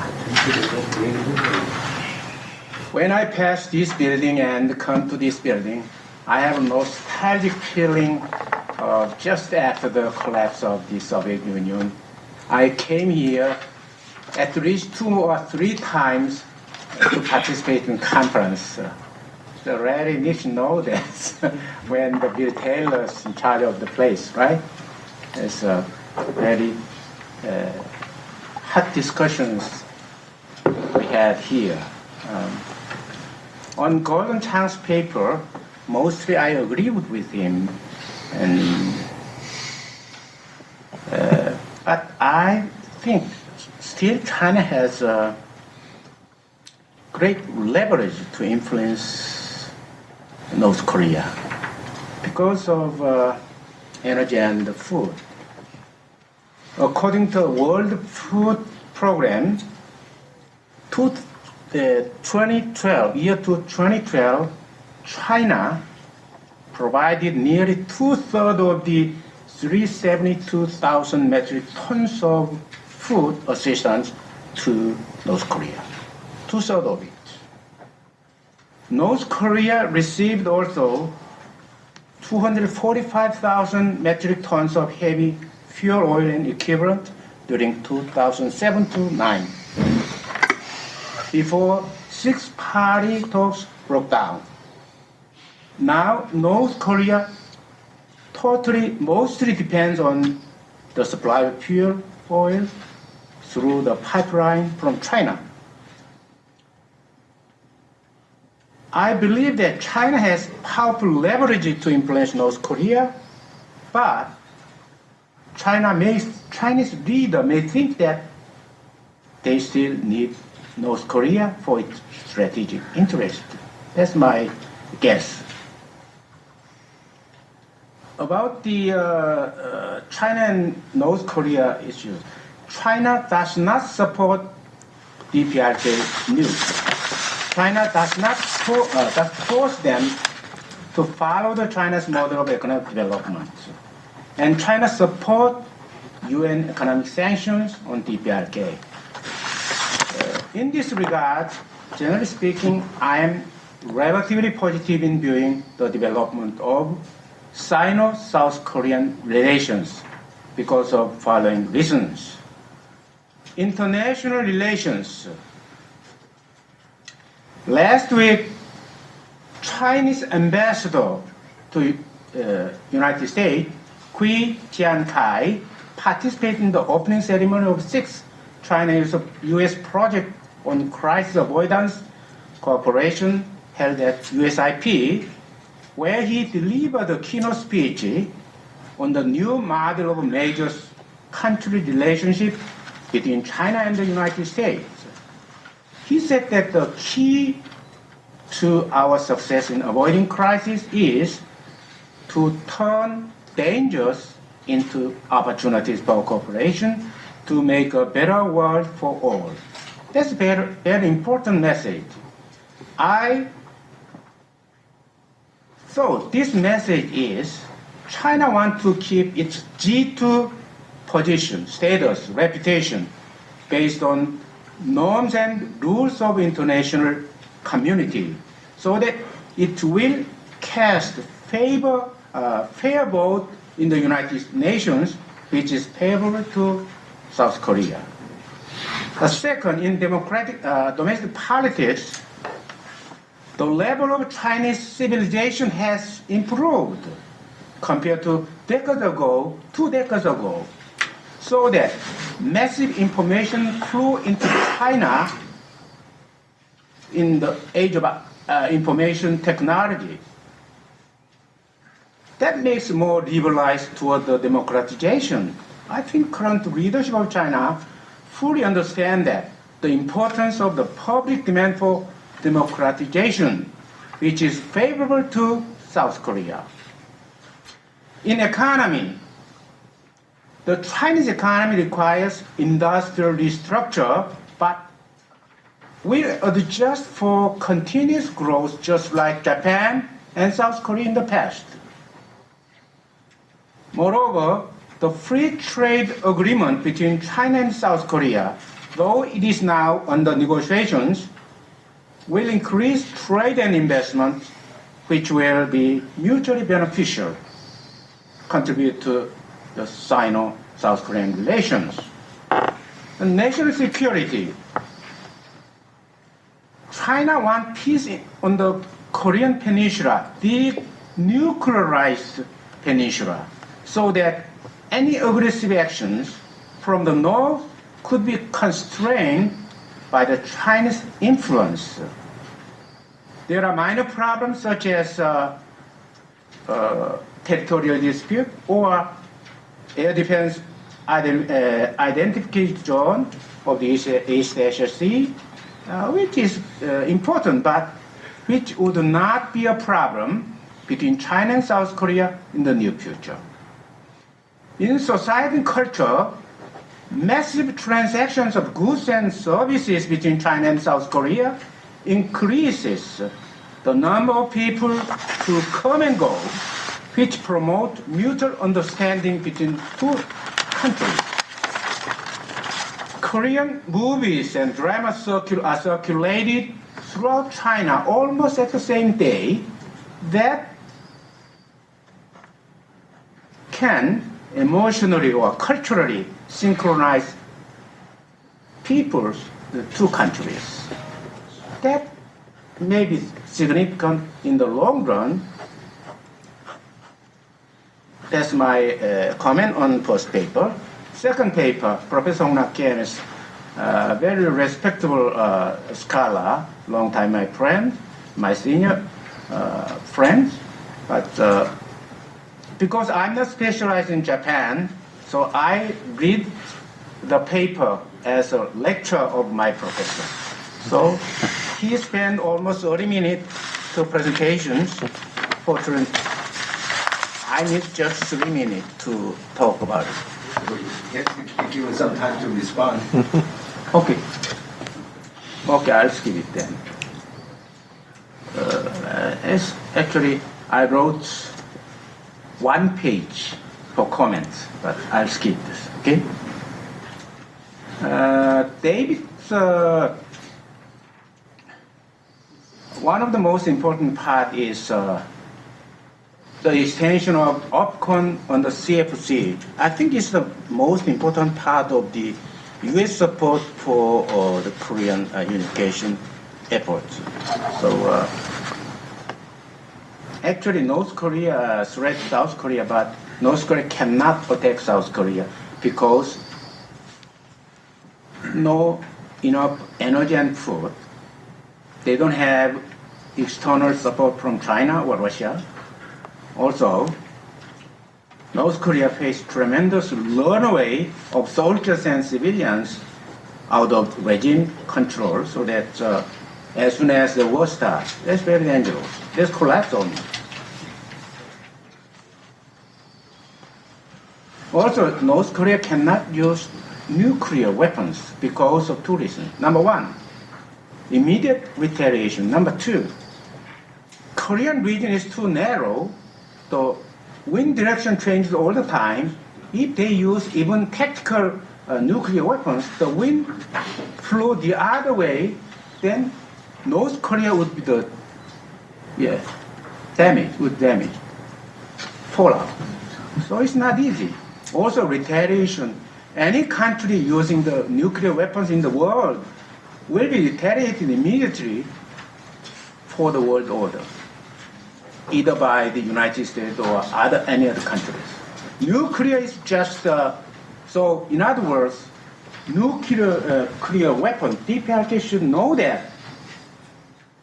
When I pass this building and come to this building, I have a nostalgic feeling of just after the collapse of the Soviet Union. I came here at least 2 or 3 times to participate in conference. The rarely need to know that when the Bill Taylor's in charge of the place, right? It's very hot discussions we had here. On Gordon Chang's paper, mostly I agree with him, and but I think still China has great leverage to influence North Korea because of energy and food. According to World Food Program, year 2012, China provided nearly 2/3 of the 372,000 metric tons of food assistance to North Korea. 2/3 of it. North Korea received also 245,000 metric tons of heavy fuel oil and equivalent during 2007-9, before 6-party talks broke down. Now, North Korea mostly depends on the supply of fuel oil through the pipeline from China. I believe that China has powerful leverage to influence North Korea, but Chinese leader may think that they still need North Korea for its strategic interest. That's my guess. About the China and North Korea issues, China does not support DPRK news. China does not force them to follow the China's model of economic development. And China supports UN economic sanctions on DPRK. In this regard, generally speaking, I am relatively positive in viewing the development of Sino-South Korean relations because of following reasons. International relations. Last week, Chinese ambassador to United States, Hui Jiankai, participated in the opening ceremony of 6th China-US project on crisis avoidance cooperation held at USIP, where he delivered a keynote speech on the new model of major country relationship between China and the United States. He said that the key to our success in avoiding crisis is to turn dangers into opportunities for cooperation to make a better world for all. That's a very important message. So this message is China wants to keep its G2 position, status, reputation based on norms and rules of international community so that it will cast fair vote in the United Nations, which is favorable to South Korea. Second, in domestic politics, the level of Chinese civilization has improved compared to 2 decades ago, so that massive information flew into China in the age of information technology. That makes more liberalized toward the democratization. I think current leadership of China fully understand that the importance of the public demand for democratization, which is favorable to South Korea. In economy, the Chinese economy requires industrial restructure, but will adjust for continuous growth just like Japan and South Korea in the past. Moreover, the free trade agreement between China and South Korea, though it is now under negotiations, will increase trade and investment, which will be mutually beneficial, contribute to the Sino-South Korean relations. And national security. China wants peace on the Korean peninsula, the nuclearized peninsula, so that any aggressive actions from the north could be constrained by the Chinese influence. There are minor problems such as territorial dispute or air defense identification zone of the East Asia Sea, which is important, but which would not be a problem between China and South Korea in the near future. In society and culture, massive transactions of goods and services between China and South Korea increases the number of people who come and go, which promote mutual understanding between two countries. Korean movies and dramas are circulated throughout China almost at the same day that can emotionally or culturally synchronize peoples, the two countries. That may be significant in the long run. That's my comment on first paper. Second paper, Professor Hong Nak Kim is a very respectable scholar, long time my friend. my senior friends, but because I'm not specialized in Japan, so I read the paper as a lecture of my professor. So he spent almost 30 minutes to presentations. Fortunately, I need just 3 minutes to talk about it. You have to give you some time to respond. Okay. Okay, I'll skip it then. Actually, I wrote 1 page for comments, but I'll skip this, okay? David's, one of the most important part is the extension of OPCON on the CFC. I think it's the most important part of the U.S. support for the Korean unification efforts. So actually North Korea threats South Korea, but North Korea cannot attack South Korea because no enough energy and food. They don't have external support from China or Russia. Also, North Korea faced tremendous runaway of soldiers and civilians out of regime control, so that as soon as the war starts, that's very dangerous. There's collapse only. Also, North Korea cannot use nuclear weapons because of 2 reasons. Number 1, immediate retaliation. Number 2, Korean region is too narrow. The wind direction changes all the time. If they use even tactical nuclear weapons, the wind flow the other way, then North Korea would be the damage, fallout. So it's not easy. Also retaliation. Any country using the nuclear weapons in the world will be retaliated immediately for the world order, either by the United States or any other countries. Nuclear is just, so in other words, nuclear weapon, DPRK should know that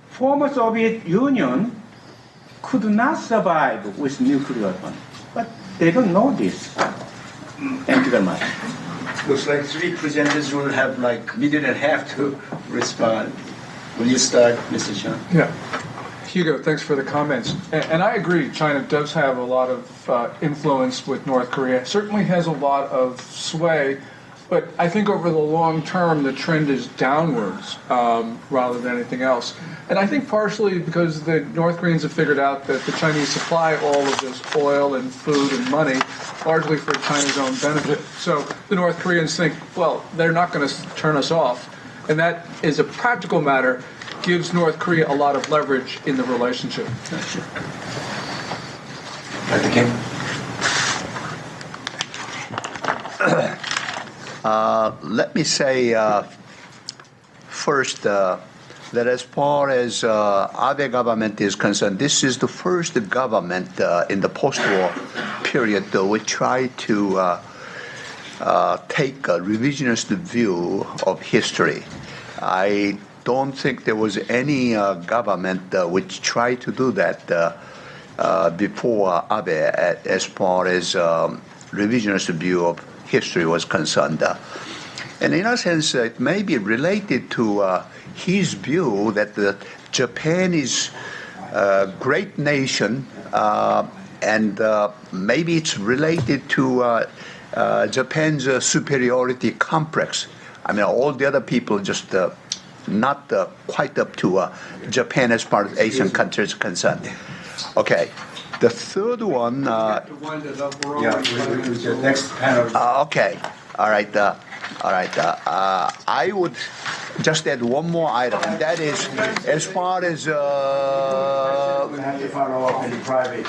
former Soviet Union could not survive with nuclear weapon. But they don't know this. Thank you very much. Looks like 3 presenters will have like 1.5 minutes to respond. Will you start, Mr. Chang? Yeah. Hugo, thanks for the comments. And I agree, China does have a lot of influence with North Korea, certainly has a lot of sway, but I think over the long term the trend is downwards rather than anything else. And I think partially because the North Koreans have figured out that the Chinese supply all of this oil and food and money largely for China's own benefit. So the North Koreans think, well, they're not going to turn us off. And that is a practical matter, gives North Korea a lot of leverage in the relationship. Dr. Kim? Let me say first that as far as Abe government is concerned, this is the first government in the post-war period which tried to take a revisionist view of history. I don't think there was any government which tried to do that before Abe as far as revisionist view of history was concerned. And in a sense, it may be related to his view that Japan is a great nation, and maybe it's related to Japan's superiority complex. I mean, all the other people just not quite up to Japan as far as Asian countries are concerned. Okay. The third one. Next panel. Okay. All right. I would just add one more item, and that is as far as. We'll have to follow up in private.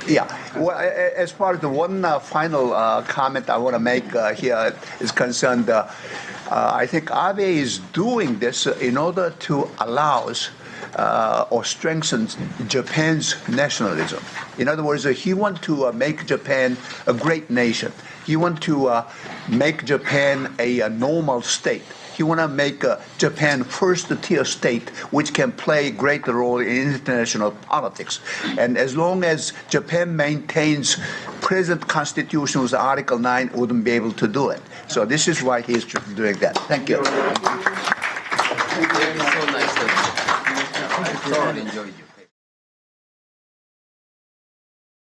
Yeah. Well, as far as the one final comment I want to make here is concerned, I think Abe is doing this in order to allow or strengthen Japan's nationalism. In other words, he wants to make Japan a great nation. He wants to make Japan a normal state. he want to make Japan first-tier state, which can play a great role in international politics. And as long as Japan maintains present constitution with Article 9, wouldn't be able to do it. So this is why he is doing that. Thank you. So nice.